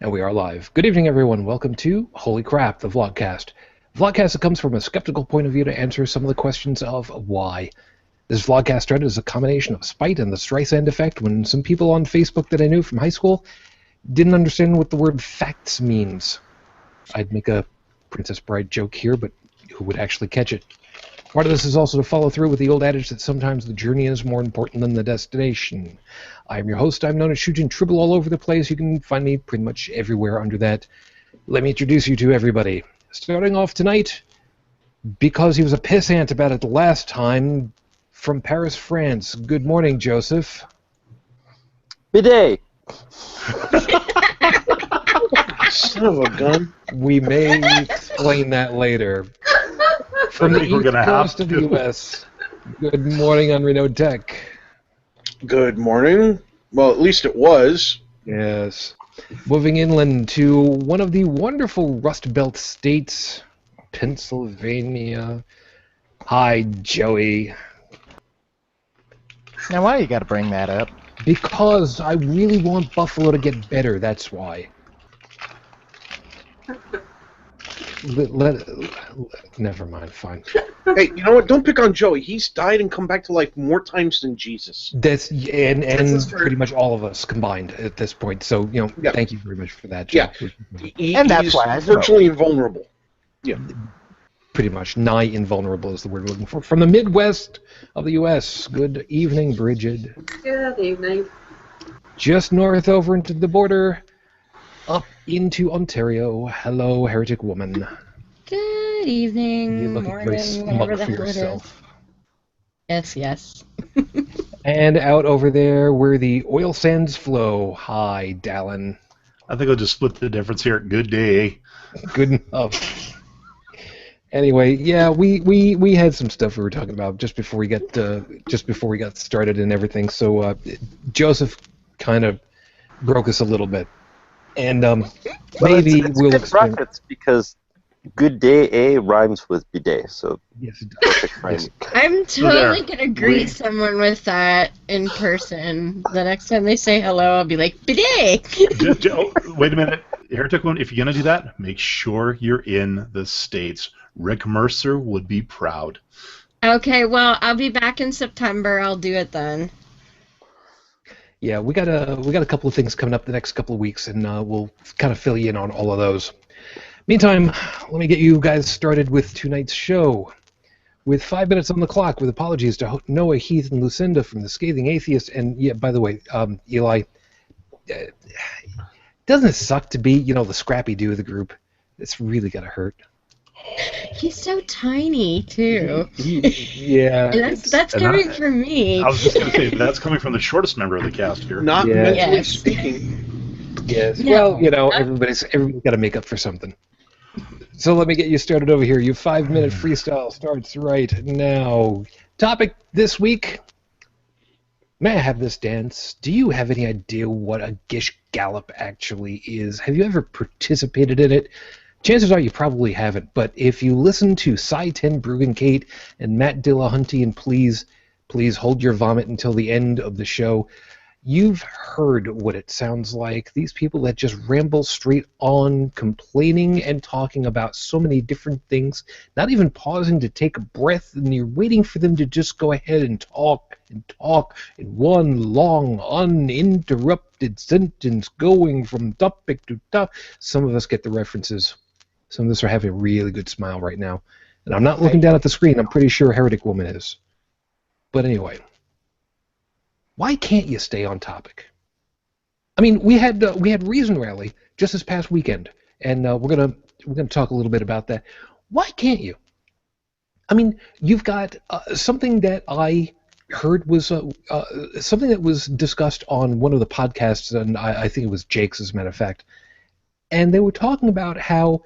And we are live. Good evening, everyone. Welcome to Holy Crap, the Vlogcast. Vlogcast that comes from a skeptical point of view to answer some of the questions of why. This Vlogcast started as a combination of spite and the Streisand effect when some people on Facebook that I knew from high school didn't understand what the word facts means. I'd make a Princess Bride joke here, but who would actually catch it? Part of this is also to follow through with the old adage that sometimes the journey is more important than the destination. I'm your host. I'm known as Shujin Tribble all over the place. You can find me pretty much everywhere under that. Let me introduce you to everybody. Starting off tonight, because he was a pissant about it the last time, from Paris, France. Good morning, Joseph. Bidet. Son of a gun. We may explain that later. From the east coast of the U.S., good morning on Reno Tech. Good morning. Well, at least it was. Yes. Moving inland to one of the wonderful Rust Belt states, Pennsylvania. Hi, Joey. Now, why you gotta bring that up? Because I really want Buffalo to get better, that's why. Never mind, fine. Hey, you know what? Don't pick on Joey. He's died and come back to life more times than Jesus. That's and pretty much all of us combined at this point. So, Thank you very much for that, Joe. Yeah. That's why he's virtually invulnerable. Yeah. Pretty much. Nigh invulnerable is the word we're looking for. From the Midwest of the U.S., good evening, Brigid. Good evening. Just north over into the border, up into Ontario. Hello, Heretic Woman. Good evening. You look very smug for yourself. Yes. And out over there where the oil sands flow. Hi, Dalan. I think I'll just split the difference here. Good day. Good enough. Anyway, yeah, we had some stuff we were talking about just before we got started and everything. So Joseph kind of broke us a little bit, and maybe we'll explain. It's because good day A rhymes with bidet, so yes, it does. I'm totally gonna greet someone with that in person. The next time they say hello, I'll be like bidet. Wait a minute, Heretic Woman. If you're gonna do that, make sure you're in the States. Rick Mercer would be proud. Okay, well, I'll be back in September. I'll do it then. Yeah, we got a couple of things coming up the next couple of weeks, and we'll kind of fill you in on all of those. Meantime, let me get you guys started with tonight's show. With 5 minutes on the clock, with apologies to Noah, Heath, and Lucinda from the Scathing Atheist. And yeah, by the way, Eli, doesn't it suck to be, the scrappy dude of the group? It's really gotta hurt. He's so tiny too. Yeah, and that's coming from me. I was just going to say that's coming from the shortest member of the cast here. Not mentally speaking. Yes. No, well, everybody's got to make up for something. So let me get you started over here. Your 5-minute freestyle starts right now. Topic this week. May I have this dance? Do you have any idea what a Gish Gallop actually is? Have you ever participated in it? Chances are you probably haven't, but if you listen to Cy 10 Bruggen Kate and Matt Dillahunty, and please hold your vomit until the end of the show, you've heard what it sounds like. These people that just ramble straight on, complaining and talking about so many different things, not even pausing to take a breath, and you're waiting for them to just go ahead and talk in one long, uninterrupted sentence, going from topic to topic. Some of us get the references. Some of us are having a really good smile right now. And I'm not looking down at the screen. I'm pretty sure Heretic Woman is. But anyway, why can't you stay on topic? I mean, we had Reason Rally just this past weekend, and we're gonna talk a little bit about that. Why can't you? I mean, you've got something that I heard was something that was discussed on one of the podcasts, and I think it was Jake's, as a matter of fact. And they were talking about how,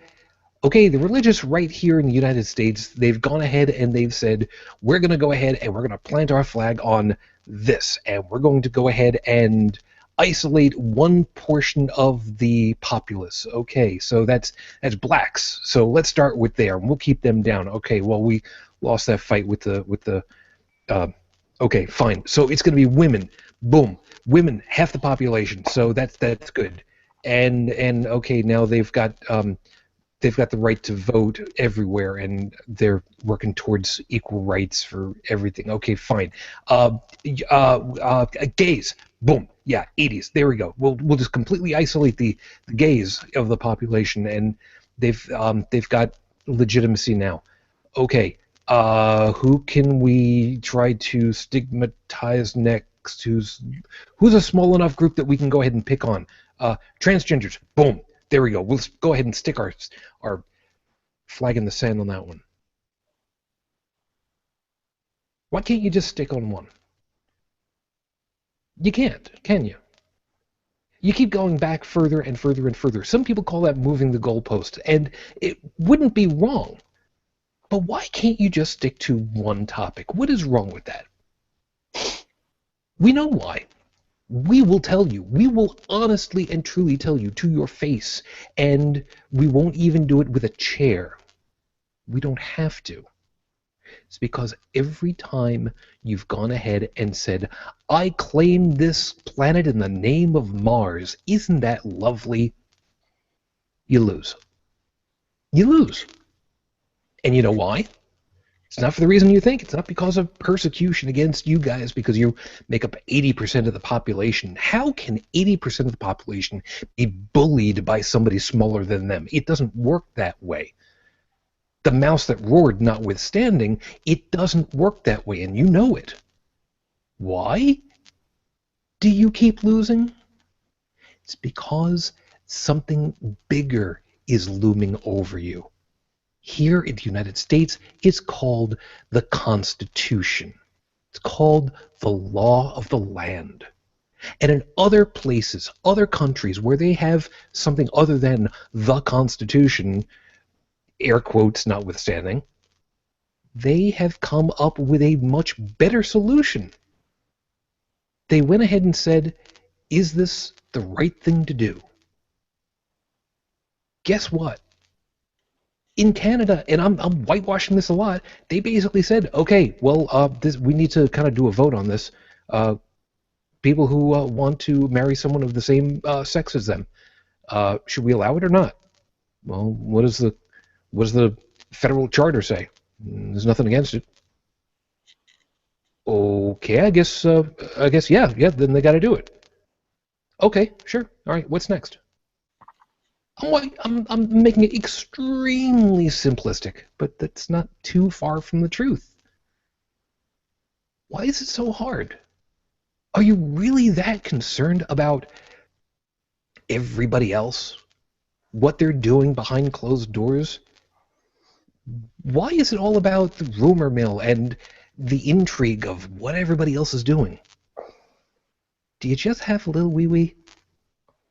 okay, the religious right here in the United States, they've gone ahead and they've said, we're going to go ahead and we're going to plant our flag on this, and we're going to go ahead and isolate one portion of the populace. Okay, so that's blacks. So let's start with there, and we'll keep them down. Okay, well, we lost that fight with the okay, fine. So it's going to be women. Boom. Women, half the population. So that's good. and okay, now they've got the right to vote everywhere, and they're working towards equal rights for everything. Okay, fine. Gays, boom, yeah, 80s. There we go. We'll just completely isolate the gays of the population, and they've got legitimacy now. Okay, who can we try to stigmatize next? Who's a small enough group that we can go ahead and pick on? Transgenders, boom. There we go. We'll go ahead and stick our flag in the sand on that one. Why can't you just stick on one? You can't, can you? You keep going back further and further and further. Some people call that moving the goalpost, and it wouldn't be wrong. But why can't you just stick to one topic? What is wrong with that? We know why. We will tell you. We will honestly and truly tell you to your face, and we won't even do it with a chair. We don't have to. It's because every time you've gone ahead and said, I claim this planet in the name of Mars, isn't that lovely? You lose. You lose. And you know why? It's not for the reason you think. It's not because of persecution against you guys, because you make up 80% of the population. How can 80% of the population be bullied by somebody smaller than them? It doesn't work that way. The mouse that roared notwithstanding, it doesn't work that way, and you know it. Why do you keep losing? It's because something bigger is looming over you. Here in the United States, it's called the Constitution. It's called the law of the land. And in other places, other countries where they have something other than the Constitution, air quotes notwithstanding, they have come up with a much better solution. They went ahead and said, is this the right thing to do? Guess what? In Canada, and I'm whitewashing this a lot, they basically said, okay, well, we need to kind of do a vote on this. People who want to marry someone of the same sex as them, should we allow it or not? Well, what does the federal charter say? There's nothing against it. Okay, I guess yeah, then they got to do it. Okay, sure. All right, what's next? I'm making it extremely simplistic, but that's not too far from the truth. Why is it so hard? Are you really that concerned about everybody else? What they're doing behind closed doors? Why is it all about the rumor mill and the intrigue of what everybody else is doing? Do you just have a little wee-wee?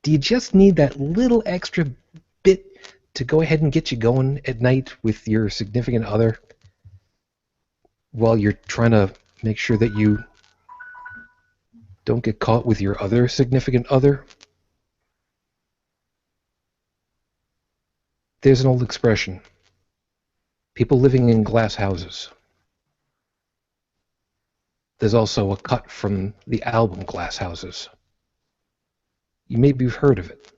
Do you just need that little extra bit to go ahead and get you going at night with your significant other while you're trying to make sure that you don't get caught with your other significant other? There's an old expression. People living in glass houses. There's also a cut from the album Glass Houses. You maybe have heard of it.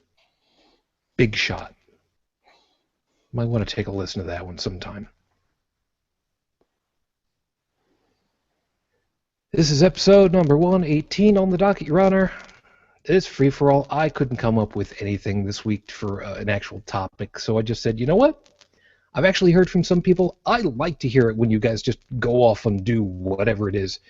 Big Shot. Might want to take a listen to that one sometime. This is episode number 118 on the docket, Your Honor. It's free for all. I couldn't come up with anything this week for an actual topic, so I just said, you know what? I've actually heard from some people. I like to hear it when you guys just go off and do whatever it is.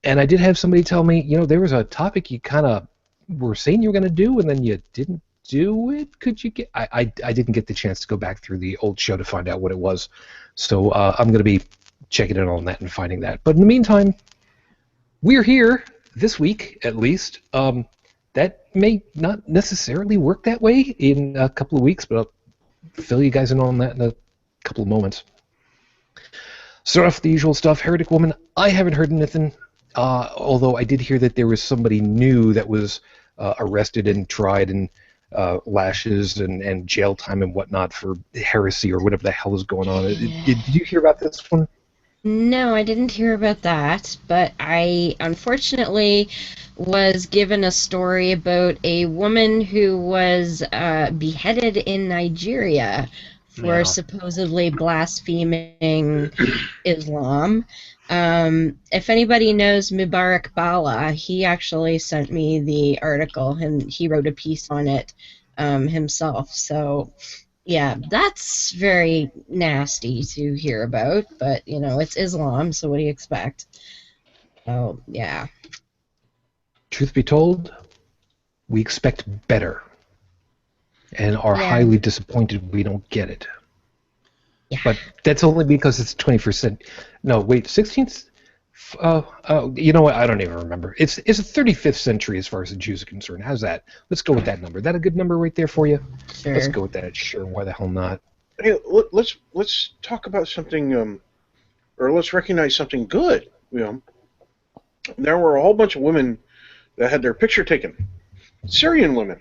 And I did have somebody tell me, you know, there was a topic you kind of were saying you were going to do, and then you didn't do it. Could you get... I didn't get the chance to go back through the old show to find out what it was. So I'm going to be checking in on that and finding that. But in the meantime, we're here this week, at least. That may not necessarily work that way in a couple of weeks, but I'll fill you guys in on that in a couple of moments. Start off with the usual stuff. Heretic Woman, I haven't heard anything. Although I did hear that there was somebody new that was arrested and tried and lashes and jail time and whatnot for heresy or whatever the hell is going on. Yeah. Did you hear about this one? No, I didn't hear about that, but I unfortunately was given a story about a woman who was beheaded in Nigeria for Yeah. supposedly blaspheming Islam. If anybody knows Mubarak Bala, he actually sent me the article and he wrote a piece on it himself. So, yeah, that's very nasty to hear about, but it's Islam, so what do you expect? Oh, yeah. Truth be told, we expect better and are Yeah. highly disappointed we don't get it. Yeah. But that's only because it's 21st century. No, wait, 16th? You know what? I don't even remember. It's the 35th century as far as the Jews are concerned. How's that? Let's go with that number. Is that a good number right there for you? Sure. Let's go with that. Sure. Why the hell not? Hey, let's talk about something, or let's recognize something good. There were a whole bunch of women that had their picture taken. Syrian women.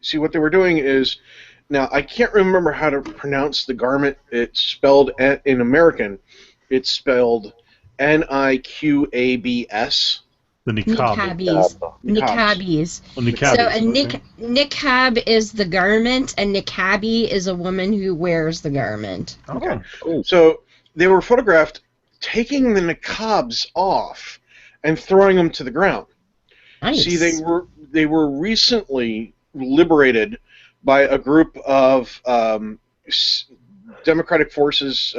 See, what they were doing is, now I can't remember how to pronounce the garment. It's spelled in American. It's spelled Niqabs. The niqab. Niqabis. Niqabis. Oh, niqabis. So a Okay. niqab is the garment, and niqabi is a woman who wears the garment. Okay. Oh. So they were photographed taking the niqabs off and throwing them to the ground. Nice. See, they were recently liberated by a group of democratic forces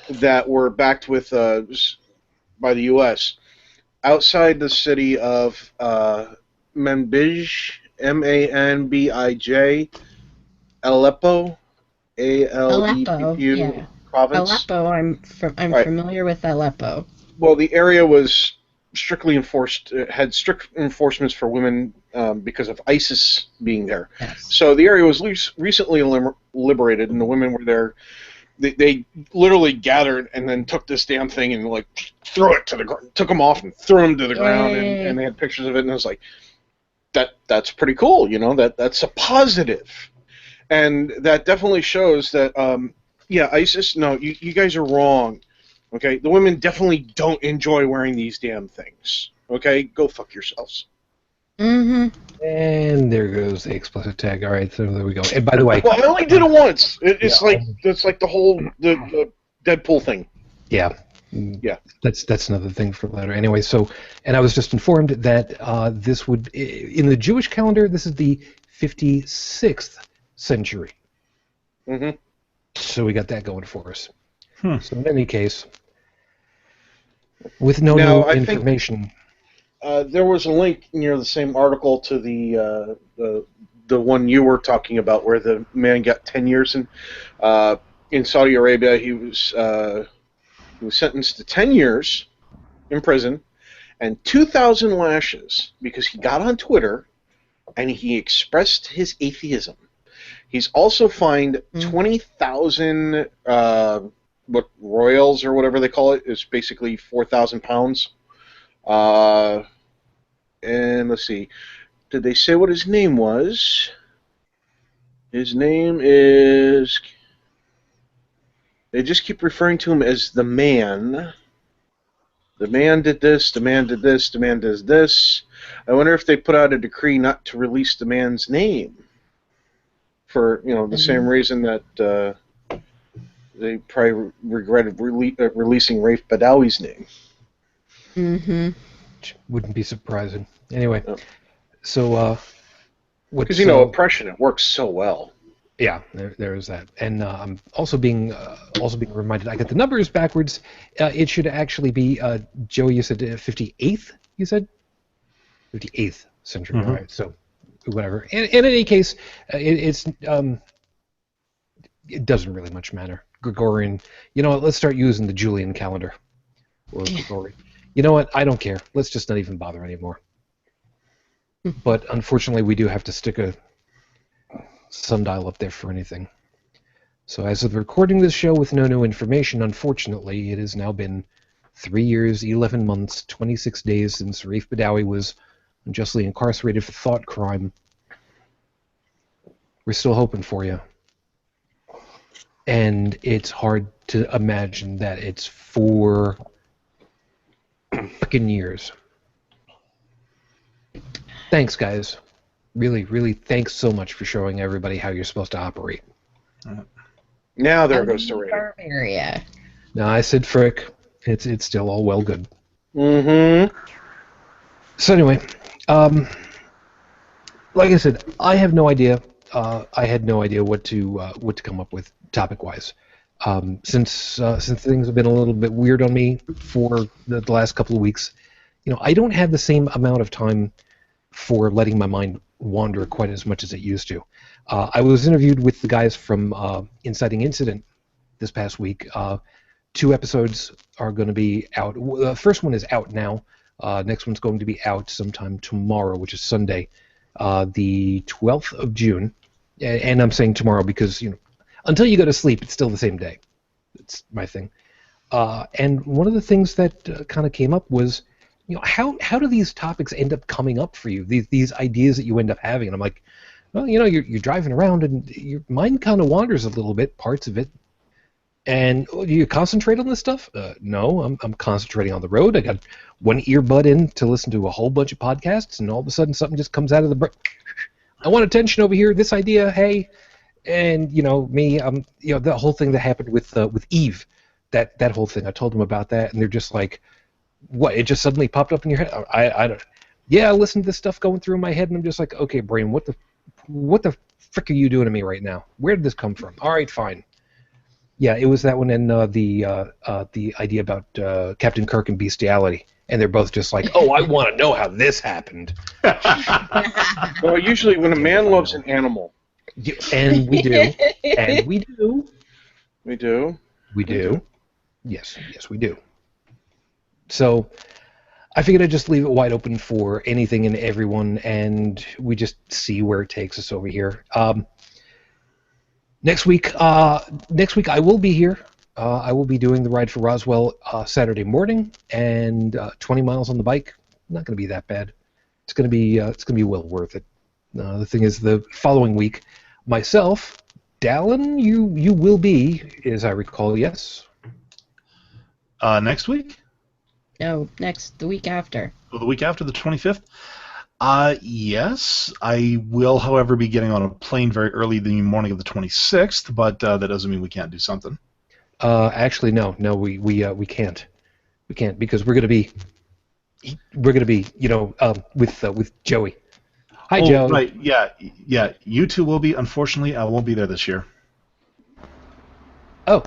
that were backed with by the U.S. outside the city of Manbij, Manbij, Aleppo, Aleppo, Aleppo yeah. province. Aleppo, I'm Right. familiar with Aleppo. Well, the area was strictly enforced, had strict enforcements for women because of ISIS being there. Yes. So the area was recently liberated, and the women were there. They literally gathered and then took this damn thing and like threw it to the ground, took them off and threw them to the ground, Yay. and they had pictures of it, and it was like, that's pretty cool, that's a positive, and that definitely shows that yeah, ISIS. No, you guys are wrong. Okay, the women definitely don't enjoy wearing these damn things. Okay, go fuck yourselves. Mm-hmm. And there goes the explicit tag. All right, so there we go. And by the way, Well, I only did it once. It's Yeah. like the whole the Deadpool thing. yeah, Yeah. that's another thing for later. Anyway, so and I was just informed that this would in the Jewish calendar this is the 56th century. Mm-hmm. So we got that going for us. Hmm. So in any case, with no Now, new I think- information. There was a link near the same article to the one you were talking about, where the man got 10 years in Saudi Arabia. He was sentenced to 10 years in prison and 2,000 lashes because he got on Twitter and he expressed his atheism. He's also fined 20,000 what royals or whatever they call it. It's basically 4,000 pounds. And let's see, did they say what his name was? His name is... They just keep referring to him as the man. The man did this, the man did this, the man does this. I wonder if they put out a decree not to release the man's name. For, the same reason that they probably regretted releasing Rafe Badawi's name. Mm-hmm. Wouldn't be surprising. Anyway, No. so Because, oppression, it works so well. yeah, there is that, and I'm also being reminded. I got the numbers backwards. It should actually be Joey. You said 58th. You said 58th century. Mhm. All right, so whatever. In any case, it doesn't really much matter. Gregorian. You know what? Let's start using the Julian calendar or Gregorian. You know what? I don't care. Let's just not even bother anymore. But unfortunately, we do have to stick a sundial up there for anything. So as of recording this show with no new information, unfortunately, it has now been 3 years, 11 months, 26 days since Raif Badawi was unjustly incarcerated for thought crime. We're still hoping for you. And it's hard to imagine that it's 4 fucking years. Thanks, guys. Really, really, thanks so much for showing everybody how you're supposed to operate. Now there goes the rating. Area. Now, I said frick. It's still all well good. Mm-hmm. So anyway, like I said, I have no idea. I had no idea what to come up with topic-wise. Since things have been a little bit weird on me for the last couple of weeks, I don't have the same amount of time for letting my mind wander quite as much as it used to. I was interviewed with the guys from Inciting Incident this past week. 2 episodes are going to be out. The first one is out now. Next one's going to be out sometime tomorrow, which is Sunday, the 12th of June. And I'm saying tomorrow because, until you go to sleep, it's still the same day. It's my thing. And one of the things that kind of came up was, how do these topics end up coming up for you? These ideas that you end up having, and I'm like, well, you're driving around and your mind kind of wanders a little bit, parts of it. And do you concentrate on this stuff? No, I'm concentrating on the road. I got one earbud in to listen to a whole bunch of podcasts, and all of a sudden something just comes out of the. I want attention over here. This idea, hey, and me, the whole thing that happened with Eve, that whole thing. I told them about that, and they're just like, what? It just suddenly popped up in your head? I don't. Yeah, I listened to this stuff going through my head, and I'm just like, okay, brain, what the frick are you doing to me right now? Where did this come from? All right, fine. Yeah, it was that one and the idea about Captain Kirk and bestiality, and they're both just like, oh, I want to know how this happened. Well, usually when a man loves an animal. And we do. And we do. We do. We do. Yes, we do. So I figured I'd just leave it wide open for anything and everyone, and we just see where it takes us over here. Next week I will be here. I will be doing the ride for Roswell Saturday morning, and 20 miles on the bike. Not going to be that bad. It's going to be well worth it. The thing is, the following week, myself, Dalan, you will be, as I recall, yes. Next week? No, the week after. Oh, the week after, the 25th? Yes, I will, however, be getting on a plane very early the morning of the 26th, but that doesn't mean we can't do something. Actually, no, we can't. We can't because we're gonna be, with Joey. Hi, Joe. Right, yeah. You two will be. Unfortunately, I won't be there this year. Oh,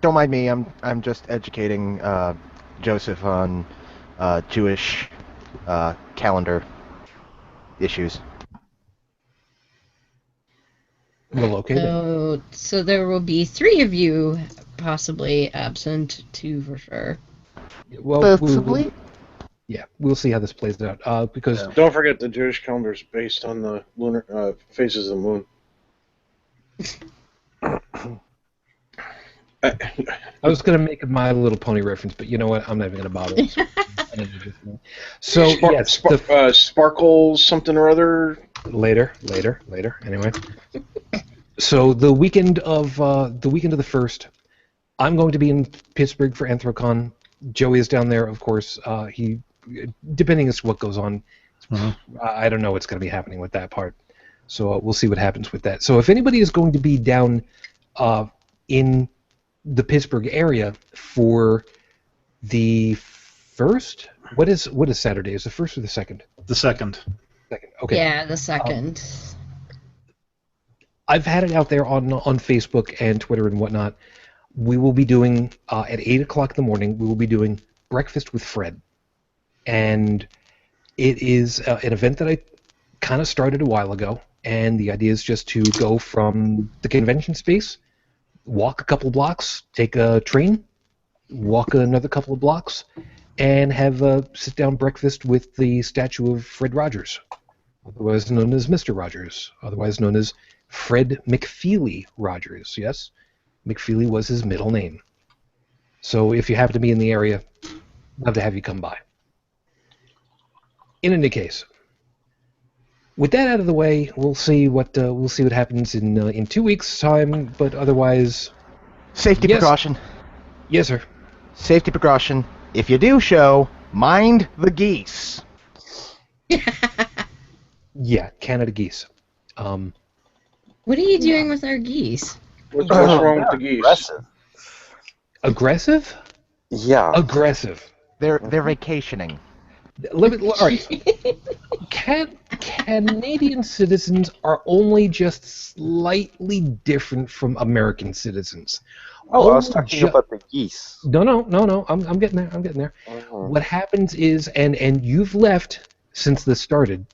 Don't mind me. I'm just educating Joseph on Jewish calendar issues. well, okay. Then. So there will be 3 of you possibly absent, 2 for sure. Well, Possibly. we'll see how this plays out. Because Don't forget the Jewish calendar is based on the lunar phases of the moon. I was going to make a My Little Pony reference, but you know what? I'm not even going to bother. So yes, Sparkles something or other. later. Anyway, so the weekend of the 1st, I'm going to be in Pittsburgh for AnthroCon. Joey is down there, of course. He, depending as to what goes on, I don't know what's going to be happening with that part. So we'll see what happens with that. So if anybody is going to be down in the Pittsburgh area for the 1st, what is Saturday? Is the 1st or the 2nd? The 2nd. 2nd. Okay. Yeah, the 2nd. I've had it out there on Facebook and Twitter and whatnot. We will be doing at 8 o'clock in the morning. We will be doing Breakfast with Fred, and it is an event that I kind of started a while ago. And the idea is just to go from the convention space, walk a couple blocks, take a train, walk another couple of blocks, and have a sit-down breakfast with the statue of Fred Rogers, otherwise known as Mr. Rogers, otherwise known as Fred McFeely Rogers. Yes, McFeely was his middle name. So if you happen to be in the area, I'd love to have you come by. In any case, with that out of the way, we'll see what happens in 2 weeks' time. But otherwise, Safety yes. precaution. Yes, sir. Safety precaution. If you do show, mind the geese. Yeah, Canada geese. What are you doing with our geese? What's wrong with the geese? Aggressive. Aggressive? Yeah. Aggressive. They're vacationing. All right. Canadian citizens are only just slightly different from American citizens. Oh, I was Only talking about the geese. No. I'm getting there. I'm getting there. Mhm. What happens is, and you've left since this started.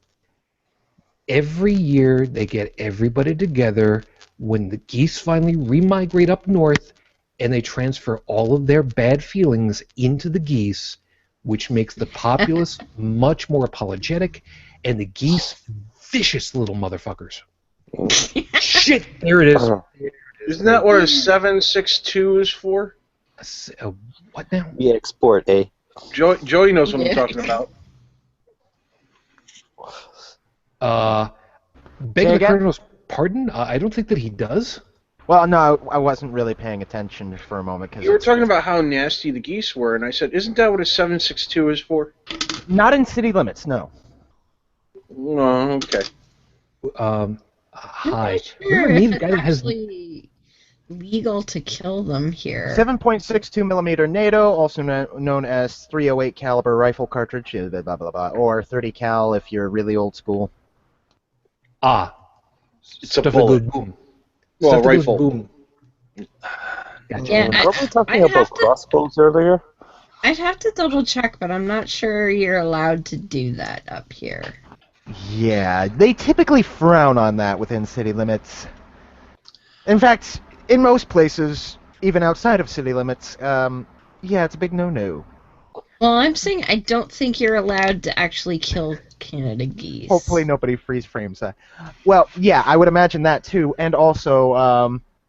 Every year they get everybody together when the geese finally remigrate up north, and they transfer all of their bad feelings into the geese, which makes the populace much more apologetic, and the geese vicious little motherfuckers. Shit, there it is. Uh-huh. Isn't that what a 762 is for? What now? We export, eh? Joey knows what I'm talking about. Beg Say the again? Colonel's pardon? I don't think that he does. Well, no, I wasn't really paying attention for a moment because You were talking about how nasty the geese were, and I said, isn't that what a 762 is for? not in city limits. No. No, okay. Hi. Sure, Remember me, the it's guy that has actually legal to kill them here. 7.62 millimeter NATO, also known as 308 caliber rifle cartridge, blah blah blah, blah, or 30 cal if you're really old school. It's a stuff that bullet. goes boom. Well, Stuff that goes rifle. boom. Gotcha. Yeah, Weren't we talking I'd about have to- crossbows earlier? I'd have to double check, but I'm not sure you're allowed to do that up here. Yeah, they typically frown on that within city limits. In fact, in most places, even outside of city limits, yeah, it's a big no-no. Well, I'm saying I don't think you're allowed to actually kill Canada geese. Hopefully nobody freeze frames that. Well, yeah, I would imagine that too, and also,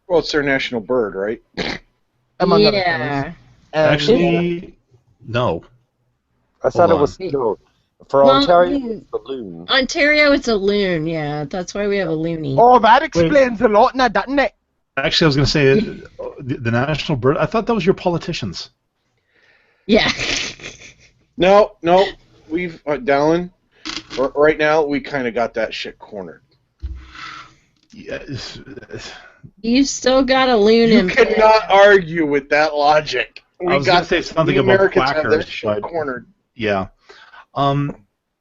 Well, it's their national bird, right? among other Yeah. things. And, Actually, no. I thought Hold it was no. For Well, Ontario, it's the loon. Ontario, it's a loon, yeah. That's why we have a loony. oh, that explains a lot now, doesn't it? Actually, I was going to say the national bird. I thought that was your politicians. Yeah. No, we've Dalan. Right now, we kind of got that shit cornered. Yes. You still got a loon You in cannot argue with that logic. I was going to say something the about Americans have that quackers, shit but cornered. yeah.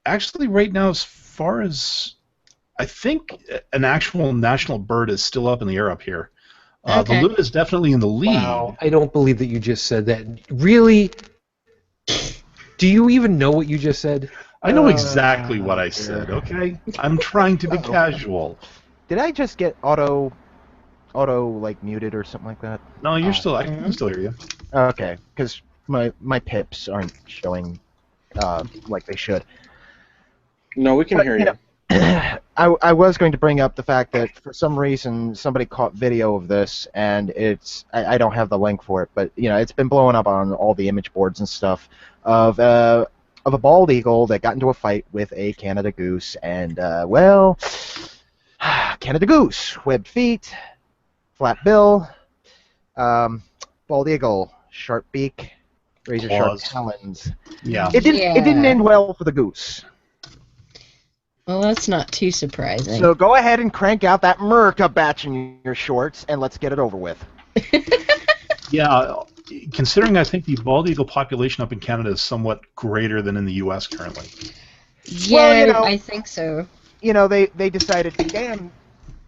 Actually, right now, as far as I think, an actual national bird is still up in the air up here. Okay. The loon is definitely in the lead. Wow, I don't believe that you just said that. Really? Do you even know what you just said? I know exactly what I said. Okay, I'm trying to be casual. Did I just get auto like muted or something like that? No, you're still. I can still hear you. Okay, because my pips aren't showing like they should. No, we can hear you. I was going to bring up the fact that for some reason somebody caught video of this, and I don't have the link for it, but it's been blowing up on all the image boards and stuff of a bald eagle that got into a fight with a Canada goose, and Canada goose, webbed feet, flat bill, bald eagle, sharp beak, razor sharp Claws. talons. Yeah. It didn't end well for the goose. Well, that's not too surprising. So go ahead and crank out that Merca batch in your shorts, and let's get it over with. Yeah. Considering I think the bald eagle population up in Canada is somewhat greater than in the U.S. currently. Yeah, Well, I think so. They decided, damn,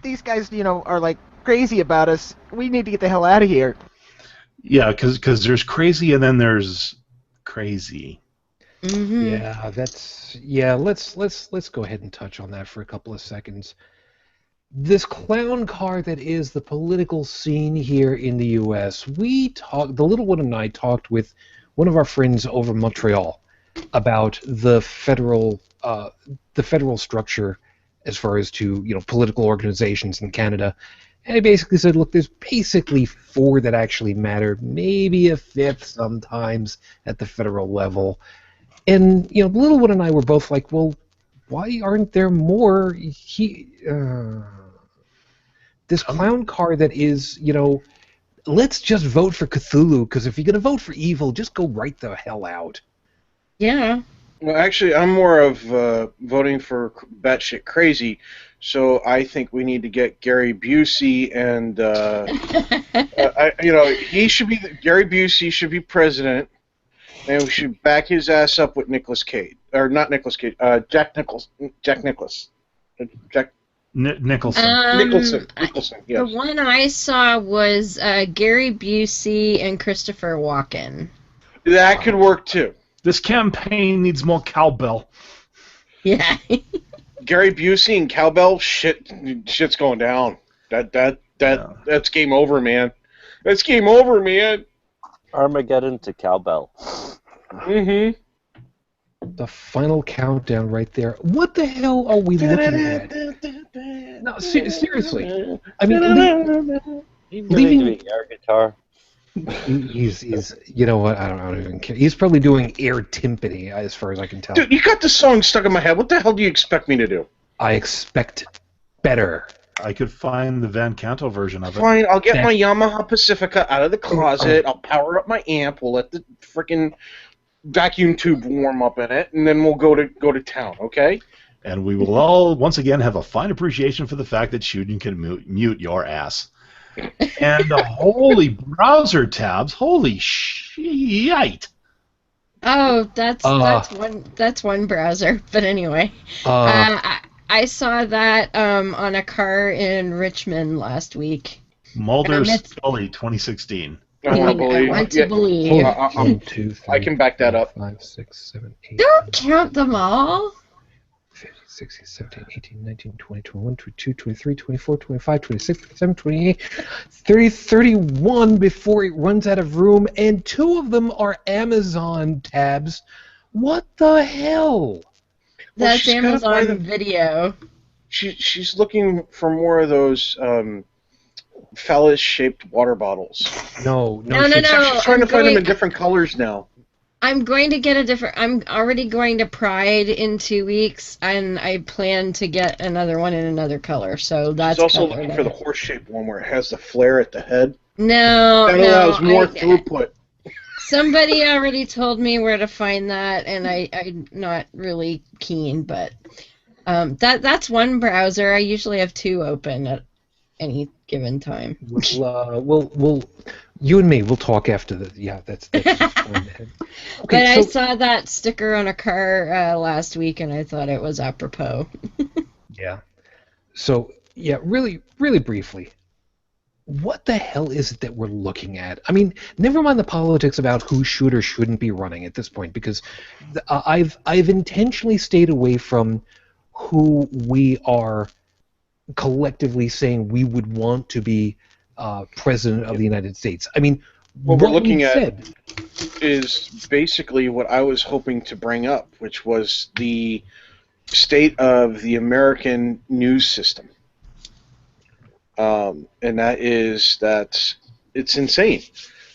these guys, are like crazy about us. We need to get the hell out of here. Yeah, because there's crazy and then there's crazy. Mm-hmm. Let's go ahead and touch on that for a couple of seconds. This clown car that is the political scene here in the U.S. The little one and I talked with one of our friends over in Montreal about the federal structure as far as to political organizations in Canada. And he basically said, look, there's basically 4 that actually matter, maybe a 5th sometimes at the federal level. And the little one and I were both like, well, why aren't there more? This clown car that is let's just vote for Cthulhu, because if you're going to vote for evil, just go right the hell out. Yeah. Well, actually, I'm more of voting for batshit crazy, so I think we need to get Gary Busey and he should be Gary Busey should be president, and we should back his ass up with Nicolas Cage, or not Nicolas Cage, Jack Nicholson. Nicholson, yes. The one I saw was Gary Busey and Christopher Walken. That could work too. This campaign needs more cowbell. Yeah. Gary Busey and cowbell, shit's going down. That's game over, man. That's game over, man. Armageddon to cowbell. Mm-hmm. The final countdown right there. What the hell are we looking at? No, seriously. I mean, leaving air guitar. He's you know what? I don't even care. He's probably doing air timpani, as far as I can tell. Dude, you got the song stuck in my head. What the hell do you expect me to do? I expect better. I could find the Van Canto version of it. Fine, I'll get my Yamaha Pacifica out of the closet. I'll power up my amp. We'll let the freaking vacuum tube warm up in it, and then we'll go to town. Okay? And we will all once again have a fine appreciation for the fact that Shujin can mute your ass. And the holy browser tabs, holy shite! Oh, that's one browser. But anyway, I saw that on a car in Richmond last week. Mulder Scully 2016. I want to believe. One, two, three, I can back that up. 5, 6, 7, 8. Don't count them all. 15, 16, 17, 18, 19, 20, 21, 22, 23, 24, 25, 26, 27, 28, 30, 31 before it runs out of room, and 2 of them are Amazon tabs. What the hell? That's Amazon Video. She's looking for more of those phallus-shaped water bottles. No. She's trying to find them in different colors now. I'm going to get a different... I'm already going to Pride in 2 weeks, and I plan to get another one in another color, so that's... She's also looking for the horse-shaped one where it has the flare at the head. No, that allows more throughput. Somebody already told me where to find that, and I'm not really keen, but that's one browser. I usually have 2 open at any given time. We'll you and me, we'll talk after the... Yeah, that's fine. Okay, but I saw that sticker on a car last week, and I thought it was apropos. Yeah. So, yeah, really, really briefly, what the hell is it that we're looking at? I mean, never mind the politics about who should or shouldn't be running at this point, because I've intentionally stayed away from who we are collectively saying we would want to be president of the United States. I mean, what we're looking at is basically what I was hoping to bring up, which was the state of the American news system. And that is that it's insane.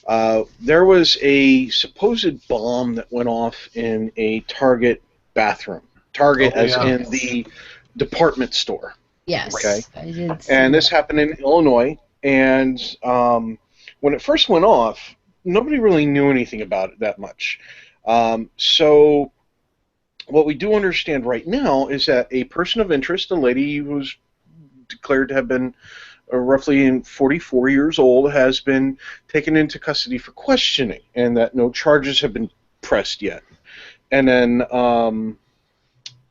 There was a supposed bomb that went off in a Target bathroom. Target in the department store. Yes. Okay. I did see and this happened in Illinois. And when it first went off, nobody really knew anything about it that much. So what we do understand right now is that a person of interest, a lady who was declared to have been roughly 44 years old, has been taken into custody for questioning, and that no charges have been pressed yet. And then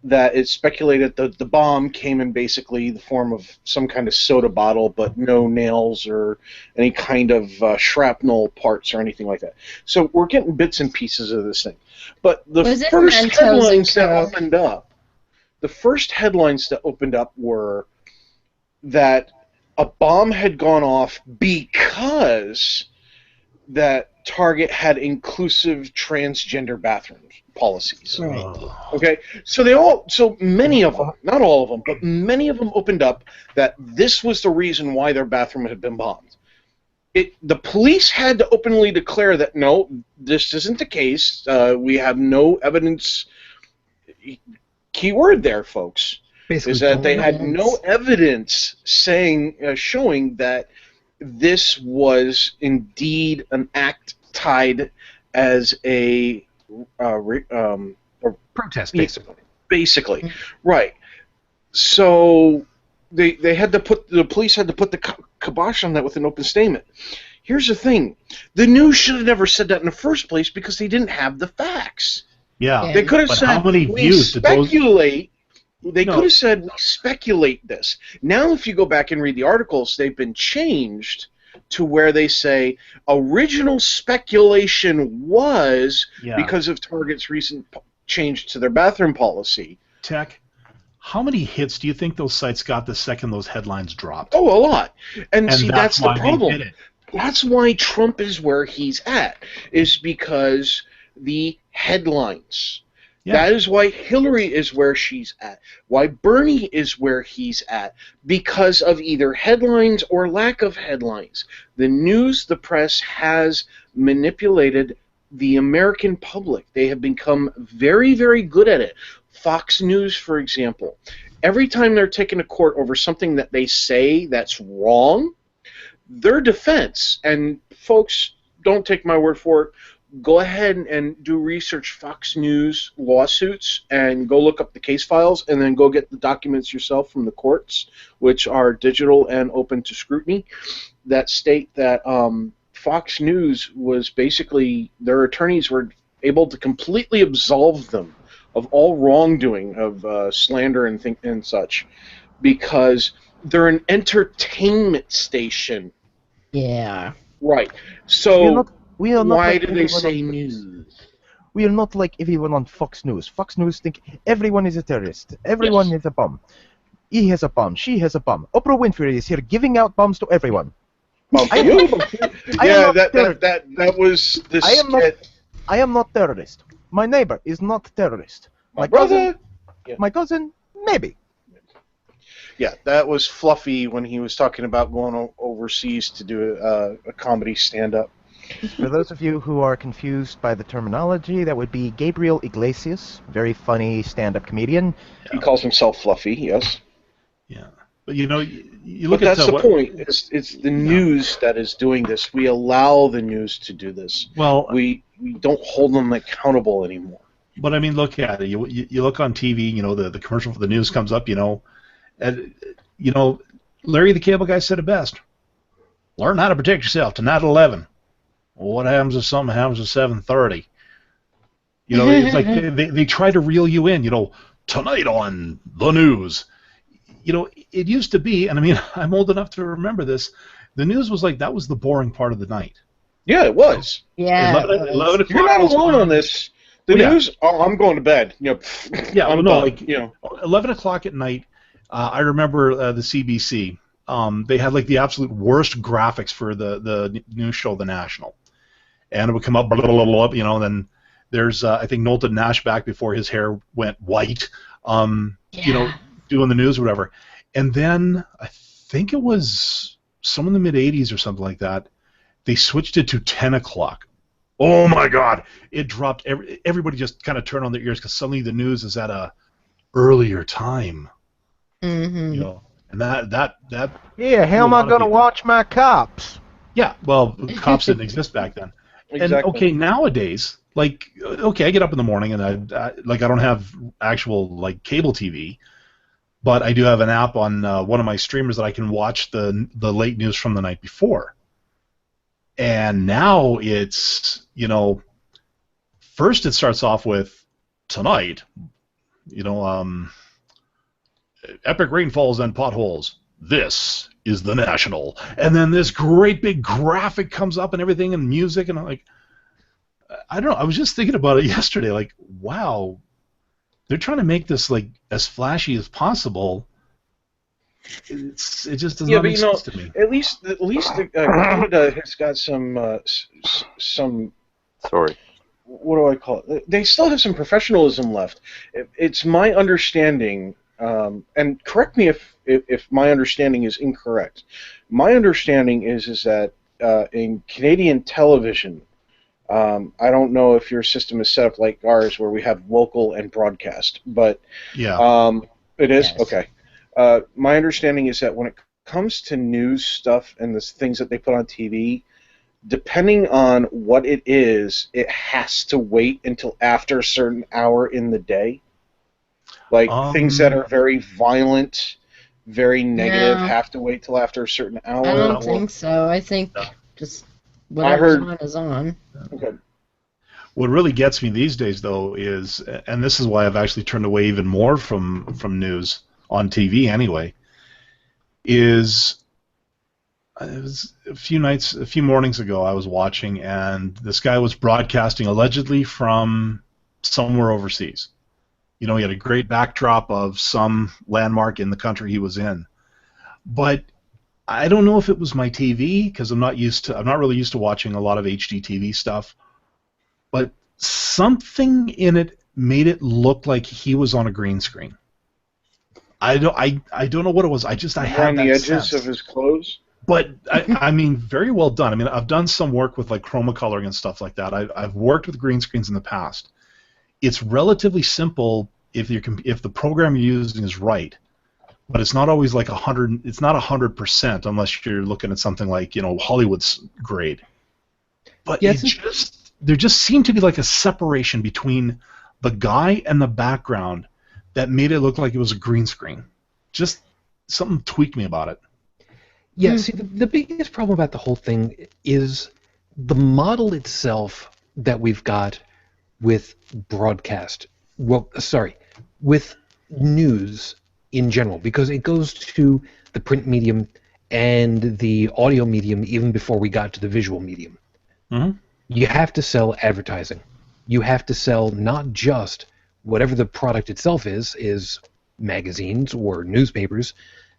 that it's speculated that the bomb came in basically the form of some kind of soda bottle, but no nails or any kind of shrapnel parts or anything like that. So we're getting bits and pieces of this thing. But the first headlines that opened up were that a bomb had gone off because that Target had inclusive transgender bathrooms policies. Right. Okay, so many of them, not all of them, but many of them opened up that this was the reason why their bathroom had been bombed. The police had to openly declare that no, this isn't the case. We have no evidence. Key word there, folks, basically, is that they had no evidence showing that this was indeed an act tied as a Protest, basically. Basically, right. So they had to the police had to put the kibosh on that with an open statement. Here's the thing: the news should have never said that in the first place because they didn't have the facts. Yeah. They could have said, how many we views did those? speculate. They could have said, we speculate this. Now, if you go back and read the articles, they've been changed to where they say, original speculation was because of Target's recent change to their bathroom policy. Tech, how many hits do you think those sites got the second those headlines dropped? Oh, a lot. And see, that's the why problem. they did it. That's why Trump is where he's at, is because the headlines. Yeah. That is why Hillary is where she's at. Why Bernie is where he's at. Because of either headlines or lack of headlines. The news, the press has manipulated the American public. They have become very, very good at it. Fox News, for example. Every time they're taken to court over something that they say that's wrong, their defense, and folks, don't take my word for it, go ahead and do research Fox News lawsuits and go look up the case files and then go get the documents yourself from the courts, which are digital and open to scrutiny, that state that Fox News was basically, their attorneys were able to completely absolve them of all wrongdoing of slander and such, because they're an entertainment station. Yeah. Right. So we are not why like do they say news? We are not like everyone on Fox News. Fox News think everyone is a terrorist. Everyone is a bomb. He has a bomb. She has a bomb. Oprah Winfrey is here giving out bombs to everyone. That was the skit. I am not terrorist. My neighbor is not terrorist. My brother. My cousin, maybe. Yeah, that was Fluffy when he was talking about going overseas to do a comedy stand-up. For those of you who are confused by the terminology, that would be Gabriel Iglesias, very funny stand-up comedian. He calls himself Fluffy, yes. Yeah, but you know, you look but at that's the point. It's the news that is doing this. We allow the news to do this. Well, we don't hold them accountable anymore. But I mean, look at it. You look on TV. You know, the commercial for the news comes up. You know, and you know, Larry the Cable Guy said it best. Learn how to protect yourself tonight at 11. Well, what happens if something happens at 7:30? You know, it's like they try to reel you in. You know, tonight on the news. You know, it used to be, and I mean, I'm old enough to remember this. The news was like that was the boring part of the night. Yeah, it was. Yeah. 11 o'clock. You're not alone on this. The news. Oh, I'm going to bed. You know. Yeah. Well, no, like 11 o'clock at night. I remember the CBC. They had like the absolute worst graphics for the news show, The National, and it would come up, blah, blah, blah, blah, you know. And then there's I think Knowlton Nash back before his hair went white. You know, doing the news or whatever. And then I think it was some in the mid '80s or something like that. They switched it to 10 o'clock. Oh my God! It dropped. Everybody just kind of turned on their ears because suddenly the news is at a earlier time. Mm-hmm. You know, and that. Yeah, how am I going to watch my cops? Yeah, well, cops didn't exist back then. Exactly. And okay, nowadays, like, okay, I get up in the morning and I don't have actual like cable TV, but I do have an app on one of my streamers that I can watch the late news from the night before. And now it's, you know, first it starts off with tonight, you know, epic rainfalls and potholes. This is the National. And then this great big graphic comes up and everything and music, and I'm like, I don't know, I was just thinking about it yesterday, like, wow, they're trying to make this like as flashy as possible. It just does not make sense to me. At least Canada has got some. Sorry. What do I call it? They still have some professionalism left. It's my understanding, and correct me if my understanding is incorrect. My understanding is that in Canadian television, I don't know if your system is set up like ours, where we have local and broadcast, but yeah, it is? Yes. Okay. My understanding is that when it comes to news stuff and the things that they put on TV, depending on what it is, it has to wait until after a certain hour in the day. Like things that are very violent, very negative, No. have to wait till after a certain hour. I don't think so. I think just whatever's heard- on is on. Okay. What really gets me these days, though, is, and this is why I've actually turned away even more from news on TV anyway, is it was a few mornings ago I was watching, and this guy was broadcasting allegedly from somewhere overseas. You know, he had a great backdrop of some landmark in the country he was in. But I don't know if it was my TV, because I'm not really used to watching a lot of HD TV stuff. But something in it made it look like he was on a green screen. I don't know what it was. I had on that the edges sense. of his clothes. But I mean, very well done. I mean, I've done some work with like chroma coloring and stuff like that. I've worked with green screens in the past. It's relatively simple if the program you're using is right, but it's not always like 100. It's not 100% unless you're looking at something like, you know, Hollywood's grade. But there just seemed to be like a separation between the guy and the background that made it look like it was a green screen. Just something tweaked me about it. Yeah, see, the biggest problem about the whole thing is the model itself that we've got with broadcast. Well, sorry, with news in general, because it goes to the print medium and the audio medium even before we got to the visual medium. Mm-hmm. You have to sell advertising. You have to sell not just whatever the product itself is magazines or newspapers,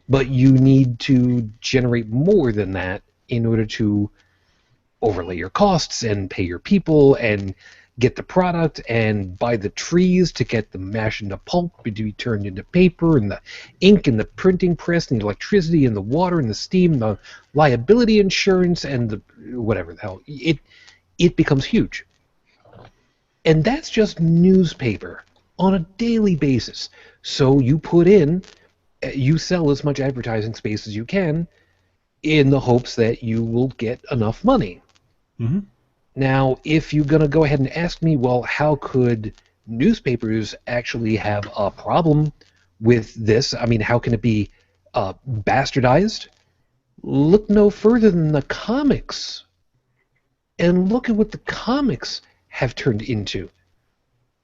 but you need to generate more than that in order to overlay your costs and pay your people and get the product and buy the trees to get the mash into pulp to be turned into paper, and the ink and the printing press and the electricity and the water and the steam, the liability insurance and the whatever the hell. It becomes huge. And that's just newspaper on a daily basis. So you you sell as much advertising space as you can in the hopes that you will get enough money. Mm-hmm. Now, if you're going to go ahead and ask me, well, how could newspapers actually have a problem with this? I mean, how can it be bastardized? Look no further than the comics. And look at what the comics have turned into.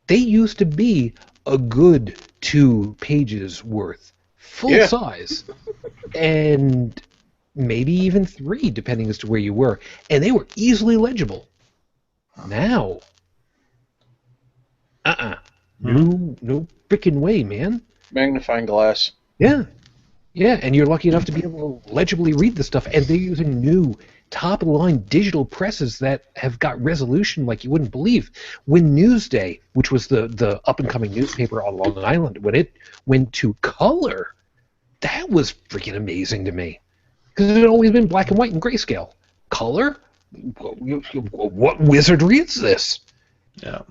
They used to be a good 2 pages worth, full size, and maybe even 3, depending as to where you were, and they were easily legible. Now, no frickin' way, man. Magnifying glass. Yeah, and you're lucky enough to be able to legibly read the stuff, and they're using new top-of-the-line digital presses that have got resolution like you wouldn't believe. When Newsday, which was the up-and-coming newspaper on Long Island, when it went to color, that was freaking amazing to me. Because it had always been black and white and grayscale. Color? What wizardry is this? Yeah.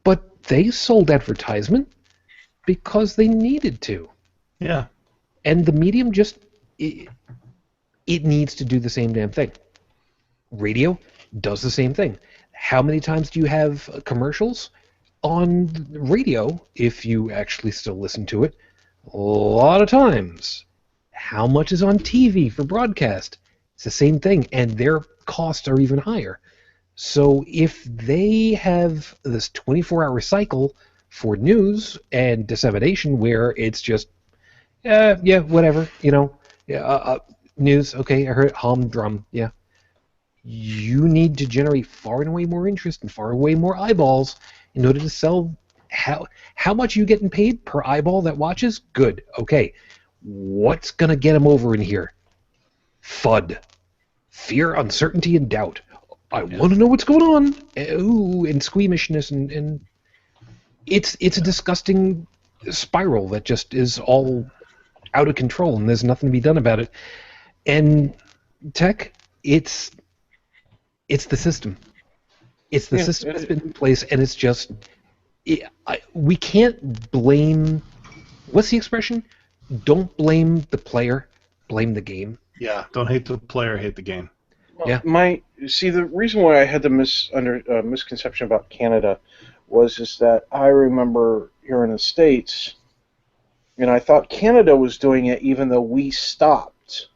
But they sold advertisement because they needed to. Yeah. And the medium just... It needs to do the same damn thing. Radio does the same thing. How many times do you have commercials on radio, if you actually still listen to it? A lot of times. How much is on TV for broadcast? It's the same thing, and their costs are even higher. So if they have this 24-hour cycle for news and dissemination where it's just, whatever, news, okay, I heard it, humdrum, yeah. You need to generate far and away more interest and far away more eyeballs in order to sell. How much are you getting paid per eyeball that watches? Good, okay. What's going to get them over in here? FUD. Fear, uncertainty, and doubt. I want to know what's going on. Ooh, and squeamishness, and it's a disgusting spiral that just is all out of control, and there's nothing to be done about it. And tech, it's the system. It's the system that's been in place, and it's just we can't blame. What's the expression? Don't blame the player. blame the game. Yeah, don't hate the player, hate the game. Well, Yeah. The reason why I had the misconception about Canada was that I remember here in the States, and I thought Canada was doing it even though we stopped.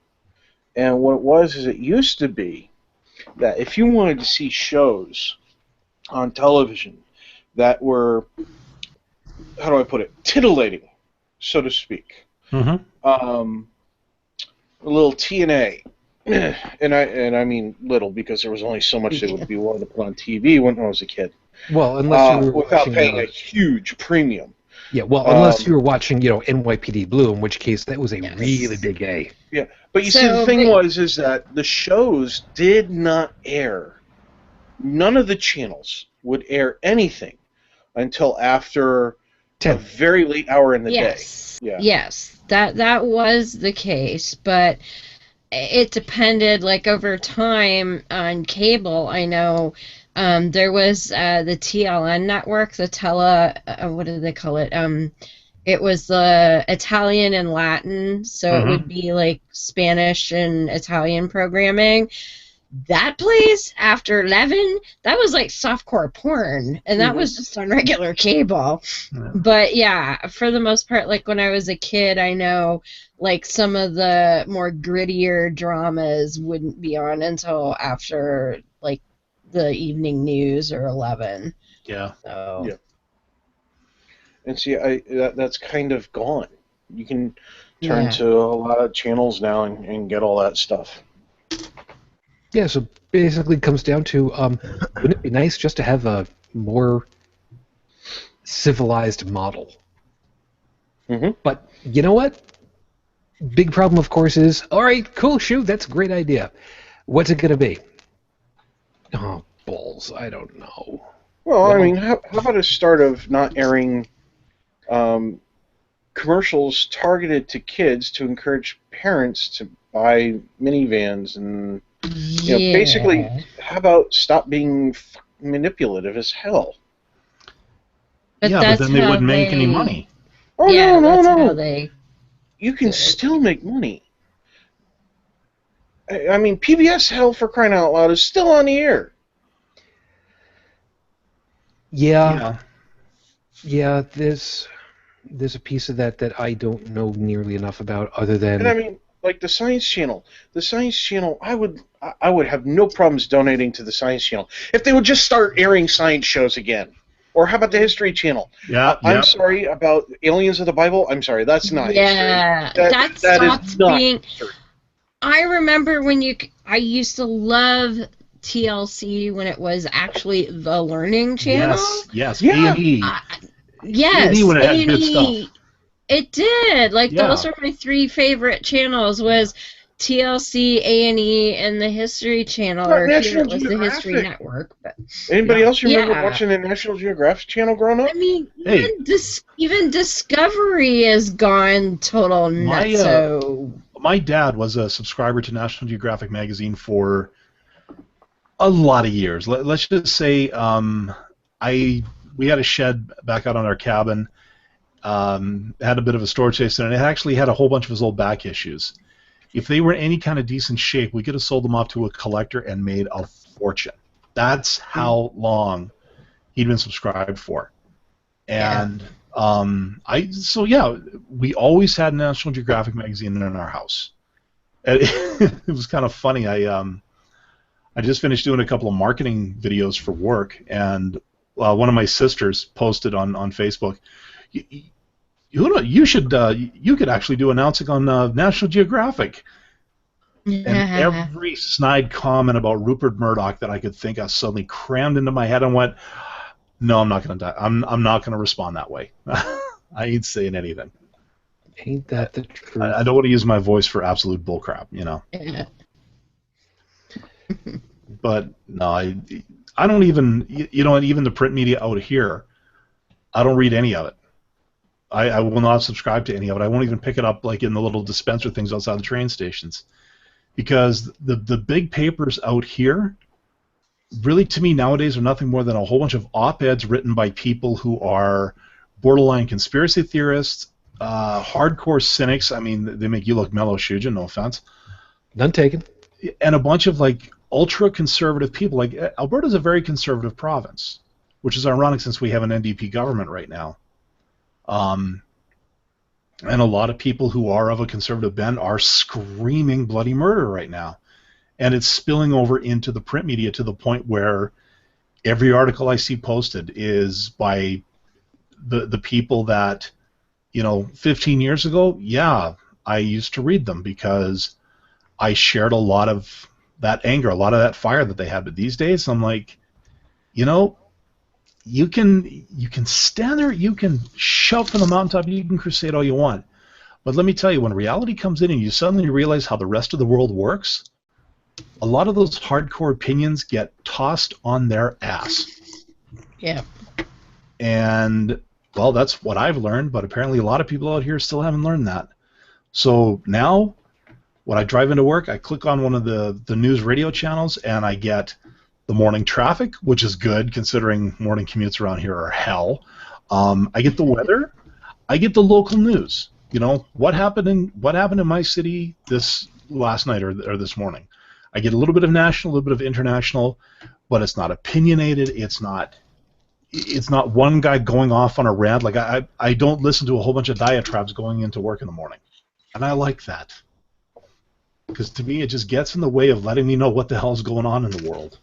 And what it was is it used to be that if you wanted to see shows on television that were, how do I put it, titillating, so to speak, Mm-hmm. a little TNA, and I mean little because there was only so much they would be willing to put on TV when I was a kid. Well, unless you were without watching, paying a huge premium. Yeah, well, unless you were watching, NYPD Blue, in which case that was a Yes. really big A. Yeah, but you see, the thing is that the shows did not air. None of the channels would air anything until after 10. a very late hour in the Yes. day. Yeah. Yes, that was the case, but it depended, like, over time on cable. I know there was the TLN network, the what do they call it? It was the Italian and Latin, so it would be like Spanish and Italian programming. That plays after 11. That was like softcore porn, and that was just on regular cable. Yeah. But yeah, for the most part, like when I was a kid, I know like some of the more grittier dramas wouldn't be on until after like the evening news or 11. Yeah. So Yeah. And see, that's kind of gone. You can turn to a lot of channels now and get all that stuff. Yeah, so basically it comes down to, wouldn't it be nice just to have a more civilized model? Mm-hmm. But you know what? Big problem, of course, is, all right, cool, shoot, that's a great idea. What's it going to be? Oh, balls, I don't know. Well, I mean, how about a start of not airing commercials targeted to kids to encourage parents to buy minivans and, basically, how about stop being manipulative as hell? But but then they wouldn't make any money. Oh, yeah, no. How they You can still make money. I mean, PBS, hell, for crying out loud, is still on the air. Yeah, there's a piece of that I don't know nearly enough about, other than... And I mean, like the Science Channel. The Science Channel, I would have no problems donating to the Science Channel if they would just start airing science shows again. Or how about the History Channel? Yeah. I'm sorry about aliens of the Bible. I'm sorry, that's not yeah, history. that is stopped not being. history. I remember when I used to love TLC when it was actually the Learning Channel. Yes. Yeah. A&E. Yes, A&E when it had good A&E. stuff. It did. Like Yeah. those are my three favorite channels. Was TLC, A&E, and the History Channel, Not or National here it was the History Geographic. Network. But Anybody else remember Yeah. watching the National Geographic Channel growing up? I mean, Hey. even Discovery has gone total nutso. My dad was a subscriber to National Geographic magazine for a lot of years. Let's just say we had a shed back out on our cabin, had a bit of a storage space in it, and it actually had a whole bunch of his old back issues. If they were in any kind of decent shape, we could have sold them off to a collector and made a fortune. That's how long he'd been subscribed for. And we always had National Geographic magazine in our house. It was kind of funny. I just finished doing a couple of marketing videos for work, and one of my sisters posted on Facebook, you could actually do announcing on National Geographic. And every snide comment about Rupert Murdoch that I could think of suddenly crammed into my head and went, no, I'm not going to. I'm not going to respond that way. I ain't saying anything. Ain't that the truth? I don't want to use my voice for absolute bullcrap, Yeah. But no, I don't even. Even the print media out here, I don't read any of it. I will not subscribe to any of it. I won't even pick it up like in the little dispenser things outside the train stations, because the big papers out here, really, to me nowadays, are nothing more than a whole bunch of op-eds written by people who are borderline conspiracy theorists, hardcore cynics. I mean, they make you look mellow, Shujin, no offense. None taken. And a bunch of like ultra-conservative people. Like Alberta's a very conservative province, which is ironic since we have an NDP government right now. And a lot of people who are of a conservative bent are screaming bloody murder right now. And it's spilling over into the print media to the point where every article I see posted is by the people that, 15 years ago, yeah, I used to read them because I shared a lot of that anger, a lot of that fire that they had. But these days, I'm like, you can stand there, you can shout from the mountaintop, you can crusade all you want. But let me tell you, when reality comes in and you suddenly realize how the rest of the world works, a lot of those hardcore opinions get tossed on their ass. Yeah. And, well, that's what I've learned, but apparently a lot of people out here still haven't learned that. So now, when I drive into work, I click on one of the news radio channels, and I get the morning traffic, which is good considering morning commutes around here are hell. I get the weather. I get the local news. What happened in my city this last night or this morning. I get a little bit of national, a little bit of international, but it's not opinionated. It's not one guy going off on a rant. Like I don't listen to a whole bunch of diatribes going into work in the morning, and I like that. Because to me, it just gets in the way of letting me know what the hell is going on in the world.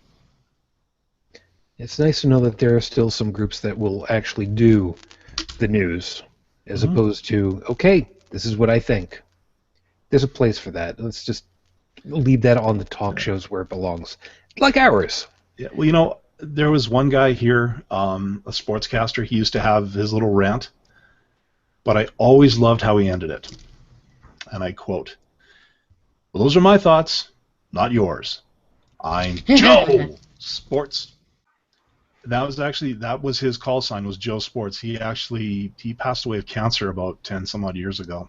It's nice to know that there are still some groups that will actually do the news, as opposed to, okay, this is what I think. There's a place for that. Let's just leave that on the talk shows where it belongs, like ours. Yeah, well, there was one guy here, a sportscaster. He used to have his little rant, but I always loved how he ended it. And I quote, "Well, those are my thoughts, not yours. I'm Joe Sports." That was his call sign, was Joe Sports. He passed away of cancer about 10 some odd years ago.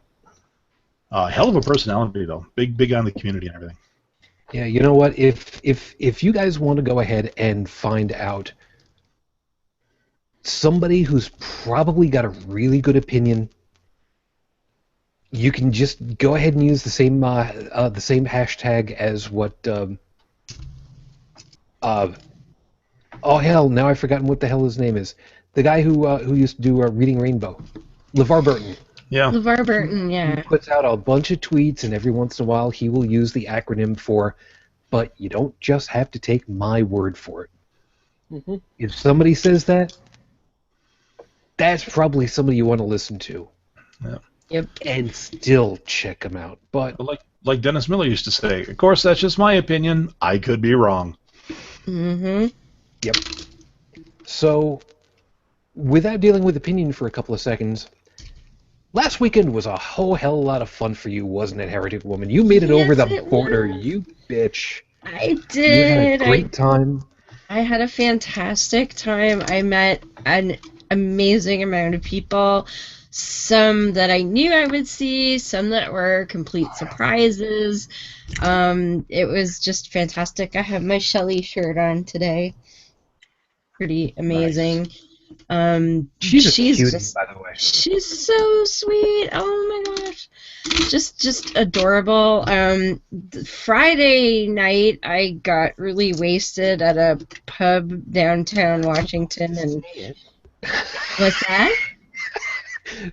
Hell of a personality though, big guy in the community and everything. Yeah, you know what? If you guys want to go ahead and find out somebody who's probably got a really good opinion, you can just go ahead and use the same hashtag as what. Oh hell! Now I've forgotten what the hell his name is. The guy who used to do Reading Rainbow, LeVar Burton. Yeah. LeVar Burton, yeah. He puts out a bunch of tweets, and every once in a while he will use the acronym for, but you don't just have to take my word for it. Mm-hmm. If somebody says that, that's probably somebody you want to listen to. Yeah. Yep. And still check them out. But like Dennis Miller used to say, of course, that's just my opinion. I could be wrong. Mm-hmm. Yep. So, without dealing with opinion for a couple of seconds, last weekend was a whole hell of a lot of fun for you, wasn't it, Heretic Woman? You made it over the border, you bitch. I did. You had a great time. I had a fantastic time. I met an amazing amount of people. Some that I knew I would see, some that were complete surprises. It was just fantastic. I have my Shelly shirt on today. Pretty amazing. Nice. She's a cutie, just, by the way. She's so sweet. Oh my gosh. Just adorable. Friday night I got really wasted at a pub downtown Washington, and what's that?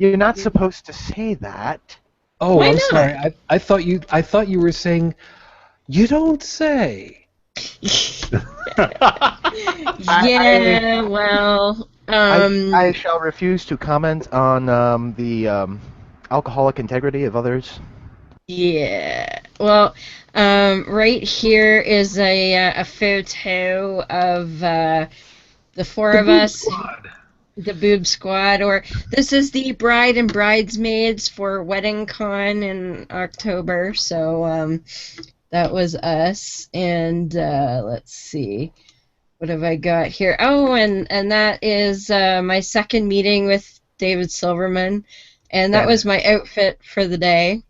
You're not supposed to say that. Oh, Why I'm not? sorry. I thought you were saying, you don't say. Yeah, well, I shall refuse to comment on the alcoholic integrity of others. yeah. Well, right here is a photo of the four of us. Squad. The Boob Squad, or this is the bride and bridesmaids for Wedding Con in October, so that was us, and let's see, what have I got here? Oh, and that is my second meeting with David Silverman, and that was my outfit for the day,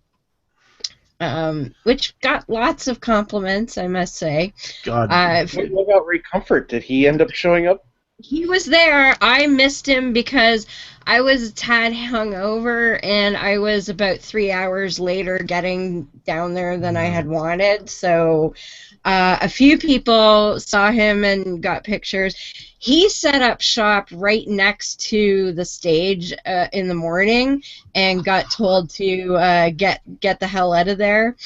which got lots of compliments, I must say. God. What about Ray Comfort? Did he end up showing up? He was there. I missed him because I was a tad hungover, and I was about 3 hours later getting down there than I had wanted. So a few people saw him and got pictures. He set up shop right next to the stage in the morning and got told to get the hell out of there.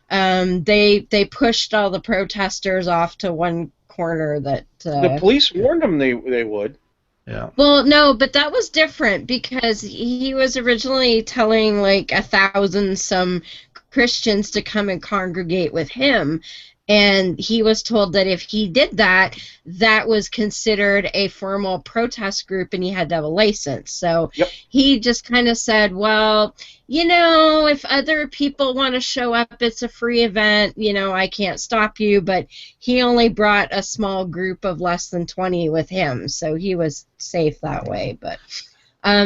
They pushed all the protesters off to one corner that The police warned them they would. Yeah. well, no, but that was different because he was originally telling like 1,000 some Christians to come and congregate with him. And he was told that if he did that, that was considered a formal protest group and he had to have a license. So Yep. he just kind of said, well, you know, if other people want to show up, it's a free event. You know, I can't stop you. But he only brought a small group of less than 20 with him. So he was safe that way. But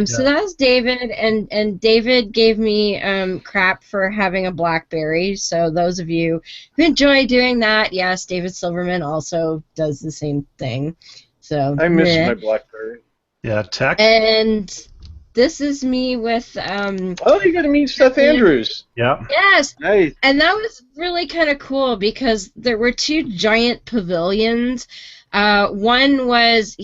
so that was David, and David gave me crap for having a BlackBerry. So those of you who enjoy doing that, yes, David Silverman also does the same thing. So I miss meh. my BlackBerry. Yeah, tech. And this is me with Oh, you got to meet Seth Andrews. Yeah. yes, Nice. and that was really kind of cool because there were two giant pavilions. One was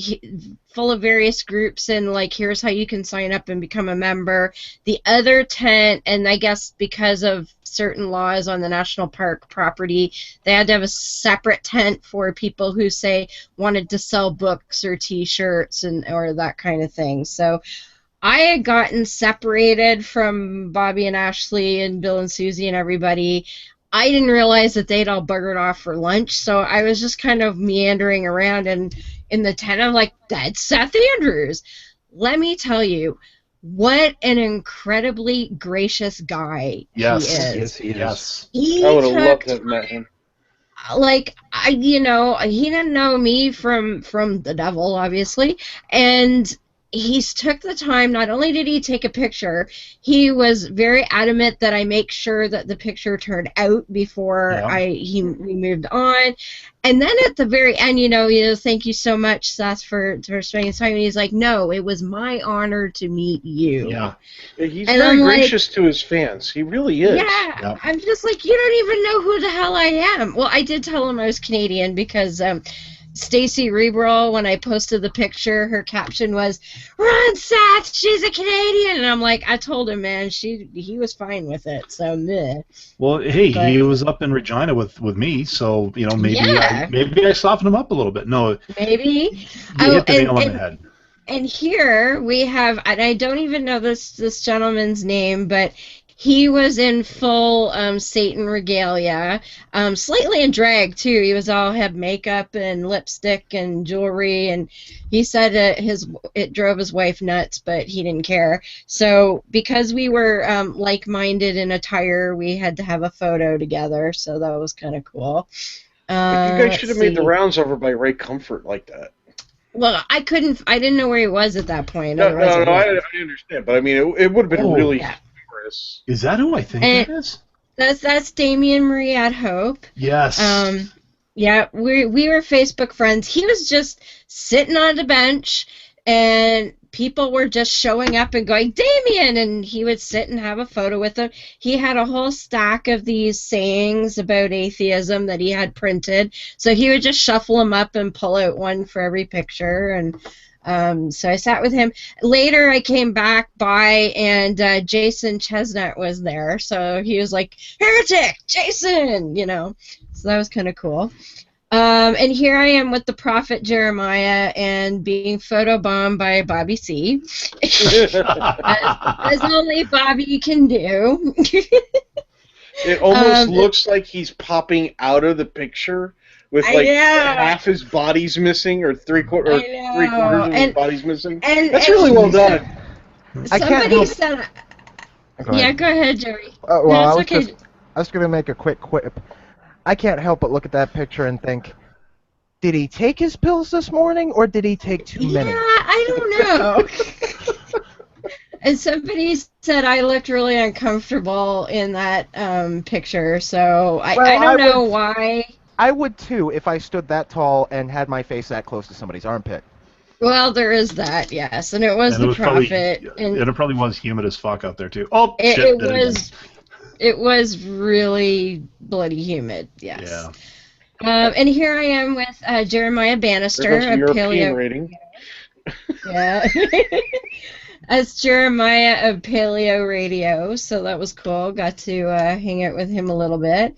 full of various groups and like, here's how you can sign up and become a member. The other tent, and I guess because of certain laws on the national park property, they had to have a separate tent for people who, say, wanted to sell books or T-shirts or that kind of thing. So I had gotten separated from Bobby and Ashley and Bill and Susie and everybody. I didn't realize that they'd all buggered off for lunch, so I was just kind of meandering around, and in the tent, I'm like, that's Seth Andrews. Let me tell you, what an incredibly gracious guy Yes. he is. Yes, he is. Yes. He I would have loved took to have met him. like he didn't know me from the devil, obviously, and he took the time. Not only did he take a picture, he was very adamant that I make sure that the picture turned out before Yeah. we moved on. And then at the very end, thank you so much, Seth, for spending time. And he's like, no, it was my honor to meet you. Yeah. He's And very I'm like- gracious to his fans. He really is. Yeah, Yep. I'm just like, you don't even know who the hell I am. Well, I did tell him I was Canadian because Stacy Rebrol, when I posted the picture, her caption was, "Run, Seth, she's a Canadian," and I'm like, I told him, man, he was fine with it. So meh. Well, hey, But- he was up in Regina with me, so maybe Yeah. maybe I softened him up a little bit. No, Maybe. you Oh, hit the nail on and- the head. And here we have, and I don't even know this gentleman's name, but he was in full Satan regalia, slightly in drag too. He had makeup and lipstick and jewelry, and he said it drove his wife nuts, but he didn't care. So because we were like-minded in attire, we had to have a photo together. So that was kind of cool. Like, you guys should have made the let's see. rounds over by Ray Comfort like that. Well, I didn't know where he was at that point. No, otherwise I I would. understand, but I mean, it would have been Oh, really yeah. humorous. Is that who I think And- that is? That's Damien Marie at Hope. Yes. Yeah, we were Facebook friends. He was just sitting on the bench, and people were just showing up and going, Damien, and he would sit and have a photo with them. He had a whole stack of these sayings about atheism that he had printed, so he would just shuffle them up and pull out one for every picture, and so I sat with him. Later, I came back by, and Jason Chestnut was there, so he was like, Heretic, Jason, so that was kind of cool. And here I am with the prophet Jeremiah and being photobombed by Bobby C. as only Bobby can do. It almost looks like he's popping out of the picture with I like know. half his body's missing or three-quarters of his body's missing. And That's really well done. I can't Somebody help- said, Go ahead. yeah, go ahead, Joey. Well, No, I it's was okay. going to make a quick quip. I can't help but look at that picture and think, did he take his pills this morning, or did he take too many? Yeah, I don't know. And somebody said I looked really uncomfortable in that picture, so I don't know why. I would too if I stood that tall and had my face that close to somebody's armpit. Well, there is that, yes, and it was And the it was probably, prophet, and it probably was humid as fuck out there too. Oh it, shit! it did it again. was it was really bloody humid, yes. Yeah. And here I am with Jeremiah There Bannister, goes a the European paleo. rating. Yeah. As Jeremiah of Paleo Radio, so that was cool. Got to hang out with him a little bit.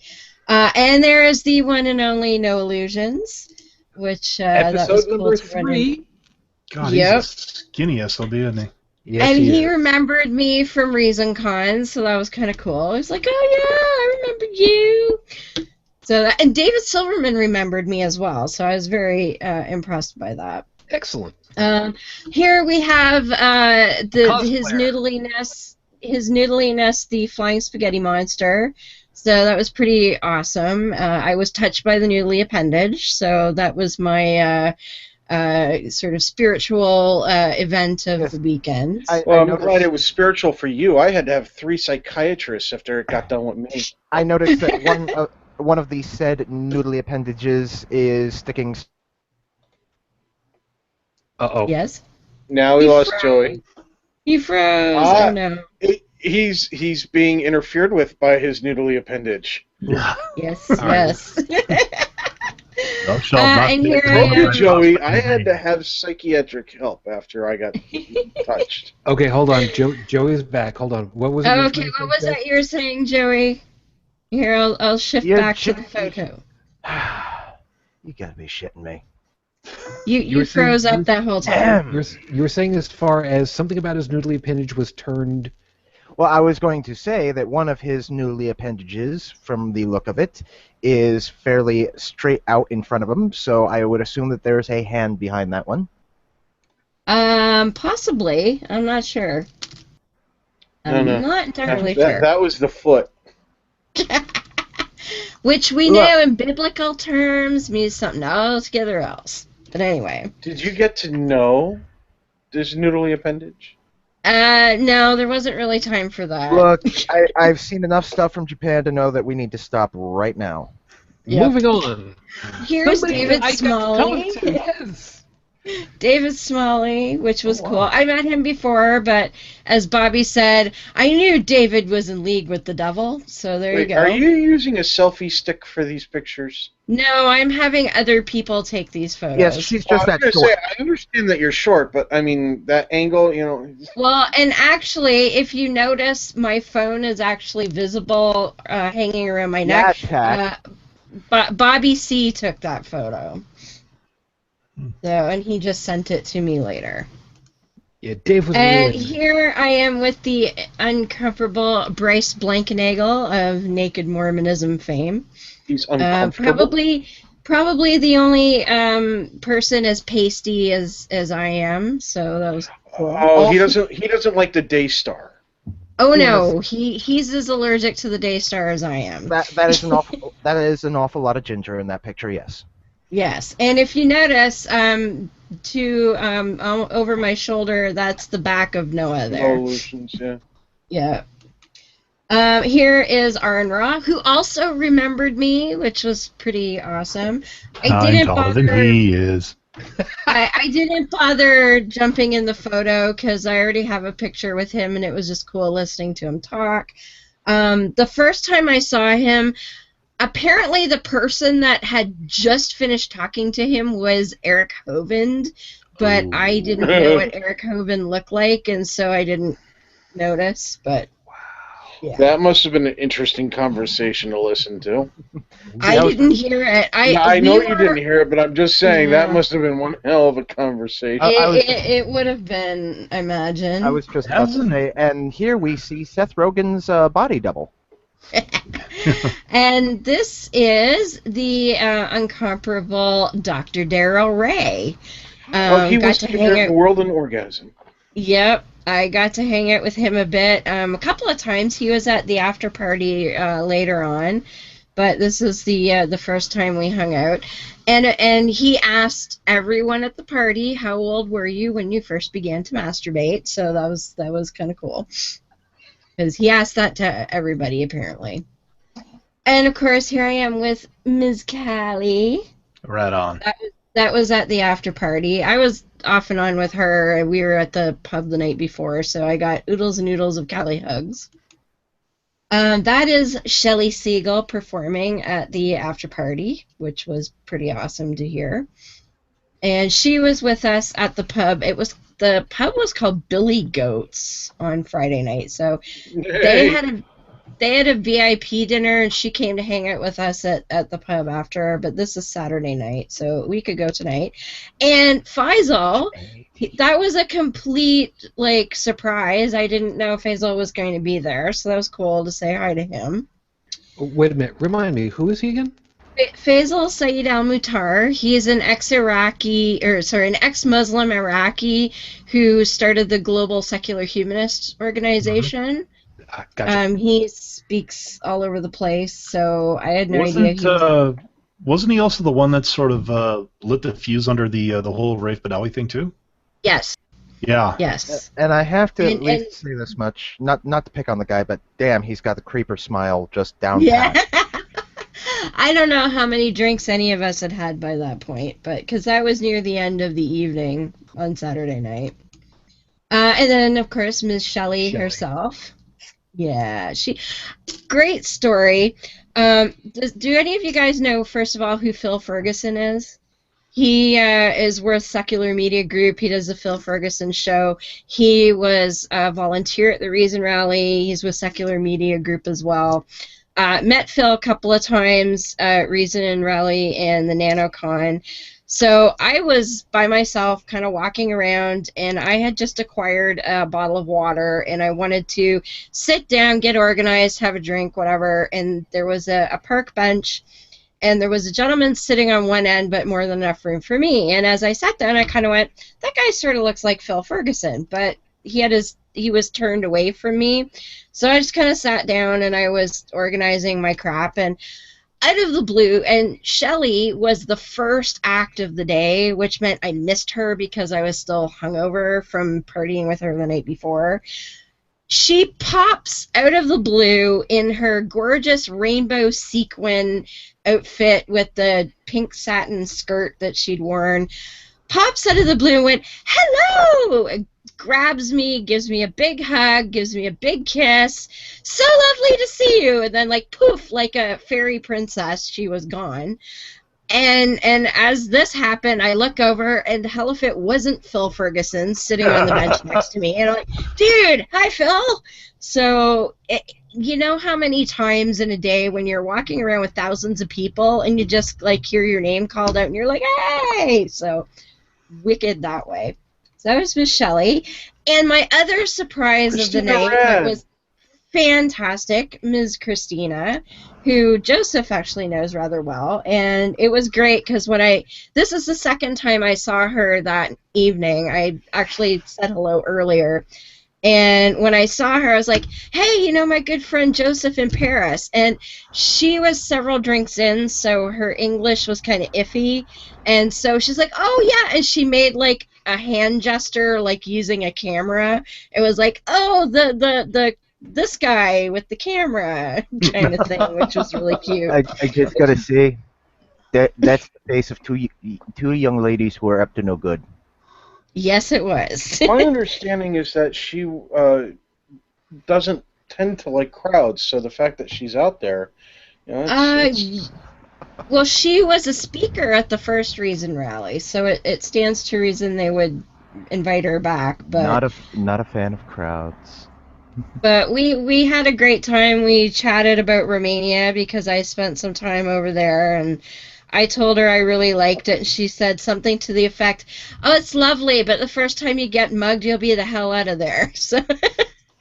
And there is the one and only No Illusions, which that was Episode cool number to run 3. God, Yep. he's a skinny SOB, isn't he? Yes, and he is. remembered me from ReasonCon, so that was kind of cool. He was like, "Oh yeah, I remember you." So and David Silverman remembered me as well, so I was very impressed by that. Excellent. Here we have his Cosplayer. noodliness, the Flying Spaghetti Monster. So that was pretty awesome. I was touched by the noodly appendage, so that was my sort of spiritual event of Yes. the weekend. Well, I'm noticed- glad it was spiritual for you. I had to have 3 psychiatrists after it got done with me. I noticed that one of the said noodly appendages is sticking. Uh-oh. Yes? Now we You lost froze. Joey. You froze. Ah. Oh no. He's being interfered with by his noodly appendage. Yes, All right. yes. Thou shalt not and take here the I Told you, am. Joey, I had to have psychiatric help after I got touched. Okay, hold on. Joey's back. Hold on. What was it? you were Okay, trying to what say, was that you were saying, Joey? Here, I'll shift You're back to the shifting- photo. You gotta be shitting me. You were saying- froze up that whole time. Damn. You were saying as far as something about his noodly appendage was turned. Well, I was going to say that one of his noodly appendages, from the look of it, is fairly straight out in front of him, so I would assume that there's a hand behind that one. Possibly. I'm not sure. I'm No. not entirely sure. That was the foot. Which we Look. know in biblical terms means something altogether else. But anyway. Did you get to know this noodly appendage? No, there wasn't really time for that. Look, I've seen enough stuff from Japan to know that we need to stop right now. Yep. Moving on. Here's Somebody David that I got to Smalley. talk to, yes. David Smalley, which was Oh, wow. cool. I met him before, but as Bobby said, I knew David was in league with the devil, so there you Wait, go. are you using a selfie stick for these pictures? No, I'm having other people take these photos. Yes, she's Well, just I was that gonna short. say, I understand that you're short, but I mean that angle, Well, and actually, if you notice, my phone is actually visible hanging around my neck. But Bobby C took that photo. So, and he just sent it to me later. Yeah, Dave was And really... here I am with the uncomfortable Bryce Blankenagel of Naked Mormonism fame. he's uncomfortable. Probably the only person as pasty as I am. So that was cool. Oh, he doesn't like the Daystar. Oh no, he's as allergic to the Daystar as I am. That is an awful lot of ginger in that picture. Yes. Yes, and if you notice, over my shoulder, that's the back of Noah there. Evolutions, yeah. Yeah. Here is Arnra, who also remembered me, which was pretty awesome. I'm taller than he is. I didn't bother jumping in the photo because I already have a picture with him, and it was just cool listening to him talk. The first time I saw him, apparently the person that had just finished talking to him was Eric Hovind, but I didn't know what Eric Hovind looked like, and so I didn't notice, but yeah. That must have been an interesting conversation to listen to. I didn't hear it. I know you didn't hear it, but I'm just saying Yeah. that must have been one hell of a conversation. It would have been, I imagine. I was just about to say, and here we see Seth Rogen's body double. And this is the incomparable Dr. Daryl Ray. He got was to compared hang to out. World and Orgasm. Yep, I got to hang out with him a bit. A couple of times he was at the after party later on, but this is the first time we hung out. And he asked everyone at the party, "How old were you when you first began to masturbate?" So that was kind of cool. Because he asked that to everybody, apparently. And, of course, here I am with Ms. Callie. Right on. That was at the after party. I was off and on with her. We were at the pub the night before, so I got oodles and noodles of Cali hugs. That is Shelley Siegel performing at the after party, which was pretty awesome to hear. And she was with us at the pub. The pub was called Billy Goats on Friday night. So they had a VIP dinner, and she came to hang out with us at the pub after. But this is Saturday night, so we could go tonight. And Faisal, that was a complete surprise. I didn't know Faisal was going to be there, so that was cool to say hi to him. Wait a minute. Remind me, who is he again? Faisal Saeed al-Muhtar. He is an ex-Muslim Iraqi who started the Global Secular Humanist Organization. Gotcha. He speaks all over the place, so I had no idea. Wasn't he also the one that sort of lit the fuse under the whole Raif Badawi thing too? Yes. Yeah. Yes. And I have to at least say this much, not to pick on the guy, but damn, he's got the creeper smile just down pat. I don't know how many drinks any of us had by that point, but because that was near the end of the evening on Saturday night. And then, of course, Ms. Shelley herself. Yeah, great story. Do any of you guys know, first of all, who Phil Ferguson is? He is with Secular Media Group. He does the Phil Ferguson show. He was a volunteer at the Reason Rally. He's with Secular Media Group as well. Met Phil a couple of times at Reason and Rally and the NanoCon. So I was by myself kind of walking around, and I had just acquired a bottle of water, and I wanted to sit down, get organized, have a drink, whatever, and there was a park bench, and there was a gentleman sitting on one end, but more than enough room for me. And as I sat down, I kind of went, that guy sort of looks like Phil Ferguson, but he was turned away from me. So I just kind of sat down, and I was organizing my crap, and out of the blue, and Shelley was the first act of the day, which meant I missed her because I was still hungover from partying with her the night before. She pops out of the blue in her gorgeous rainbow sequin outfit with the pink satin skirt that she'd worn, pops out of the blue and went, hello, grabs me, gives me a big hug, gives me a big kiss. So lovely to see you. And then poof, like a fairy princess, she was gone. And as this happened, I look over, and hell if it wasn't Phil Ferguson sitting on the bench next to me. And I'm like, dude, hi, Phil. So you know how many times in a day when you're walking around with thousands of people and you just hear your name called out and you're like, hey! So wicked that way. So that was Miss Shelley. And my other surprise of the night that was fantastic, Ms. Christina, who Joseph actually knows rather well. And it was great because this is the second time I saw her that evening. I actually said hello earlier. And when I saw her, I was like, hey, my good friend Joseph in Paris. And she was several drinks in, so her English was kind of iffy. And so she's like, oh, yeah. And she made a hand gesture, using a camera. It was like, oh, this guy with the camera kind of thing, which was really cute. I just gotta say, that's the face of two young ladies who are up to no good. Yes, it was. My understanding is that she doesn't tend to like crowds, so the fact that she's out there, well, she was a speaker at the first Reason Rally, so it stands to reason they would invite her back. But not a fan of crowds. But we had a great time. We chatted about Romania because I spent some time over there, and I told her I really liked it, and she said something to the effect, oh, it's lovely, but the first time you get mugged, you'll be the hell out of there. So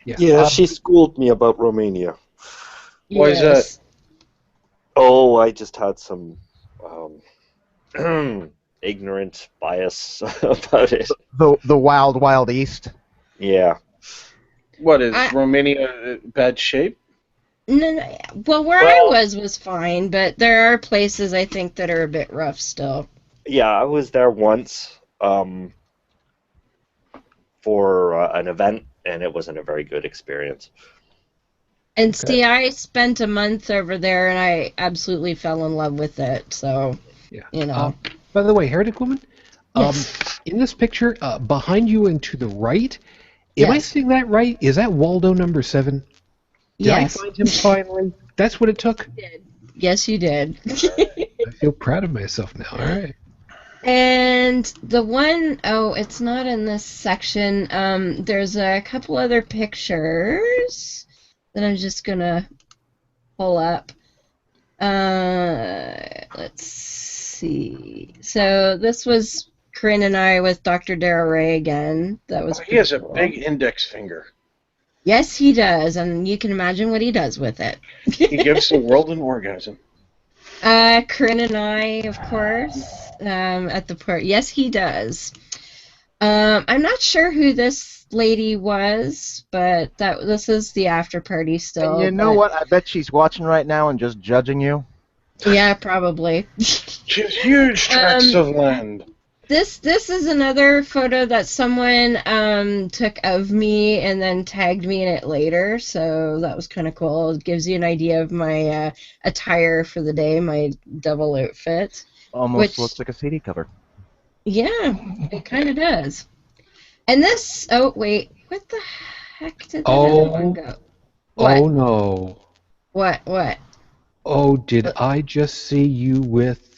yeah, she schooled me about Romania. Why is that? Oh, I just had some ignorant bias about it. The wild, wild east. Yeah. What, is Romania bad shape? No. Well, where I was fine, but there are places I think that are a bit rough still. Yeah, I was there once for an event, and it wasn't a very good experience. And see, I spent a month over there, and I absolutely fell in love with it. So, By the way, Heretic Woman, Yes. in this picture, behind you and to the right, am I Yes. seeing that right? Is that Waldo number 7? Did Yes. I find him finally? That's what it took? Yes, you did. I feel proud of myself now. All right. And the one, it's not in this section. There's a couple other pictures that I'm just gonna pull up. Let's see. So this was Corinne and I with Dr. Darrow Ray again. That was He has pretty a cool. big index finger. Yes, he does, and you can imagine what he does with it. He gives the world an orgasm. Corinne and I, of course, at the port. Yes, he does. I'm not sure who this lady was, but this is the after party still. And you know what? I bet she's watching right now and just judging you. Yeah, probably. Just huge tracts of land. This is another photo that someone took of me and then tagged me in it later, so that was kind of cool. It gives you an idea of my attire for the day, my double outfit. Almost looks like a CD cover. Yeah, it kind of does. And this, oh wait, what the heck did that other one go? What? Oh, no. What? Oh, did I just see you with...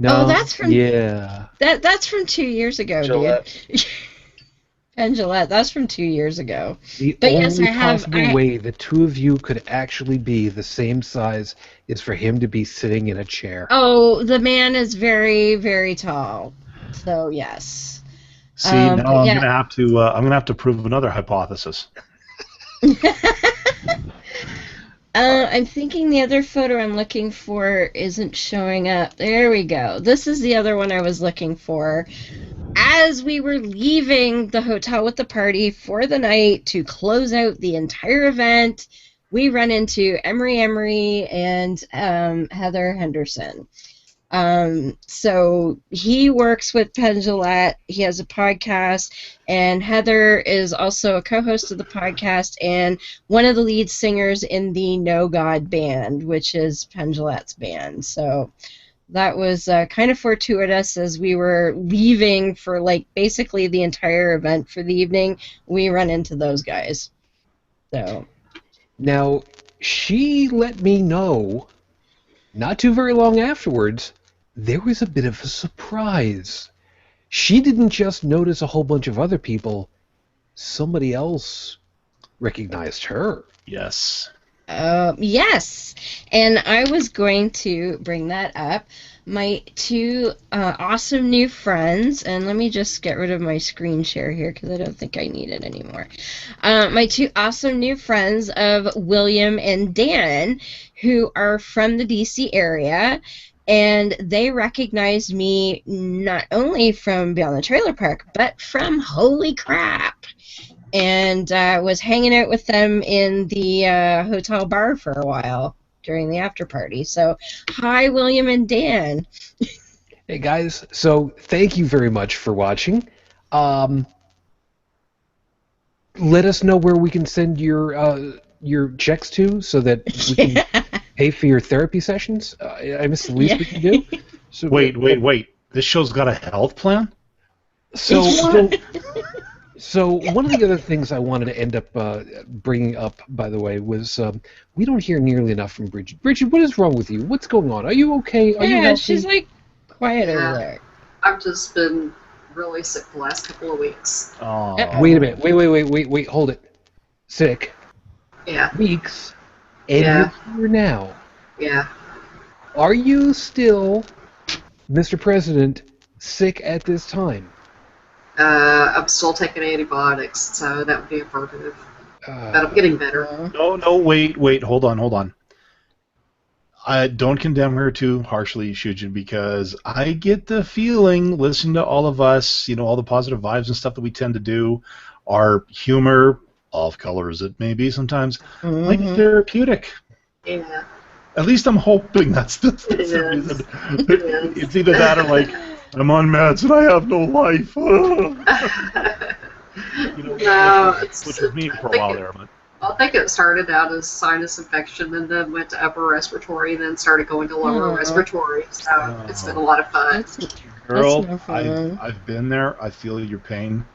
No. Oh, that's from... Yeah. That's from 2 years ago, Gillette. dude. And Gillette, that's from 2 years ago. The But only yes, I have... possible way the two of you could actually be the same size is for him to be sitting in a chair. Oh, the man is very, very tall. So, yes. See, now I'm yeah. gonna have to prove another hypothesis. I'm thinking the other photo I'm looking for isn't showing up. There we go. This is the other one I was looking for. As we were leaving the hotel with the party for the night to close out the entire event, we run into Emery and Heather Henderson. So he works with Penn Jillette. He has a podcast, and Heather is also a co-host of the podcast and one of the lead singers in the No God band, which is Penn Jillette's band. So that was kind of fortuitous as we were leaving for like basically the entire event for the evening. We run into those guys. So Now, she let me know, not too very long afterwards, there was a bit of a surprise. She didn't just notice a whole bunch of other people. Somebody else recognized her. Yes. Yes, and I was going to bring that up. My two awesome new friends, and let me just get rid of my screen share here because I don't think I need it anymore. My two awesome new friends of William and Dan, who are from the DC area, and they recognized me not only from Beyond the Trailer Park, but from Holy Crap. And was hanging out with them in the hotel bar for a while during the after party. So, hi, William and Dan. Hey, guys. So, thank you very much for watching. Let us know where we can send your checks to so that we can pay for your therapy sessions. I guess the least we can do. So, Wait. This show's got a health plan? So one of the other things I wanted to end up bringing up, by the way, was we don't hear nearly enough from Brigid. Brigid, what is wrong with you? What's going on? Are you okay? Are you Yeah, healthy? she's like quiet over Yeah. there. I've just been really sick the last couple of weeks. Oh. Wait a minute. Wait. Hold it. Sick. Yeah, Weeks. And Yeah. you're here now. yeah. Are you still, Mr. President, sick at this time? I'm still taking antibiotics, so that would be affirmative. But I'm getting better. No, wait, hold on. I don't condemn her too harshly, Shujin, because I get the feeling, listening to all of us, all the positive vibes and stuff that we tend to do, our humor, off color as it may be sometimes, might be therapeutic. Yeah. At least I'm hoping that's the reason. It's either that or like, I'm on meds and I have no life. No, which was me for a while there. But I think it started out as sinus infection and then went to upper respiratory and then started going to lower respiratory. So it's been a lot of fun. Girl, no fun. I've been there. I feel your pain.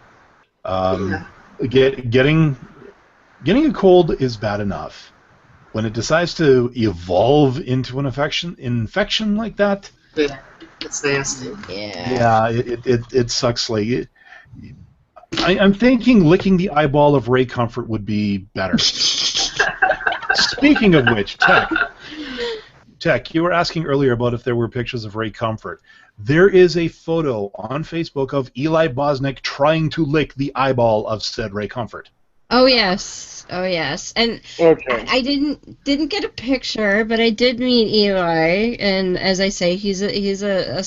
Yeah. Getting a cold is bad enough. When it decides to evolve into an infection like that, Yeah, it's nasty. Yeah. it sucks. Like I'm thinking licking the eyeball of Ray Comfort would be better. Speaking of which, Tech, you were asking earlier about if there were pictures of Ray Comfort. There is a photo on Facebook of Eli Bosnick trying to lick the eyeball of said Ray Comfort. Oh yes, and Okay. I didn't get a picture, but I did meet Eli, and as I say, he's a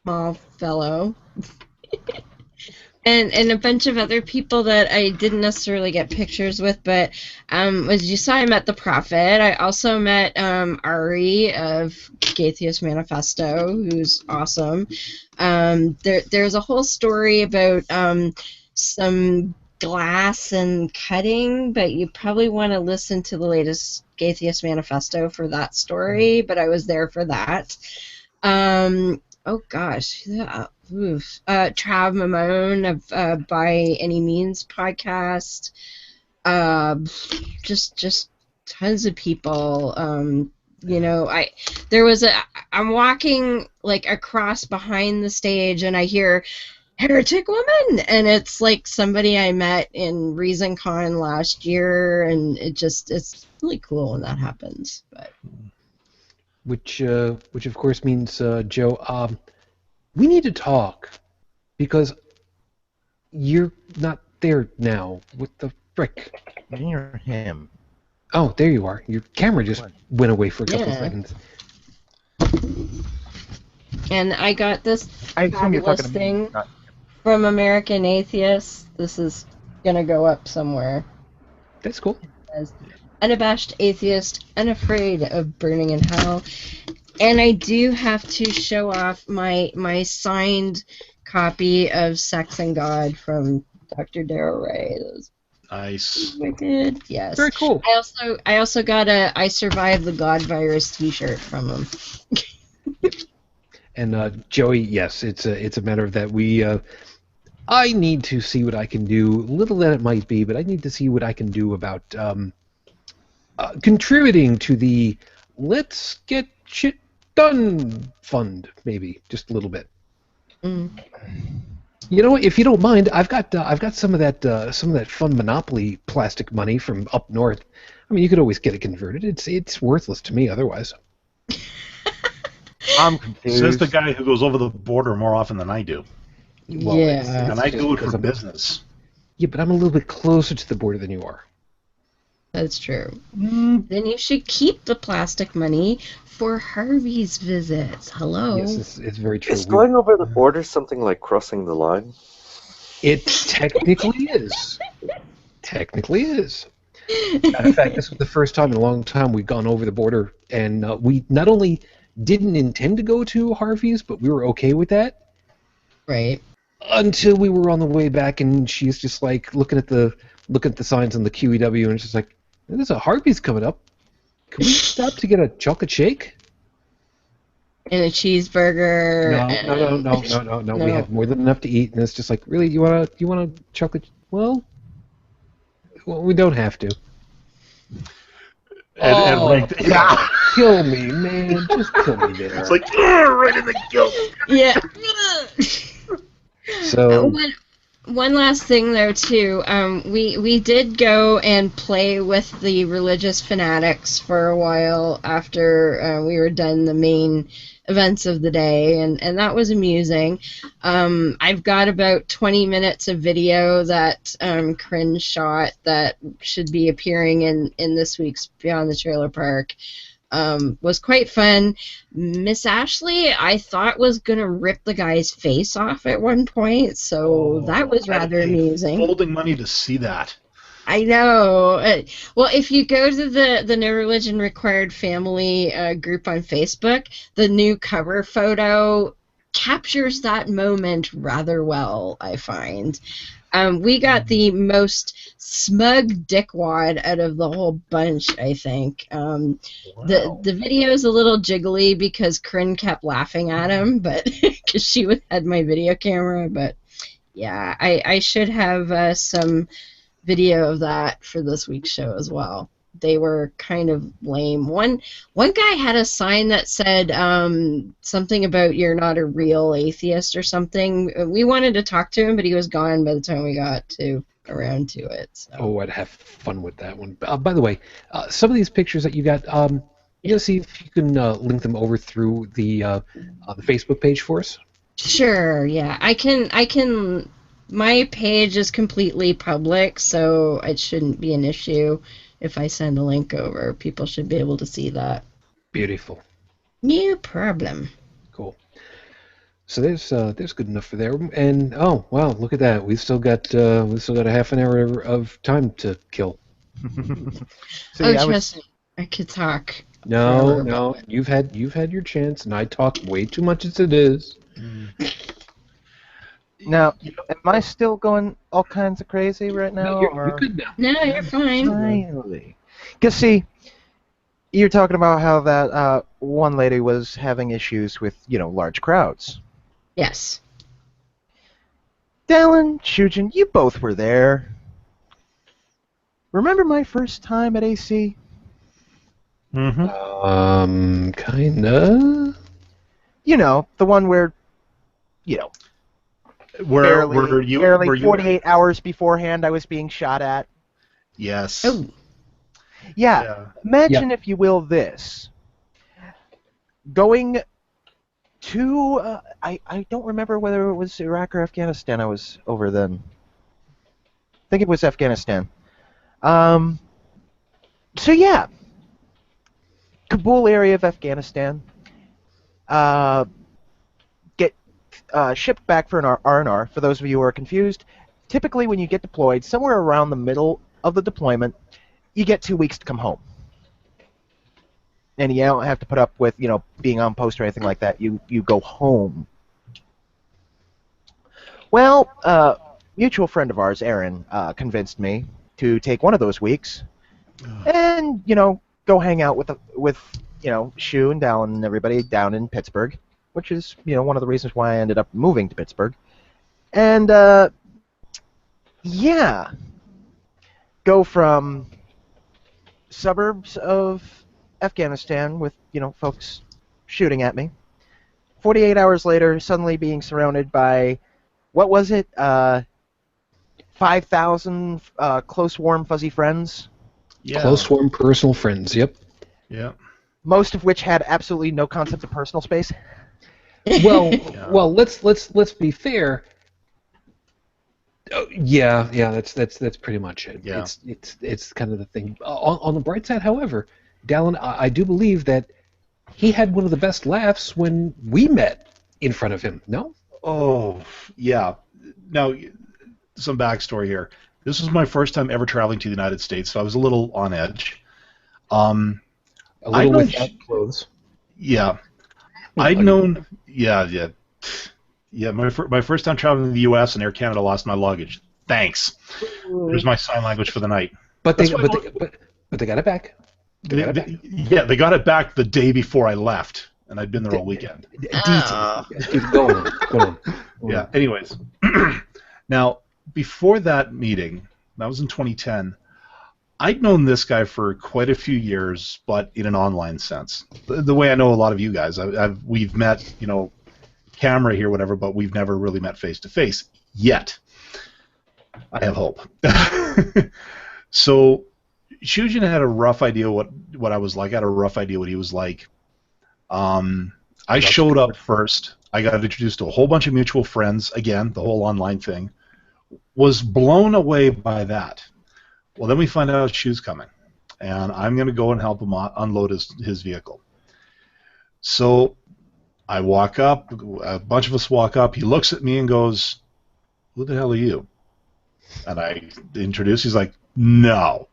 small fellow, and a bunch of other people that I didn't necessarily get pictures with, but as you saw, I met the Prophet. I also met Ari of Gatheist Manifesto, who's awesome. There's a whole story about some glass and cutting, but you probably want to listen to the latest Gatheist Manifesto for that story, but I was there for that. Oh gosh, Trav Mamone of By Any Means podcast, just tons of people. I'm walking like across behind the stage and I hear Heretic Woman, and it's like somebody I met in ReasonCon last year, and it's really cool when that happens. But Which of course means, Joe, we need to talk because you're not there now. What the frick? Near him. Oh, there you are. Your camera just went away for a couple seconds. And I got this I assume you're fabulous talking to me. thing from American Atheist. This is gonna go up somewhere. That's cool. As unabashed atheist, unafraid of burning in hell. And I do have to show off my signed copy of Sex and God from Dr. Darrow Ray. Nice. Wicked. Yes. Very cool. I also got a I Survived the God Virus T-shirt from him. And Joey, yes, it's a matter of that we. I need to see what I can do. Little that it might be, but I need to see what I can do about contributing to the Let's Get Shit Done fund, maybe just a little bit. Mm. You know, if you don't mind, I've got some of that fun Monopoly plastic money from up north. I mean, you could always get it converted. It's worthless to me otherwise. I'm confused. Says the guy who goes over the border more often than I do. Well, Yeah. And I do it for business. Yeah, but I'm a little bit closer to the border than you are. That's true. Then you should keep the plastic money for Harvey's visits. Hello. Yes, it's very true. Is going over the border something like crossing the line? It technically is. Technically is. In fact, this was the first time in a long time we'd gone over the border, and we not only didn't intend to go to Harvey's, but we were okay with that. Right. Until we were on the way back, and she's just like looking at the signs on the QEW, and it's just like, there's a Harvey's coming up. Can we stop to get a chocolate shake? And a cheeseburger. No. We had more than enough to eat, and it's just like, really, you want a chocolate? Well, we don't have to. And Kill me, man! Just kill me there. it's like, right in the guilt. Yeah. So. One last thing there too. We did go and play with the religious fanatics for a while after we were done the main events of the day, and that was amusing. I've got about 20 minutes of video that Cringe shot that should be appearing in this week's Beyond the Trailer Park. Was quite fun. Miss Ashley, I thought, was going to rip the guy's face off at one point, so that was rather amusing. Holding money to see that. I know. Well, if you go to the No Religion Required Family group on Facebook, the new cover photo captures that moment rather well, I find. We got the most smug dickwad out of the whole bunch, I think. The video's a little jiggly because Corinne kept laughing at him, but because she had my video camera. But yeah, I should have some video of that for this week's show as well. They were kind of lame. One guy had a sign that said something about "you're not a real atheist" or something. We wanted to talk to him, but he was gone by the time we got around to it. So. Oh, I'd have fun with that one. By the way, some of these pictures that you got, you know, see if you can link them over through the Facebook page for us. Sure. Yeah, I can. My page is completely public, so it shouldn't be an issue. If I send a link over, people should be able to see that. Beautiful. No problem. Cool. So there's good enough for there. And oh wow, look at that. We've still got a half an hour of time to kill. See, trust me, I could talk. No, you've had your chance, and I talk way too much as it is. Now, am I still going all kinds of crazy right now? No, you're good now. No, you're fine. Finally. Because, see, you're talking about how that one lady was having issues with, large crowds. Yes. Dalan, Shujin, you both were there. Remember my first time at AC? Mm-hmm. Kinda. The one where, barely 48 hours beforehand I was being shot at. Yes. Oh. Yeah. Imagine, if you will, this. Going to, I don't remember whether it was Iraq or Afghanistan I was over then. I think it was Afghanistan. So yeah. Kabul area of Afghanistan. Get shipped back for an R&R. For those of you who are confused, typically when you get deployed, somewhere around the middle of the deployment, you get 2 weeks to come home. And you don't have to put up with, being on post or anything like that. You go home. Well, mutual friend of ours, Aaron, convinced me to take one of those weeks and, go hang out with Shu and Dalan and everybody down in Pittsburgh, which is, one of the reasons why I ended up moving to Pittsburgh. And, yeah, go from suburbs of Afghanistan with, folks shooting at me. 48 hours later, suddenly being surrounded by, what was it, 5,000 close, warm, fuzzy friends. Yeah. Close, warm, personal friends. Yep. Yeah. Most of which had absolutely no concept of personal space. Well, let's be fair. Oh, yeah, that's pretty much it. Yeah. It's kind of the thing. On the bright side, however, Dalan, I do believe that he had one of the best laughs when we met in front of him. No? Oh, yeah. Now, some backstory here. This was my first time ever traveling to the United States, so I was a little on edge. A little without clothes. Yeah. I'd known... Yeah. My first time traveling to the U.S. and Air Canada lost my luggage. Thanks. There's my sign language for the night. But they got it back. They got it back the day before I left, and I'd been there all weekend. Go on. Yeah. Anyways, now before that meeting, that was in 2010. I'd known this guy for quite a few years, but in an online sense. The way I know a lot of you guys, we've met, camera here, whatever, but we've never really met face to face yet. I have hope. So, Shujin had a rough idea what I was like. I had a rough idea what he was like. I showed up first. I got introduced to a whole bunch of mutual friends. Again, the whole online thing. Was blown away by that. Well, then we find out Shu's coming, and I'm going to go and help him unload his vehicle. So I walk up, a bunch of us walk up. He looks at me and goes, "Who the hell are you?" And I introduce. He's like, "No."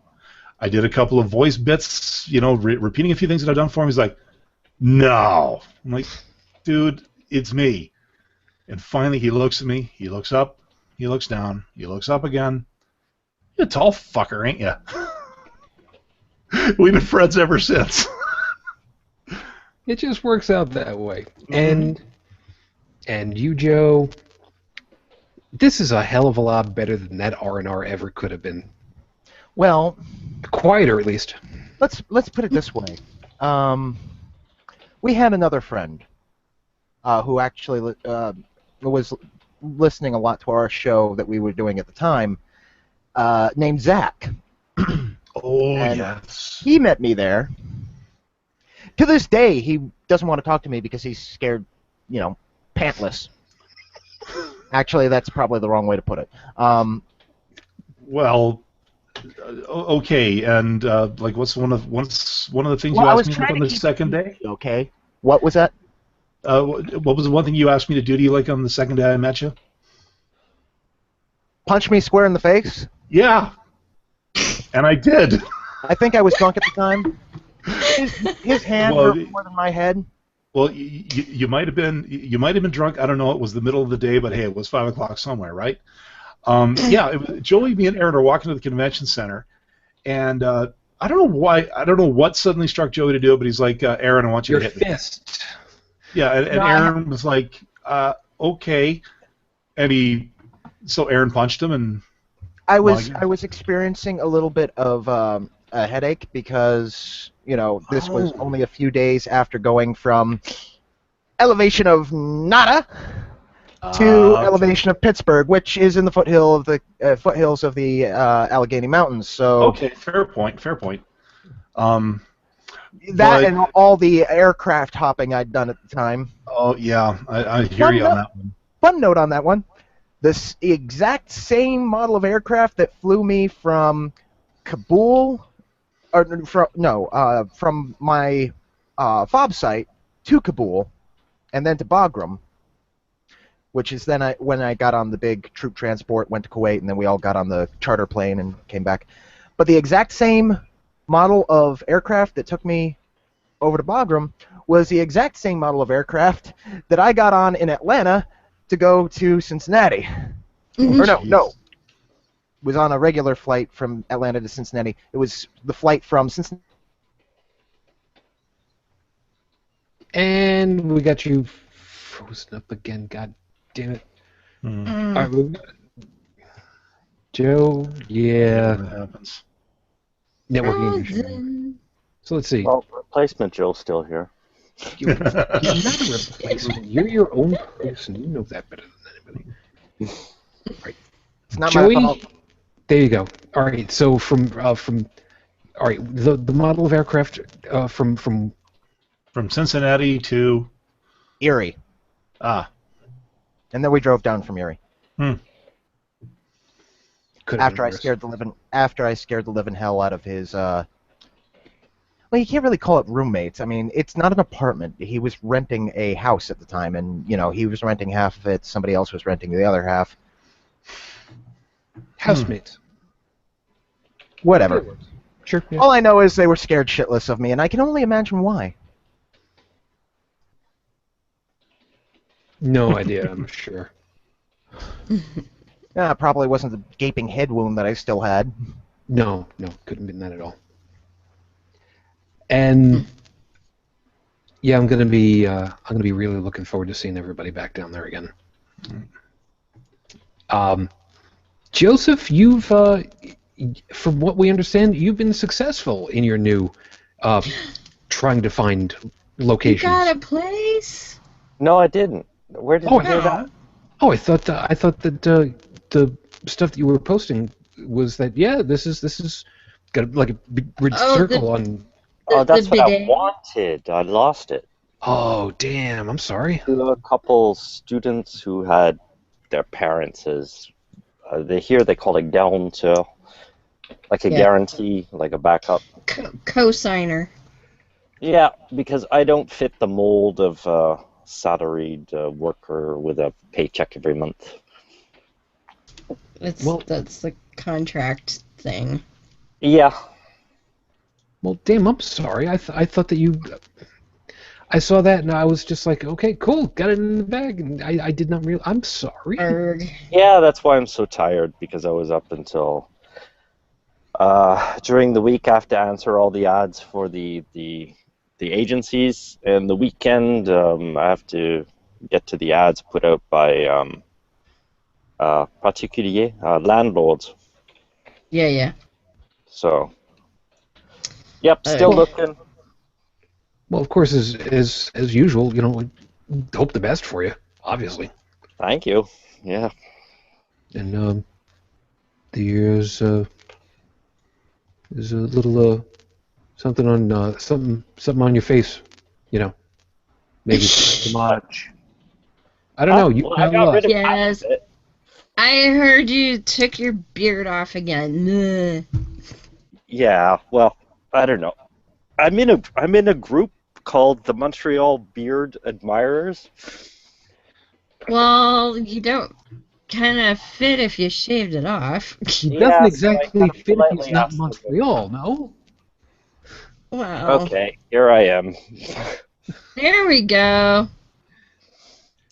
I did a couple of voice bits, repeating a few things that I've done for him. He's like, "No." I'm like, "Dude, it's me." And finally he looks at me. He looks up. He looks down. He looks up again. You're a tall fucker, ain't you? We've been friends ever since. It just works out that way. And you, Joe, this is a hell of a lot better than that R&R ever could have been. Well, Quieter, at least. let's put it this way. We had another friend who actually was listening a lot to our show that we were doing at the time, named Zach. Oh, And yes. he met me there. To this day, he doesn't want to talk to me because he's scared, pantless. Actually, that's probably the wrong way to put it. Well, okay, and what's one of the things Well, you I asked was me trying on to the keep second it day? easy, okay. What was that? What was the one thing you asked me to do to you like on the second day I met you? Punch me square in the face? Yeah, and I did. I think I was drunk at the time. His hand Well, hurt more than my head. Well, you might have been drunk. I don't know. It was the middle of the day, but hey, it was 5 o'clock somewhere, right? Joey, me, and Aaron are walking to the convention center, and I don't know why. I don't know what suddenly struck Joey to do it, but he's like, "Aaron, I want you Your to hit me." fist. Yeah, and Aaron was like, "Okay," and so Aaron punched him, and I was experiencing a little bit of a headache because this was only a few days after going from elevation of nada to elevation of Pittsburgh, which is in the foothills of the Allegheny Mountains. So okay, fair point. That and all the aircraft hopping I'd done at the time. Oh yeah, I hear you on that one. Fun note on that one: the exact same model of aircraft that flew me from Kabul, from my FOB site to Kabul, and then to Bagram, which is then when I got on the big troop transport, went to Kuwait, and then we all got on the charter plane and came back. But the exact same model of aircraft that took me over to Bagram was the exact same model of aircraft that I got on in Atlanta to go to Cincinnati. Or no. Was on a regular flight from Atlanta to Cincinnati. It was the flight from Cincinnati. And we got you frozen up again. God damn it. All right, Joe, yeah. That happens. Networking issue. So let's see. Well, replacement Joe's still here. You're not a replacement. You're your own person. You know that better than anybody. Right. It's not Joey, my fault. there you go. All right. So from all right, the model of aircraft from Cincinnati to Erie. Ah. And then we drove down from Erie. After I scared the living hell out of his well, you can't really call it roommates. I mean, it's not an apartment. He was renting a house at the time, and he was renting half of it. Somebody else was renting the other half. housemates. Whatever. Sure. Yeah. All I know is they were scared shitless of me, and I can only imagine why. No idea. I'm sure. It probably wasn't the gaping head wound that I still had. No, couldn't have been that at all. And yeah, I'm gonna be really looking forward to seeing everybody back down there again. Joseph, you've from what we understand, you've been successful in your new trying to find locations. You got a place? No, I didn't. Where did you hear that? Oh, I thought that the stuff that you were posting was that this is got like a big red circle on. Oh, that's what I wanted. I lost it. Oh, damn! I'm sorry. To a couple students who had their parents as they call it guarantor, like a guarantee, like a backup. Co-signer. Yeah, because I don't fit the mold of a salaried worker with a paycheck every month. That's the contract thing. Yeah. Well, damn, I'm sorry. I thought that you... I saw that and I was just like, okay, cool, got it in the bag, and I did not realize. I'm sorry. Arg. Yeah, that's why I'm so tired, because I was up until during the week. I have to answer all the ads for the agencies, and the weekend I have to get to the ads put out by particulier landlords. Yeah. So, yep, still looking. Well, of course, as usual, we hope the best for you, obviously. Thank you. Yeah. And there's a little something on something on your face, maybe too much. I don't know. Well, I got rid of half Yes. of it. I heard you took your beard off again. Yeah. Well, I don't know. I'm in a group called the Montreal Beard Admirers. Well, you don't kind of fit if you shaved it off. He Yeah, doesn't so I exactly kinda fit if he's politely not asked them. Montreal, no? Wow. Okay, here I am. There we go.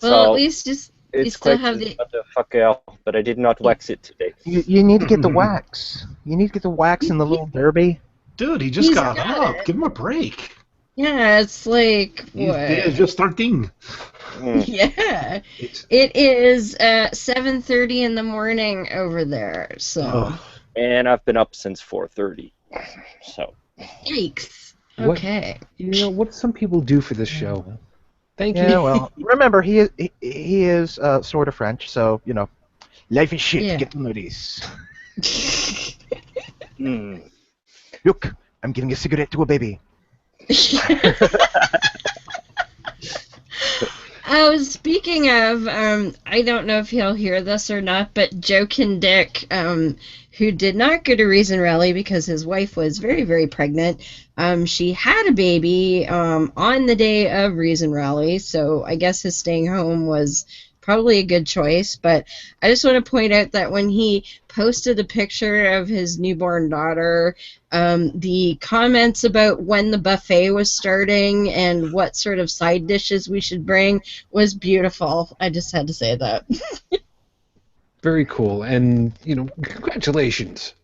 Well, So, at least you it's still quite have a the. motherfucker, but I did not wax it today. You need to get the wax. You need to get the wax in the little derby. Dude, he just He's got got up. it. Give him a break. Yeah, it's like what? He's just starting. Yeah, it is 7:30 in the morning over there. So, Oh. And I've been up since 4:30. So, yikes. What- Okay. What some people do for this show. Thank Yeah, you. well, remember he is sort of French, so life is shit. Yeah. Get to know this. mm. Look, I'm giving a cigarette to a baby. Oh, speaking of, I don't know if he'll hear this or not, but Joe Kindick, who did not go to Reason Rally because his wife was very, very pregnant, she had a baby on the day of Reason Rally, so I guess his staying home was probably a good choice. But I just want to point out that when he posted a picture of his newborn daughter, the comments about when the buffet was starting and what sort of side dishes we should bring was beautiful. I just had to say that. Very cool. And, congratulations.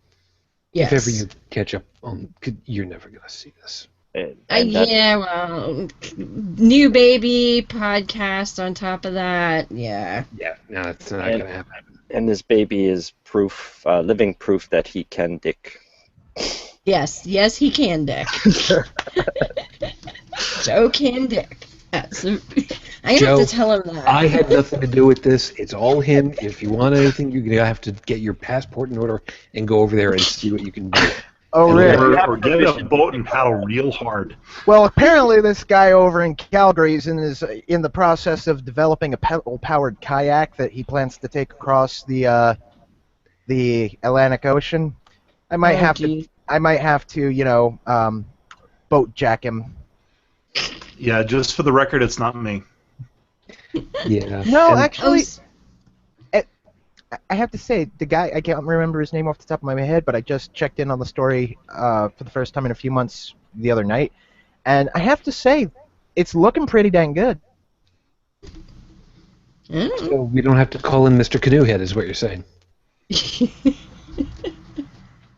Yes. If ever you catch up on, you're never going to see this. And that- Yeah, well, new baby podcast on top of that. Yeah. Yeah, no, it's not going to happen. And this baby is proof, living proof that he can dick. Yes, he can dick. Joe can dick. Absolutely. I Joe, have to tell him that. I had nothing to do with this. It's all him. If you want anything, you're going to have to get your passport in order and go over there and see what you can do. Oh, And really? Or get a boat and paddle real hard. Well, apparently this guy over in Calgary is in the process of developing a pedal-powered kayak that he plans to take across the Atlantic Ocean. I might have to, boat jack him. Yeah, just for the record, it's not me. Yeah. No, And- actually, I have to say, the guy, I can't remember his name off the top of my head, but I just checked in on the story for the first time in a few months the other night, and I have to say, it's looking pretty dang good. So we don't have to call him Mr. Canoehead, is what you're saying. It's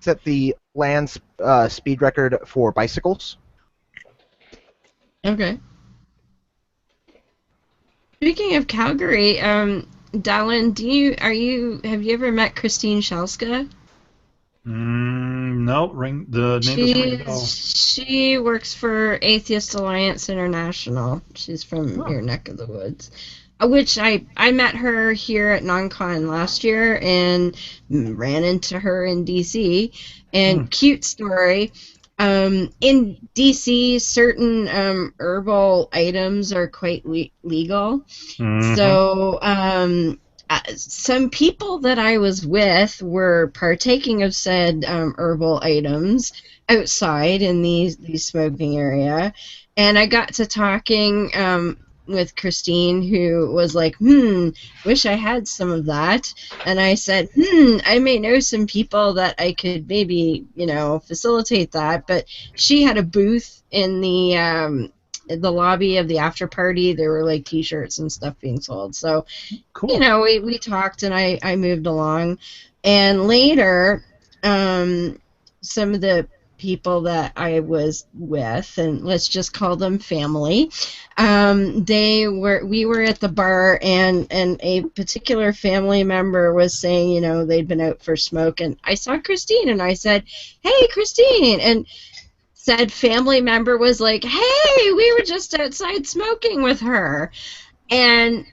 at the land speed record for bicycles. Okay. Speaking of Calgary, Dalan, have you ever met Christine Shalska? No, the name doesn't ring a bell. She works for Atheist Alliance International. She's from your neck of the woods. Which I met her here at NonCon last year and ran into her in DC. And cute story. In DC, certain herbal items are quite legal. Mhm. So some people that I was with were partaking of said herbal items outside in these smoking area, and I got to talking with Christine, who was like, wish I had some of that. And I said, I may know some people that I could maybe, facilitate that. But she had a booth in the the lobby of the after party, there were like T-shirts and stuff being sold. So, Cool. you know, we talked and I moved along. And later, some of the people that I was with, and let's just call them family, we were at the bar, and a particular family member was saying, you know, they'd been out for smoke, and I saw Christine, and I said, "Hey, Christine," and said family member was like, "Hey, we were just outside smoking with her," and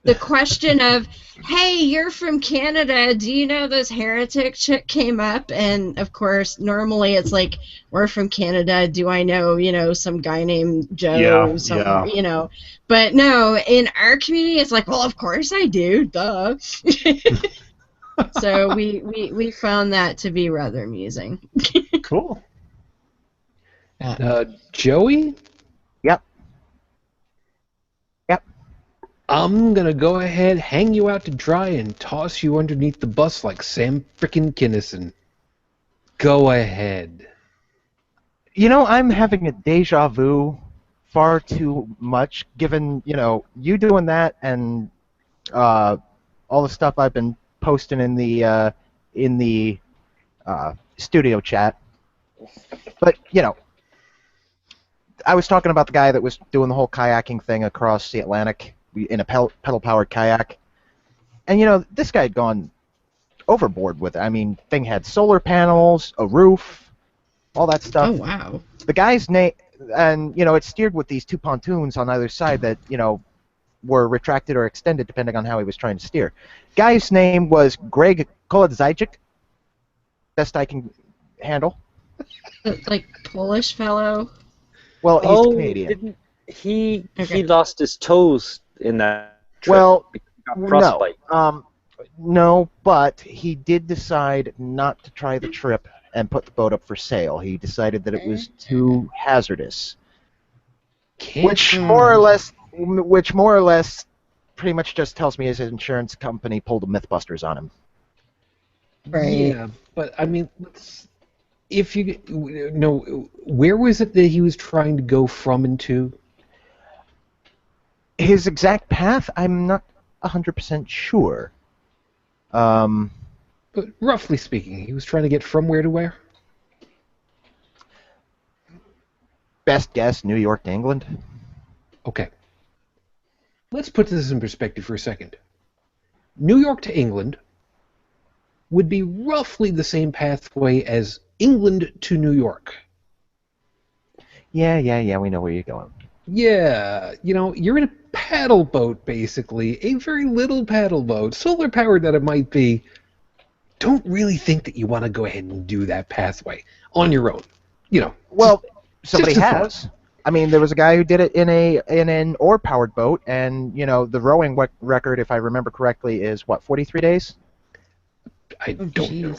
the question of, "Hey, you're from Canada, do you know this heretic chick?" came up, and of course, normally it's like, "We're from Canada, do I know, you know, some guy named Joe somewhere, you know?" But no, in our community, it's like, "Well, of course I do, duh." So we found that to be rather amusing. Cool. Joey? Yep. I'm gonna go ahead, hang you out to dry, and toss you underneath the bus like Sam frickin' Kinison. Go ahead. You know, I'm having a deja vu far too much, given, you know, you doing that and all the stuff I've been posting in the studio chat. But, you know, I was talking about the guy that was doing the whole kayaking thing across the Atlantic in a pedal-powered kayak. And, you know, this guy had gone overboard with it. I mean, thing had solar panels, a roof, all that stuff. Oh, wow. The guy's name, and, you know, it's steered with these two pontoons on either side that, you know, were retracted or extended depending on how he was trying to steer. Guy's name was Greg Koladzyjczyk, best I can handle. Like Polish fellow? Well, he's Canadian. Didn't he lost his toes in that trip? Well, because he got frostbite. no, but he did decide not to try the trip and put the boat up for sale. He decided that it was too hazardous, which more or less pretty much just tells me his insurance company pulled a MythBusters on him. Right. Yeah, but I mean, if you know, where was it that he was trying to go from and to? His exact path, I'm not 100% sure. But roughly speaking, he was trying to get from where to where? Best guess, New York to England. Okay. Let's put this in perspective for a second. New York to England would be roughly the same pathway as England to New York. Yeah, we know where you're going. Yeah, you know, you're in a paddle boat, basically. A very little paddle boat, solar-powered that it might be. Don't really think that you want to go ahead and do that pathway on your own. You know. Well, somebody just has. I mean, there was a guy who did it in an oar-powered boat, and, you know, the rowing record, if I remember correctly, is, what, 43 days? I don't know.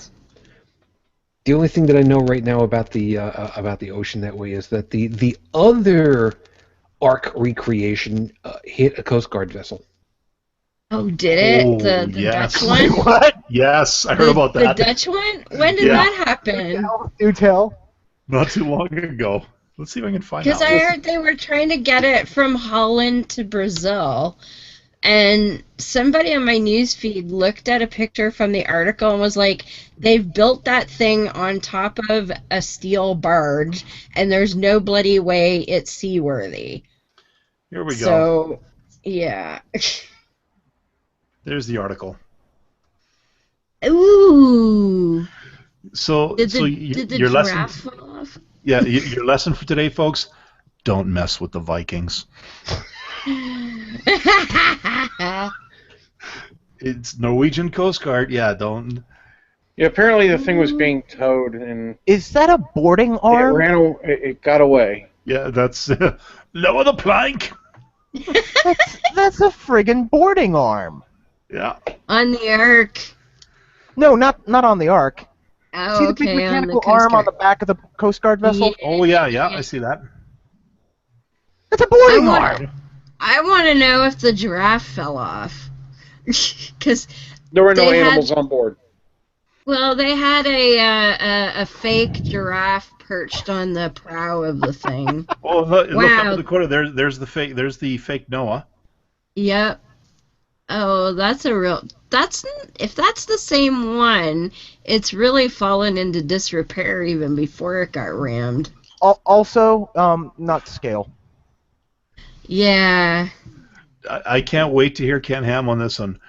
The only thing that I know right now about the ocean that way is that the other Ark recreation hit a Coast Guard vessel. Oh, did it? Oh, The yes. Dutch one? What? Yes, I heard about that. The Dutch one? When did that happen? Do tell. Not too long ago. Let's see if I can find out. Because I heard they were trying to get it from Holland to Brazil. And somebody on my newsfeed looked at a picture from the article and was like, they've built that thing on top of a steel barge, and there's no bloody way it's seaworthy. Here we go. So, yeah. There's the article. Ooh. So, Did the your giraffe lesson, fall off? yeah, your lesson for today, folks: don't mess with the Vikings. It's Norwegian Coast Guard. Yeah, don't. Yeah, apparently the thing was being towed and Is that a boarding arm? it got away. Yeah, that's lower the plank. That's a friggin' boarding arm. Yeah. On the Ark. No, not on the Ark. Oh, See the okay, big on the mechanical Coast arm on Guard. the back of the Coast Guard vessel? Yeah. Oh yeah, I see that. That's a boarding arm. I want to know if the giraffe fell off. Because There were no They had- animals on board. well, they had a fake giraffe perched on the prow of the thing. Oh, look up Wow. in the corner. There's the fake Noah. Yep. Oh, that's a real. If that's the same one, it's really fallen into disrepair even before it got rammed. Also, not to scale. Yeah. I can't wait to hear Ken Ham on this one.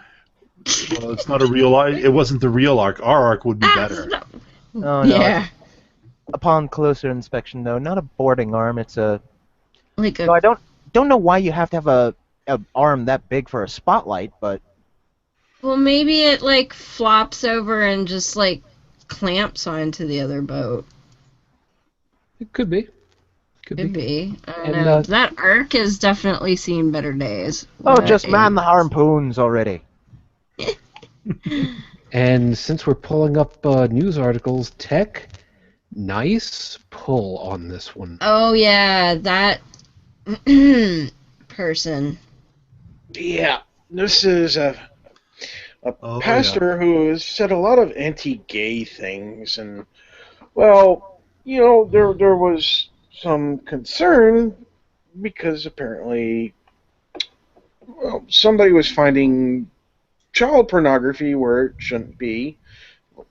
Well, it's not a real arc. It wasn't the real arc. Our arc would be better. No. Oh, no. Yeah. Upon closer inspection, though, not a boarding arm. It's a. Like a. No, I don't know why you have to have a arm that big for a spotlight, but. Well, maybe it like flops over and just like clamps onto the other boat. It could be. Could be. I don't And, know. That arc has definitely seen better days. Oh, But just man the harpoons already. And since we're pulling up news articles, Tech, nice pull on this one. Oh yeah, that person. Yeah, this is a Oh, pastor who has said a lot of anti-gay things, and well, there was some concern because apparently, well, somebody was finding child pornography where it shouldn't be,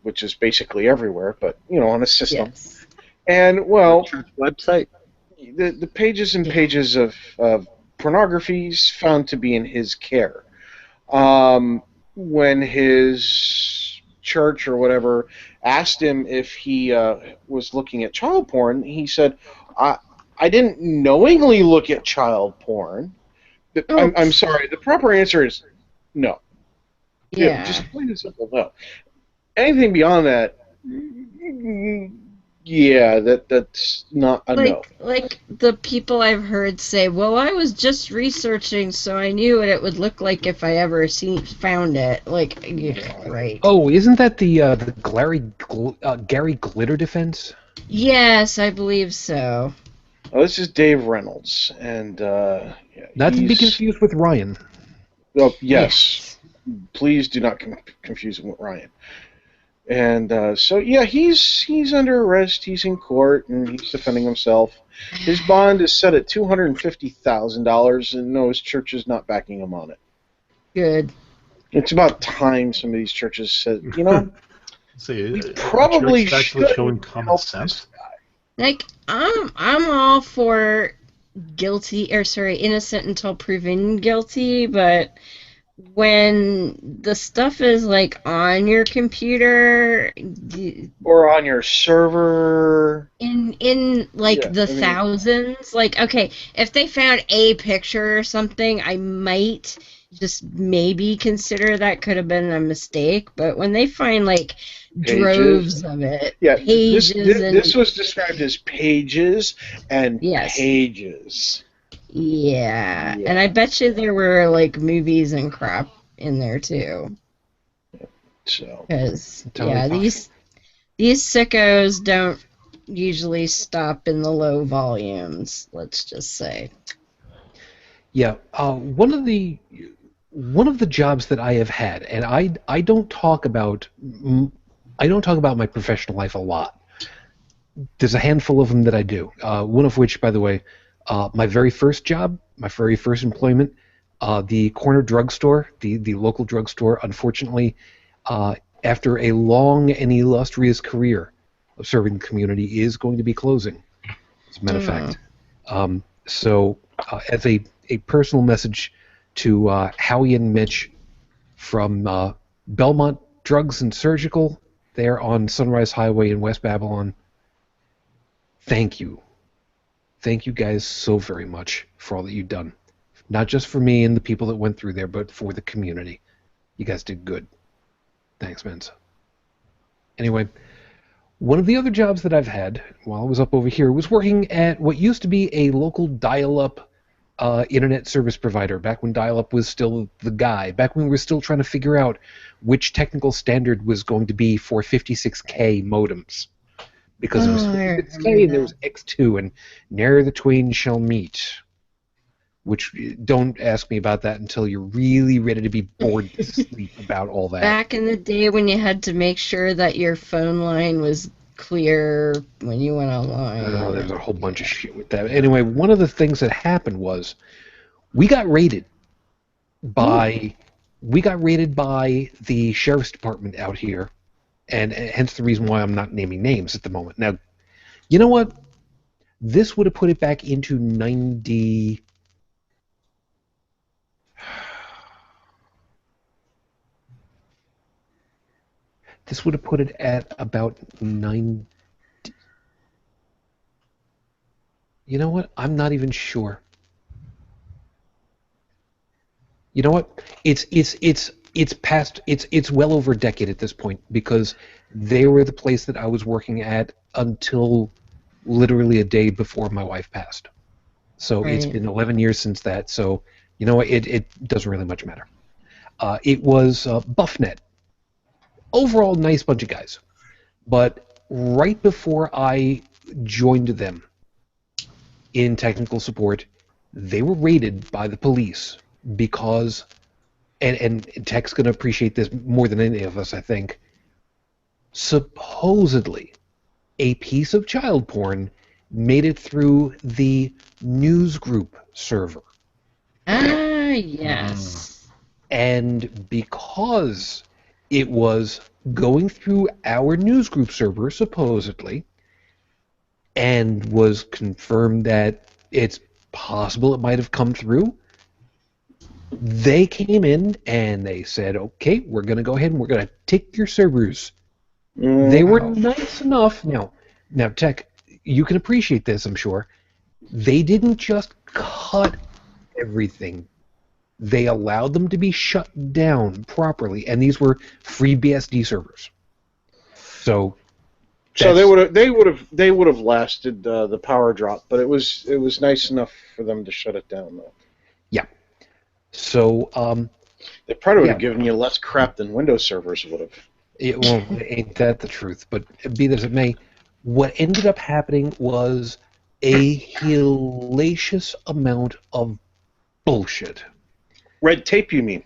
which is basically everywhere, but on a system. Yes. And well, Church website. the pages and pages of pornography found to be in his care. When his church or whatever asked him if he was looking at child porn, he said, I didn't knowingly look at child porn. I'm sorry. The proper answer is no. Yeah. Just plain and simple no. Anything beyond that, yeah, that's not a no. Like the people I've heard say, well, I was just researching, so I knew what it would look like if I ever found it. Like, yeah, right. Oh, isn't that the Gary Glitter defense? Yes, I believe so. Oh, this is Dave Reynolds, and Not to be confused with Ryan. Oh, yes. Please do not confuse him with Ryan. And so, yeah, he's under arrest. He's in court, and he's defending himself. His bond is set at $250,000, and no, his church is not backing him on it. Good. It's about time some of these churches said, See, we probably actually should showing common help sense. Like, I'm all for innocent until proven guilty, but when the stuff is like on your computer or on your server in like thousands, like, okay, if they found a picture or something, I might just maybe consider that could have been a mistake, but when they find like droves of it, pages this was described as pages and pages. Yeah, and I bet you there were like movies and crap in there too. So, because these sickos don't usually stop in the low volumes. Let's just say. Yeah, one of the jobs that I have had, and I don't talk about my professional life a lot. There's a handful of them that I do. One of which, by the way. My very first job, my very first employment, the corner drugstore, the local drugstore, unfortunately, after a long and illustrious career of serving the community, is going to be closing, as a matter of fact. So, as a personal message to Howie and Mitch from Belmont Drugs and Surgical, there on Sunrise Highway in West Babylon, thank you. Thank you guys so very much for all that you've done. Not just for me and the people that went through there, but for the community. You guys did good. Thanks, man. Anyway, one of the other jobs that I've had while I was up over here was working at what used to be a local dial-up internet service provider, back when dial-up was still the guy, back when we were still trying to figure out which technical standard was going to be for 56K modems. Because it was 56K and there was X2, and ne'er the twain shall meet. Which, don't ask me about that until you're really ready to be bored to sleep about all that. Back in the day when you had to make sure that your phone line was clear when you went online. There's a whole bunch of shit with that. Anyway, one of the things that happened was we got raided by the sheriff's department out here, and hence the reason why I'm not naming names at the moment. Now, you know what? This would have put it back into 90. This would have put it at about 90. You know what? I'm not even sure. You know what? It's past. It's well over a decade at this point, because they were the place that I was working at until literally a day before my wife passed. So it's been 11 years since that. So you know what? It doesn't really much matter. It was BuffNet. Overall, nice bunch of guys. But right before I joined them in technical support, they were raided by the police because, and Tech's going to appreciate this more than any of us, I think, supposedly a piece of child porn made it through the newsgroup server. Ah, yes. And because it was going through our newsgroup server, supposedly, and was confirmed that it's possible it might have come through, they came in and they said, okay, we're going to go ahead and we're going to take your servers. They were nice enough. Now, Tech, you can appreciate this, I'm sure. They didn't just cut everything. They allowed them to be shut down properly, and these were free BSD servers. So they would have lasted the power drop, but it was nice enough for them to shut it down, though. Yeah. So they probably would have given you less crap than Windows servers would have. Well, ain't that the truth? But be that as it may, what ended up happening was a hellacious amount of bullshit. Red tape, you mean?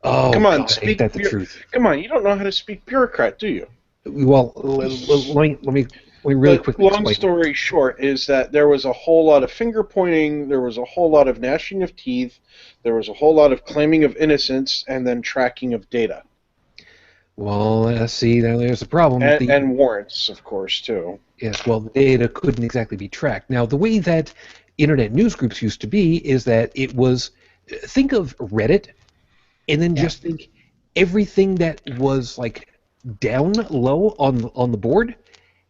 Oh, come on, God, speak ain't that the truth? Come on, you don't know how to speak bureaucrat, do you? Well, let me really quickly explain. Long story short is that there was a whole lot of finger pointing, there was a whole lot of gnashing of teeth, there was a whole lot of claiming of innocence, and then tracking of data. Well, see, now there's a problem. And warrants, of course, too. Yes, well, the data couldn't exactly be tracked. Now, the way that internet newsgroups used to be is that it was, think of Reddit, and then just think everything that was like down low on the board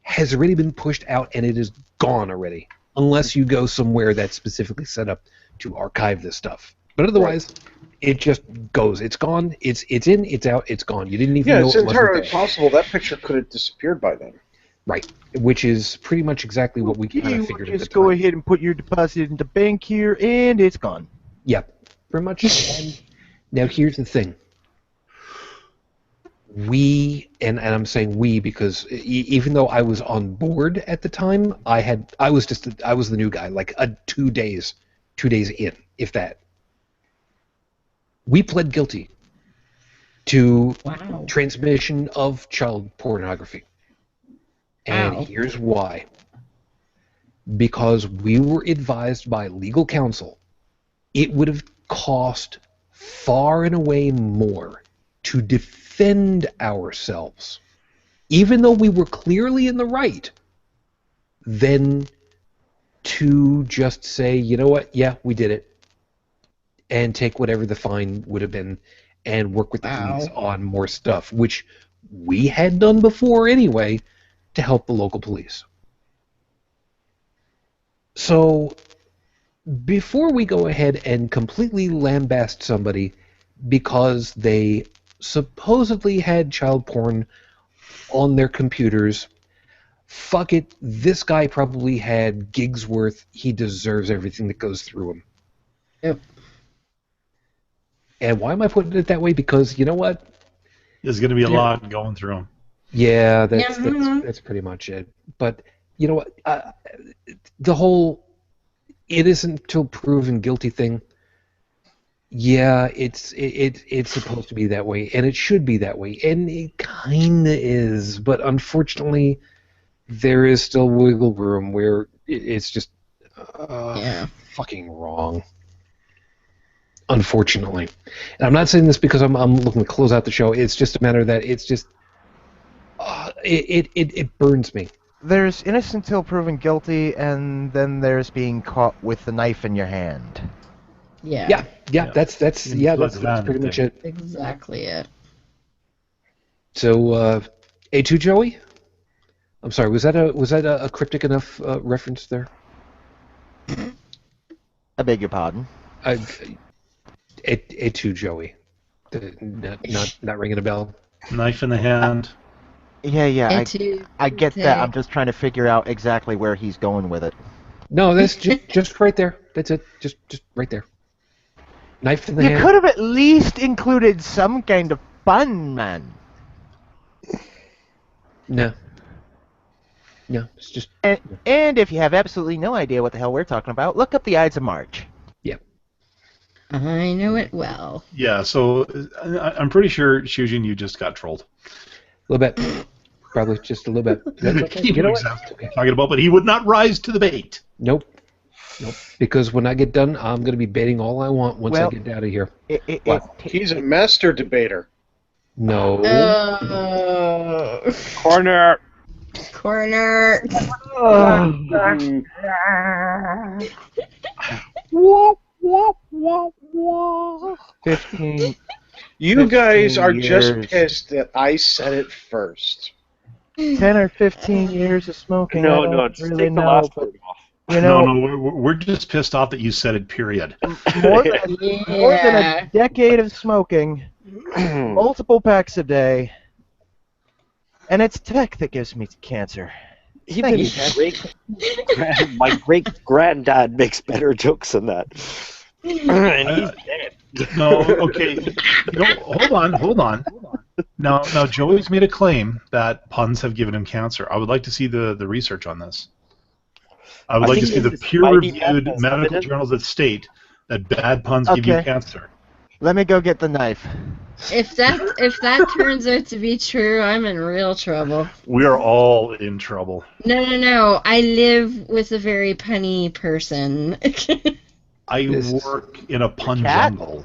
has already been pushed out, and it is gone already, unless you go somewhere that's specifically set up to archive this stuff. But otherwise, it just goes. It's gone. It's in. It's out. It's gone. You didn't even know. It's entirely possible that picture could have disappeared by then. Right, which is pretty much exactly what we kind of figured. Just go ahead and put your deposit in the bank here, and it's gone. Yep, pretty much. And now here's the thing. We, and I'm saying we because even though I was on board at the time, I was the new guy, like 2 days in, if that. We pled guilty to transmission of child pornography. And here's why. Because we were advised by legal counsel, it would have cost far and away more to defend ourselves, even though we were clearly in the right, than to just say, you know what, yeah, we did it, and take whatever the fine would have been and work with the police on more stuff, which we had done before anyway, to help the local police. So, before we go ahead and completely lambaste somebody because they supposedly had child porn on their computers, fuck it, this guy probably had gigs worth. He deserves everything that goes through him. Yep. And why am I putting it that way? Because, you know what? There's going to be a lot going through them. Yeah, that's pretty much it. But, you know what? The whole innocent till proven guilty thing, yeah, it's supposed to be that way, and it should be that way, and it kind of is. But unfortunately, there is still wiggle room where it's just Yeah. fucking wrong. Unfortunately. And I'm not saying this because I'm looking to close out the show. It's just a matter that it's just it burns me. There's innocent till proven guilty, and then there's being caught with the knife in your hand. Yeah. Yeah, that's pretty much it. Exactly it. So A2 Joey? I'm sorry, was that a cryptic enough reference there? I beg your pardon. A2 Joey. Not ringing a bell. Knife in the hand. Yeah, I get that. I'm just trying to figure out exactly where he's going with it. No, that's just right there. That's it. Just right there. Knife in the hand. You could have at least included some kind of fun, man. No, it's just... And if you have absolutely no idea what the hell we're talking about, look up the Ides of March. Yeah. I know it well. Yeah, so I'm pretty sure, Shujin, you just got trolled. A little bit. Probably just a little bit. That's okay. You know exactly what I'm talking about, but he would not rise to the bait. Nope. Because when I get done, I'm going to be baiting all I want once I get out of here. He's a master debater. No. Corner. 15. You guys are years. just pissed that I said it first. 10 or 15 years of smoking. No, I don't just really take the know, last but, word off. you know, No, we're just pissed off that you said it, period. more than a decade of smoking, multiple packs a day, and it's tech that gives me cancer. Even my great granddad makes better jokes than that. And he's dead. No, okay. No, hold on. Now, Joey's made a claim that puns have given him cancer. I would like to see the research on this. I would like to see the peer-reviewed medical journals that state that bad puns give you cancer. Let me go get the knife. If that turns out to be true, I'm in real trouble. We are all in trouble. No. I live with a very punny person. I work in a pun jungle.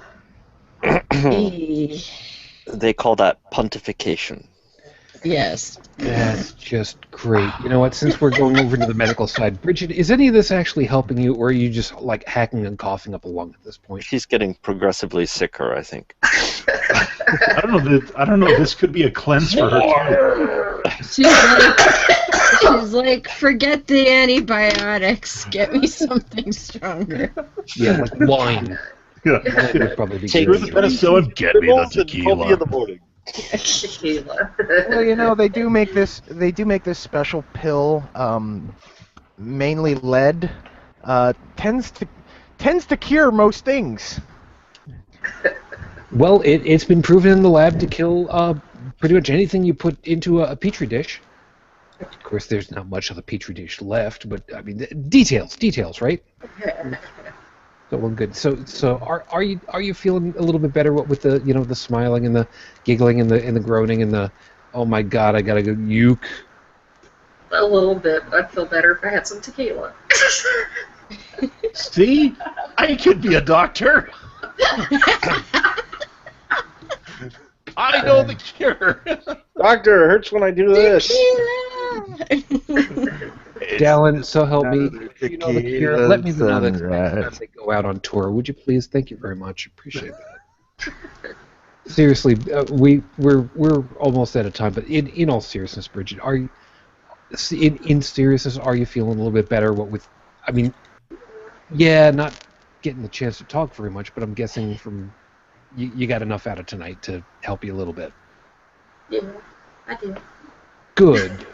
They call that pontification. Yes. That's just great. You know what? Since we're going over to the medical side, Brigid, is any of this actually helping you, or are you just like hacking and coughing up a lung at this point? She's getting progressively sicker, I think. I don't know. This could be a cleanse for her too. She's like, forget the antibiotics. Get me something stronger. Yeah, like wine. Yeah. Probably be Take the penicillin. Get me the tequila. In the morning. Tequila. Well, you know, they do make this special pill, mainly lead, tends to cure most things. Well, it's been proven in the lab to kill pretty much anything you put into a petri dish. Of course, there's not much of the petri dish left, but I mean, details, right? So well, good. So are you feeling a little bit better with the the smiling and the giggling and the groaning and the oh my god I gotta go uke? A little bit. I'd feel better if I had some tequila. See, I could be a doctor. I know the cure. Doctor, it hurts when I do this. Dalan, so help me. If you know the cure, let me know that next time they go out on tour. Would you please? Thank you very much. Appreciate that. Seriously, we're almost out of time. But in all seriousness, Brigid, are you in seriousness? Are you feeling a little bit better? I mean, yeah, not getting the chance to talk very much, but I'm guessing from you got enough out of tonight to help you a little bit. Yeah, I do. Good.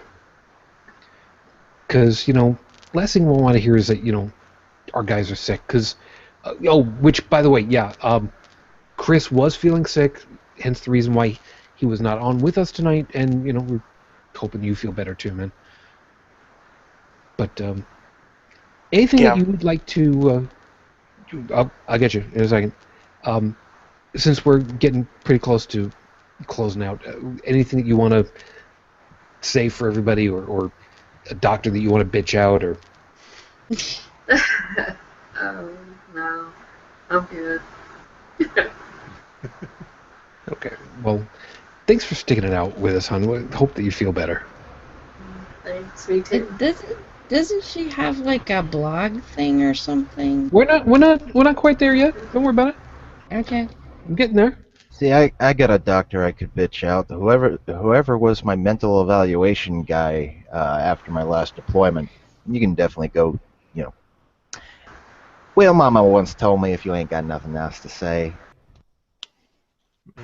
Because, last thing we want to hear is that, our guys are sick. Because, which, by the way, Chris was feeling sick, hence the reason why he was not on with us tonight. And, we're hoping you feel better too, man. But, anything that you would like to, I'll get you in a second. Since we're getting pretty close to closing out, anything that you want to say for everybody or a doctor that you want to bitch out, or? No, I'm good. Okay. Well, thanks for sticking it out with us, hon. We hope that you feel better. Thanks, me too. Doesn't she have like a blog thing or something? We're not quite there yet. Don't worry about it. Okay. I'm getting there. See, I got a doctor I could bitch out. Whoever was my mental evaluation guy after my last deployment, you can definitely go, you know. Well, Mama once told me if you ain't got nothing else to say.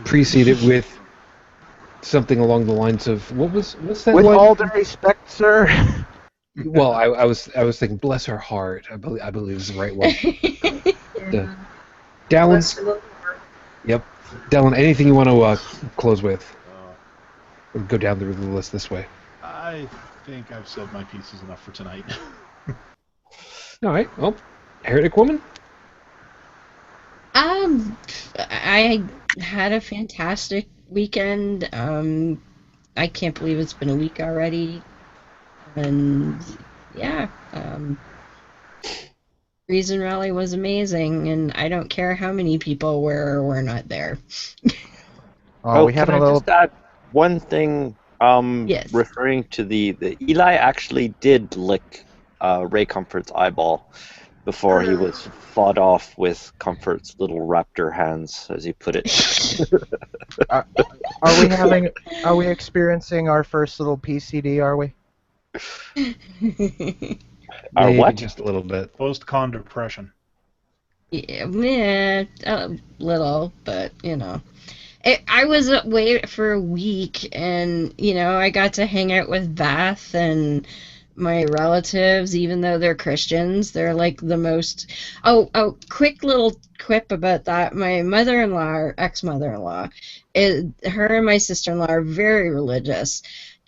Precede it with something along the lines of what's that With line? all due respect, sir. Well, I was thinking, bless her heart. I believe is the right one. Yeah. Dalan. Bless her little heart. Yep. Dalan, anything you want to close with? We'll go down the list this way. I think I've said my pieces enough for tonight. All right. Well, Heretic Woman. I had a fantastic weekend. I can't believe it's been a week already. And yeah, Reason Rally was amazing, and I don't care how many people were or were not there. We can having I a little. just add one thing? Yes. Referring to the Eli actually did lick Ray Comfort's eyeball before he was fought off with Comfort's little raptor hands, as he put it. Are we experiencing our first little PCD? Are we? Or Maybe what? just a little bit. Post-con depression. Yeah, a little, but you know. I was away for a week, and you know, I got to hang out with Beth and my relatives, even though they're Christians. They're like the most. Oh, quick little quip about that. My mother-in-law, or ex-mother-in-law, her and my sister-in-law are very religious.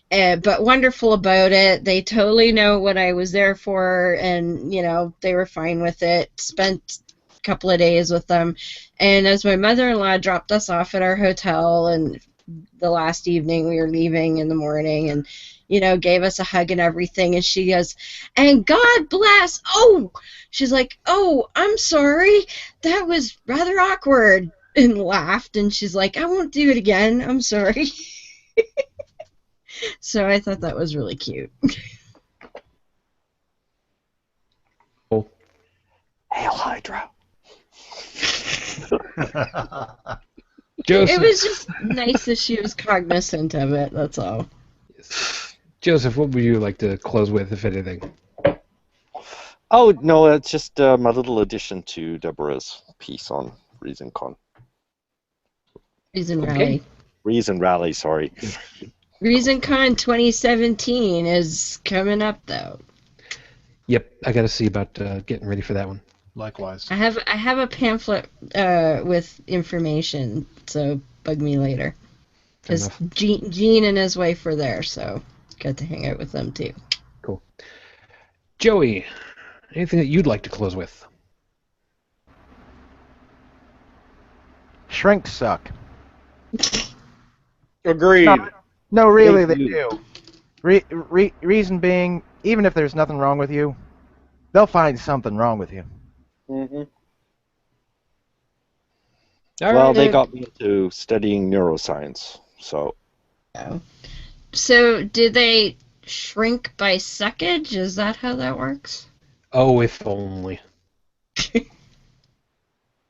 But wonderful about it. They totally know what I was there for, and you know, they were fine with it. Spent a couple of days with them, and as my mother-in-law dropped us off at our hotel, and the last evening we were leaving in the morning, and you know, gave us a hug and everything, and she goes, "And God bless." Oh, she's like, "Oh, I'm sorry, that was rather awkward," and laughed, and she's like, "I won't do it again. I'm sorry." So I thought that was really cute. Cool. Hail Hydra. Joseph. It was just nice that she was cognizant of it, that's all. Joseph, what would you like to close with, if anything? Oh, no, it's just my little addition to Deborah's piece on ReasonCon. Reason Okay. Rally. Reason Rally, sorry. ReasonCon 2017 is coming up, though. Yep, I got to see about getting ready for that one. Likewise. I have a pamphlet with information, so bug me later. Because Gene and his wife were there, so got to hang out with them too. Cool. Joey, anything that you'd like to close with? Shrinks suck. Agreed. No, really, they Thank do. Reason being, even if there's nothing wrong with you, they'll find something wrong with you. Mm-hmm. Well, they got me into studying neuroscience, so... So, do they shrink by suckage? Is that how that works? Oh, if only.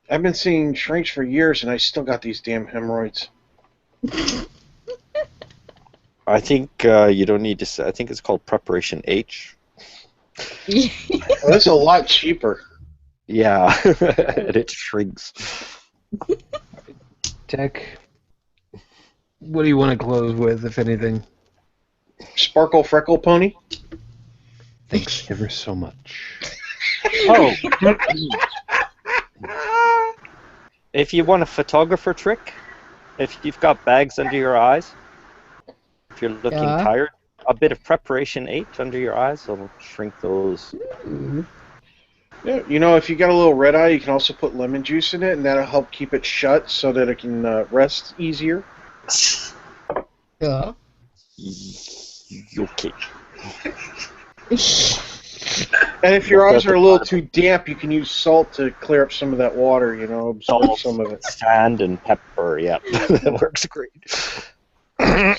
I've been seeing shrinks for years, and I still got these damn hemorrhoids. I think you don't need to say... I think it's called Preparation H. Well, that's a lot cheaper. Yeah, and it shrinks. Tech, what do you want to close with, if anything? Sparkle Freckle Pony? Thanks ever so much. Oh! If you want a photographer trick, if you've got bags under your eyes, if you're looking tired, a bit of Preparation H under your eyes will shrink those. Yeah, you know, if you got a little red eye, you can also put lemon juice in it, and that'll help keep it shut so that it can rest easier. Yeah. Okay. And if your eyes are a little too damp, you can use salt to clear up some of that water, absorb some of it. Sand and pepper, yeah. That works great.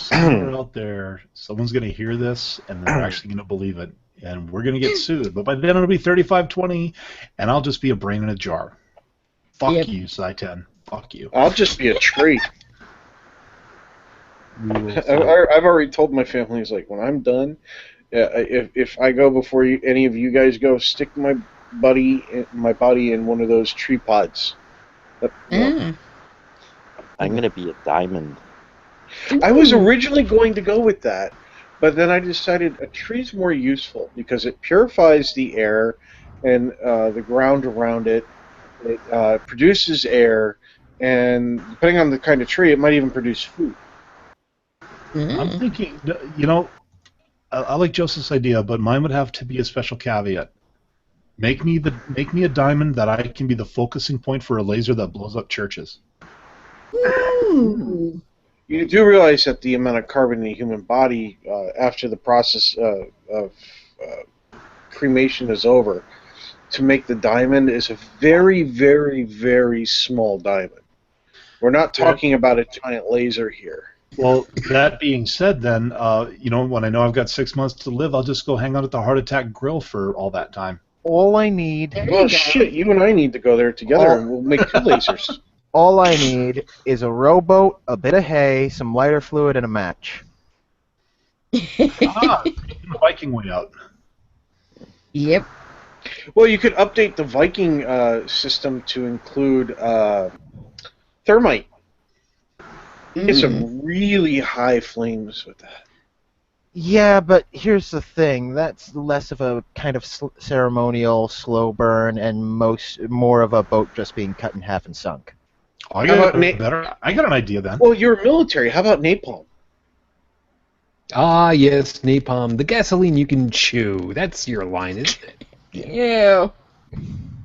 Somewhere out there, someone's going to hear this, and they're actually going to believe it. And we're going to get sued. But by then it'll be 35-20, and I'll just be a brain in a jar. Fuck you, Sci-10. Fuck you. I'll just be a tree. I've already told my family, it's when I'm done, if I go before any of you guys go, stick my body in one of those tree pods. I'm going to be a diamond. I was originally going to go with that, but then I decided a tree's more useful because it purifies the air and the ground around it. It produces air, and depending on the kind of tree, it might even produce food. I'm thinking, I like Joseph's idea, but mine would have to be a special caveat. Make me a diamond that I can be the focusing point for a laser that blows up churches. Ooh. You do realize that the amount of carbon in the human body after the process of cremation is over, to make the diamond is a very, very, very small diamond. We're not talking about a giant laser here. Well, that being said, then, when I know I've got 6 months to live, I'll just go hang out at the Heart Attack Grill for all that time. All I need... Well, shit, you and I need to go there together, and we'll make 2 lasers. All I need is a rowboat, a bit of hay, some lighter fluid, and a match. The Viking way out. Yep. Well, you could update the Viking system to include thermite. Get some really high flames with that. Yeah, but here's the thing. That's less of a kind of ceremonial, slow burn, and more of a boat just being cut in half and sunk. Oh, I got an idea then. Well, you're military. How about napalm? Ah, yes, napalm. The gasoline you can chew. That's your line, isn't it? Ew.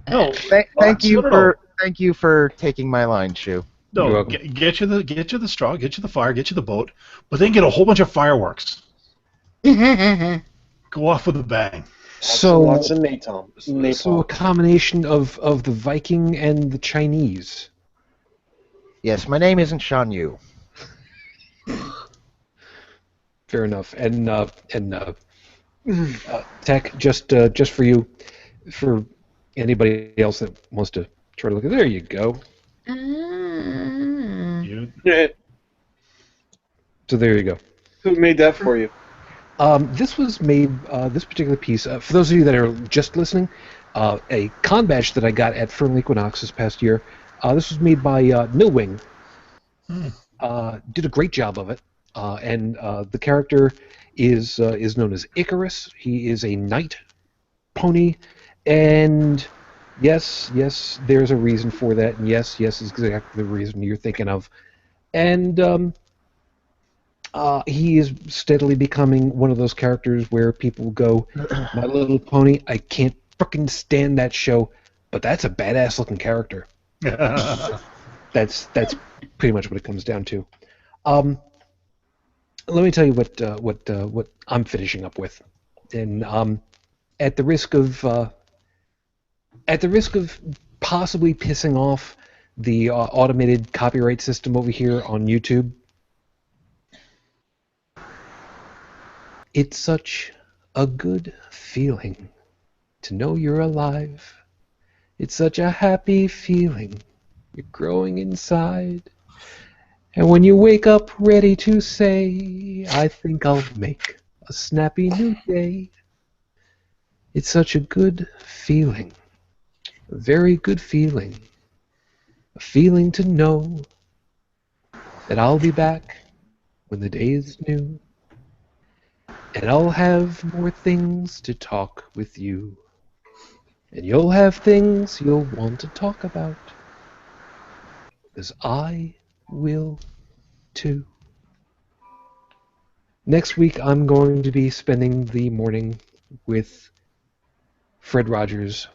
No, thank you for taking my line, Shu. No, get you the straw, get you the fire, get you the boat, but then get a whole bunch of fireworks. Go off with a bang. So lots of napalm. So a combination of the Viking and the Chinese. Yes, my name isn't Shan Yu. Fair enough. And Tech, just for you, for anybody else that wants to try to look at, there you go. So there you go. Who made that for you? This was made, this particular piece, for those of you that are just listening, a con badge that I got at Fernal Equinox this past year. This was made by Millwing. Did a great job of it. And the character is known as Icarus. He is a knight pony. And yes, there's a reason for that. And yes is exactly the reason you're thinking of. And he is steadily becoming one of those characters where people go, My Little Pony, I can't frickin' stand that show, but that's a badass looking character. That's pretty much what it comes down to. Let me tell you what I'm finishing up with, and at the risk of possibly pissing off the automated copyright system over here on YouTube. It's such a good feeling to know you're alive. It's such a happy feeling. You're growing inside. And when you wake up ready to say, I think I'll make a snappy new day. It's such a good feeling. A very good feeling. A feeling to know that I'll be back when the day is new. And I'll have more things to talk with you. And you'll have things you'll want to talk about. Because I will too. Next week I'm going to be spending the morning with Fred Rogers.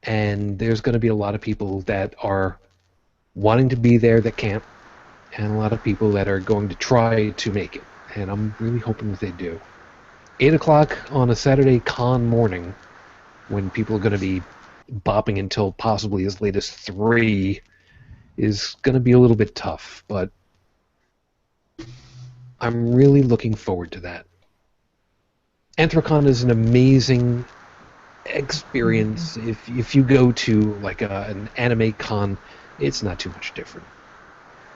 And there's going to be a lot of people that are wanting to be there that can't. And a lot of people that are going to try to make it. And I'm really hoping that they do. 8 o'clock on a Saturday con morning, when people are going to be bopping until possibly as late as 3, is going to be a little bit tough, but I'm really looking forward to that. AnthroCon is an amazing experience. If you go to like an anime con, it's not too much different.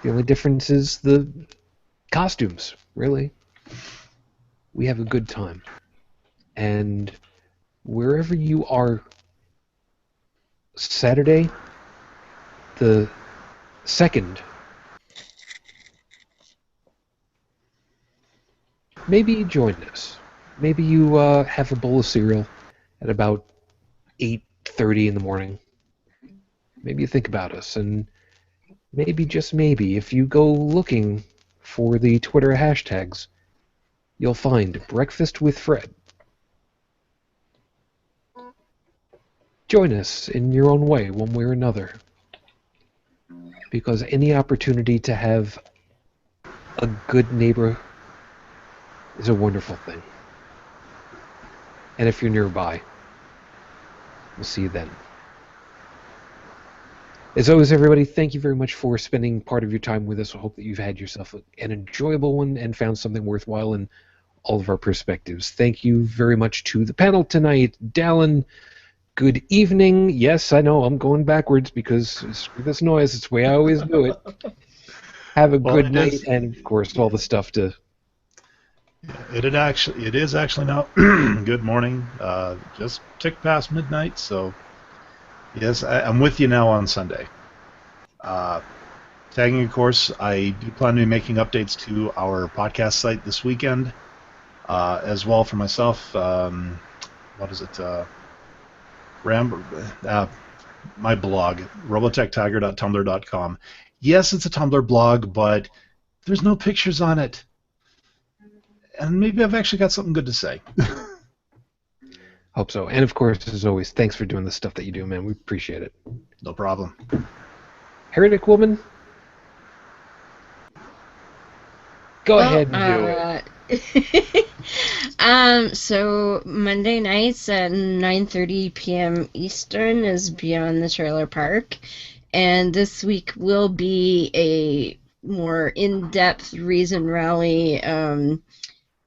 The only difference is the costumes, really. We have a good time. And wherever you are Saturday, the 2nd, maybe join us. Maybe you have a bowl of cereal at about 8:30 in the morning. Maybe you think about us, and maybe, just maybe, if you go looking for the Twitter hashtags, you'll find Breakfast with Fred. Join us in your own way, one way or another, because any opportunity to have a good neighbor is a wonderful thing. And if you're nearby, we'll see you then. As always, everybody, thank you very much for spending part of your time with us. I hope that you've had yourself an enjoyable one and found something worthwhile in all of our perspectives. Thank you very much to the panel tonight. Dalan, good evening. Yes, I know, I'm going backwards because screw this noise. It's the way I always do it. Have a good night, and of course, all the stuff to... It is actually now good morning. Just ticked past midnight, so yes, I'm with you now on Sunday. Tagging, of course, I do plan to be making updates to our podcast site this weekend, as well for myself. What is it? My blog, robotechtiger.tumblr.com. Yes, it's a Tumblr blog, but there's no pictures on it. And maybe I've actually got something good to say. Hope so. And of course, as always, thanks for doing the stuff that you do, man. We appreciate it. No problem. Heretic Woman? Go ahead and do it. So Monday nights at 9:30 p.m. Eastern is Beyond the Trailer Park. And this week will be a more in-depth Reason Rally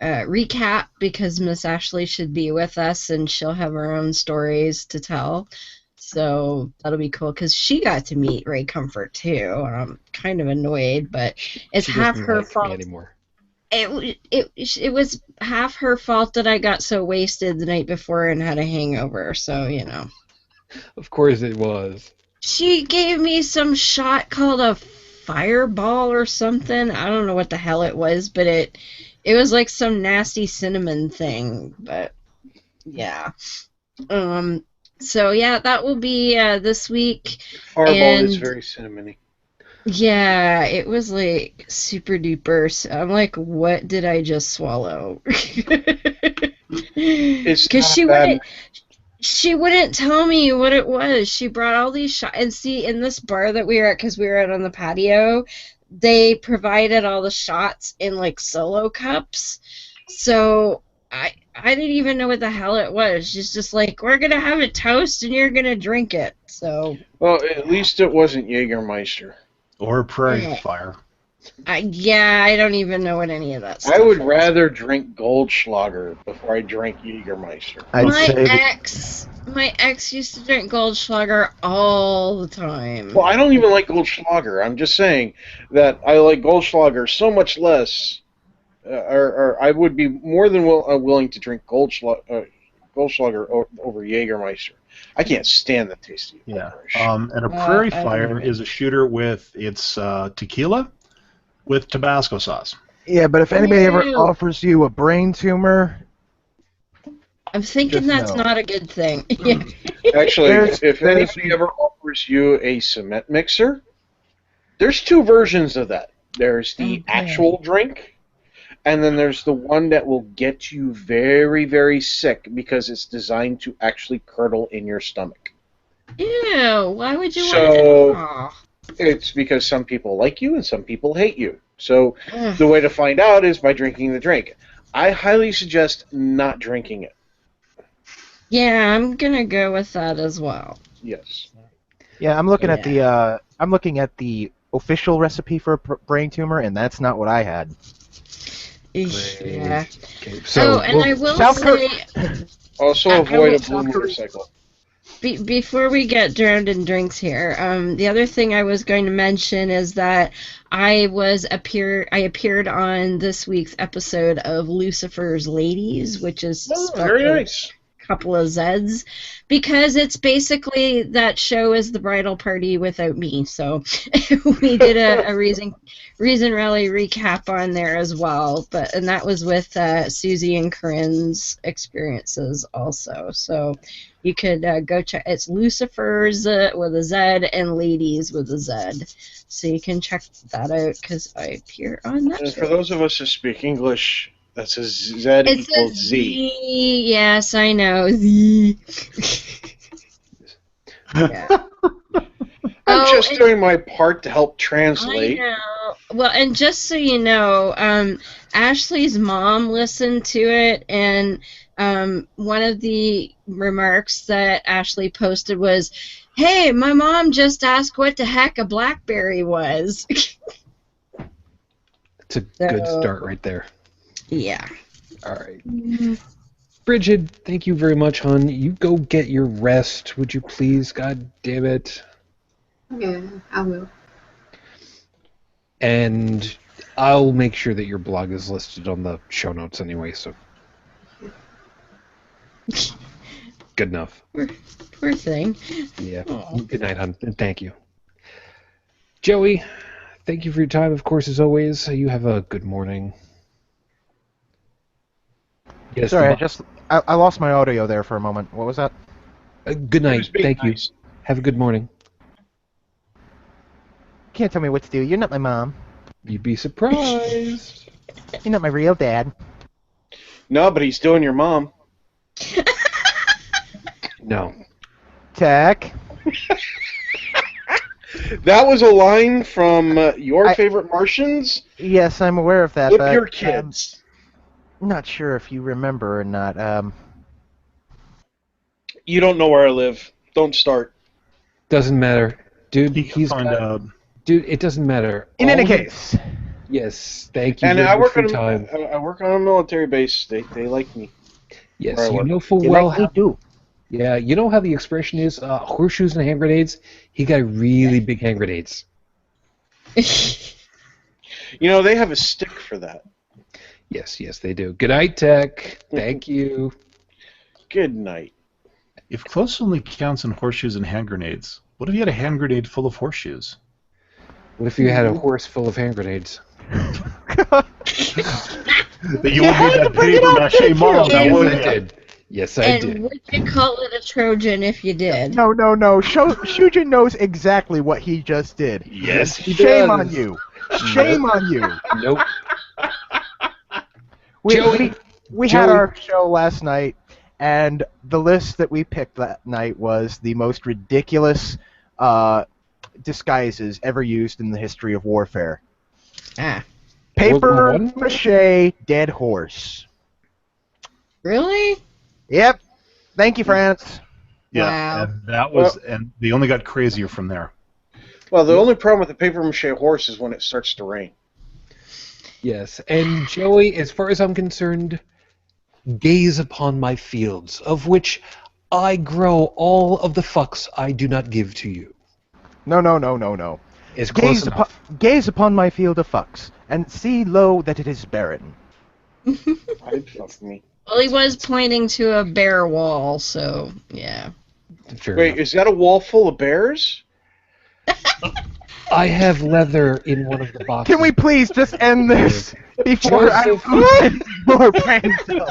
recap, because Miss Ashley should be with us and she'll have her own stories to tell. So that'll be cool, because she got to meet Ray Comfort too, and I'm kind of annoyed, but it's half her fault. Anymore. It was half her fault that I got so wasted the night before and had a hangover, so, you know. Of course it was. She gave me some shot called a fireball or something. I don't know what the hell it was, but it was like some nasty cinnamon thing, but yeah. So yeah, that will be this week. Fireball is very cinnamony. Yeah, it was like super duper. I'm like, what did I just swallow? Because she wouldn't tell me what it was. She brought all these shots, and see, in this bar that we were at, because we were out on the patio, they provided all the shots in like solo cups. So I didn't even know what the hell it was. She's just like, we're gonna have a toast and you're gonna drink it. So, well, at least it wasn't Jägermeister or Prairie Fire. I don't even know what any of that stuff I would rather drink Goldschlager before I drank Jägermeister. My ex used to drink Goldschlager all the time. Well, I don't even like Goldschlager. I'm just saying that I like Goldschlager so much less, or I would be more than willing to drink Goldschlager over Jägermeister. I can't stand the taste of it. Yeah. And a Prairie Fire is a shooter with its tequila with Tabasco sauce. Yeah, but if anybody ever offers you a brain tumor, I'm thinking that's not a good thing. Yeah. Actually, if anybody ever offers you a cement mixer, there's two versions of that. There's the actual drink, and then there's the one that will get you very, very sick because it's designed to actually curdle in your stomach. Ew, why would you want to? It's because some people like you and some people hate you. So the way to find out is by drinking the drink. I highly suggest not drinking it. Yeah, I'm gonna go with that as well. Yes. Yeah, I'm looking at the official recipe for a brain tumor, and that's not what I had. Yeah. Okay, so and I will South say, Also avoid a blue motorcycle. before we get drowned in drinks here, the other thing I was going to mention is that I appeared on this week's episode of Lucifer's Ladies, which is very nice. Couple of Zeds, because it's basically that show is the bridal party without me. So we did a reason rally recap on there as well, and that was with Susie and Corinne's experiences also. So you could go check. It's Lucifer's with a Z and Ladies with a Z. So you can check that out because I appear on that. And show. for those of us who speak English, that's a Z It's equals a Z. Yes, I know. Z. Yeah. I'm just doing my part to help translate. I know. Well, and just so you know, Ashley's mom listened to it, and one of the remarks that Ashley posted was, "Hey, my mom just asked what the heck a BlackBerry was." It's a good start right there. Yeah. All right. Brigid, thank you very much, hon. You go get your rest, would you please? God damn it. Yeah, I will. And I'll make sure that your blog is listed on the show notes anyway, so. Good enough. Poor thing. Yeah. Aww. Good night, hon. And thank you. Joey, thank you for your time, of course, as always. You have a good morning. Yes, Sorry, I lost my audio there for a moment. What was that? Good night. Thank you. Have a good morning. Can't tell me what to do. You're not my mom. You'd be surprised. You're not my real dad. No, but he's doing your mom. No. Tech. That was a line from your favorite Martians. Yes, I'm aware of that. Flip but, your kids. Not sure if you remember or not. You don't know where I live. Don't start. Doesn't matter. Dude, dude, it doesn't matter. In any case. Yes, thank you And very I much work for on your time. I work on a military base. They like me. Yes, where I you work. know full You well like me how... too. Yeah, you know how the expression is, horseshoes and hand grenades? He got really big hand grenades. You know, they have a stick for that. Yes, they do. Good night, Tech. Thank you. Good night. If close only counts in horseshoes and hand grenades, what if you had a hand grenade full of horseshoes? What if you had a horse full of hand grenades? That you would need that paper mache model now, Yes, wouldn't I you? did. Yes, I did. And would you call it a Trojan if you did? No. Shujin knows exactly what he just did. Yes, he Shame does. on you. Shame on you. Nope. We had Joey. our show last night, and the list that we picked that night was the most ridiculous disguises ever used in the history of warfare. Ah. Paper World War mache dead horse. Really? Yep. Thank you, France. Yeah, Wow. and that was, and they only got crazier from there. Well, the only problem with the paper mache horse is when it starts to rain. Yes, and Joey, as far as I'm concerned, gaze upon my fields, of which I grow all of the fucks I do not give to you. No. It's close enough. Gaze upon my field of fucks, and see lo that it is barren. I'd fuck me. Well, he was pointing to a bare wall, so yeah. Fair Wait, enough. is that a wall full of bears? I have leather in one of the boxes. Can we please just end this before I lose more brain cells?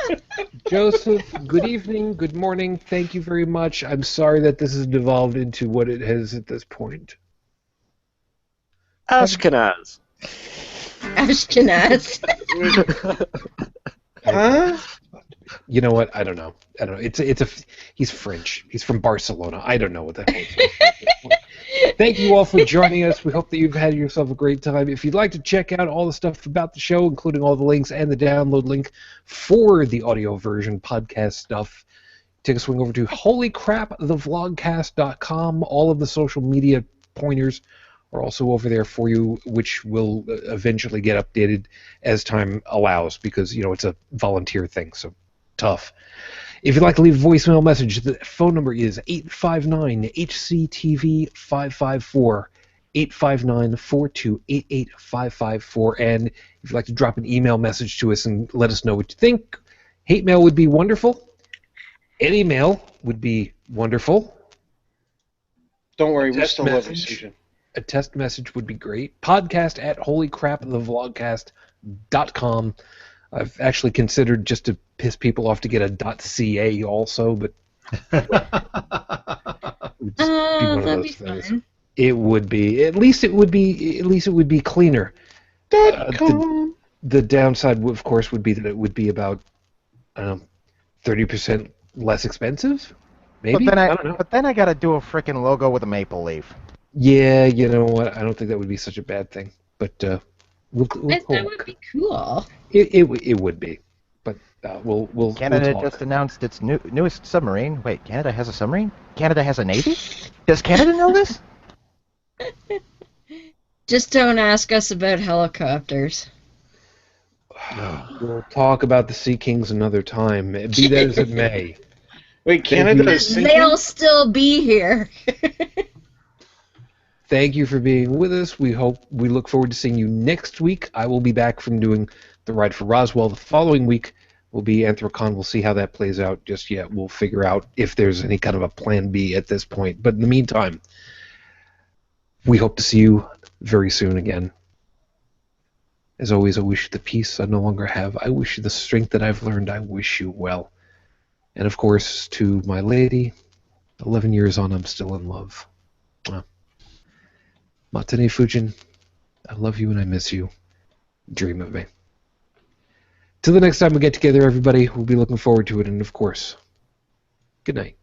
Joseph, good evening, good morning, thank you very much. I'm sorry that this has devolved into what it has at this point. Ashkenaz. Ashkenaz. Huh? You know what? I don't know. He's French. He's from Barcelona. I don't know what the hell. Thank you all for joining us. We hope that you've had yourself a great time. If you'd like to check out all the stuff about the show, including all the links and the download link for the audio version podcast stuff, take a swing over to holycrapthevlogcast.com. All of the social media pointers are also over there for you, which will eventually get updated as time allows, because it's a volunteer thing, so tough. If you'd like to leave a voicemail message, the phone number is 859-HCTV-554, 859-428-8554. And if you'd like to drop an email message to us and let us know what you think, hate mail would be wonderful. Any mail would be wonderful. Don't worry, we still love you, Shujin. A test message would be great. Podcast at holycrapthevlogcast.com. I've actually considered, just to piss people off, to get a .ca also, but that'd be fun. It would be. At least it would be cleaner. The downside, of course, would be that it would be about 30% less expensive. Maybe. But then I don't know. But then I got to do a freaking logo with a maple leaf. Yeah, you know what? I don't think that would be such a bad thing. But that would be cool. It would be. But we'll Canada talk. just announced its newest submarine. Wait, Canada has a submarine? Canada has a navy? Does Canada know this? Just don't ask us about helicopters. We'll talk about the Sea Kings another time. Be that as it may. Wait, Canada is sinking? They'll still be here. Thank you for being with us. We look forward to seeing you next week. I will be back from doing the ride for Roswell. The following week will be AnthroCon. We'll see how that plays out just yet. We'll figure out if there's any kind of a plan B at this point. But in the meantime, we hope to see you very soon again. As always, I wish you the peace I no longer have. I wish you the strength that I've learned. I wish you well. And of course, to my lady, 11 years on, I'm still in love. Matane Fujin, I love you and I miss you. Dream of me. Till the next time we get together, everybody, we'll be looking forward to it. And of course, good night.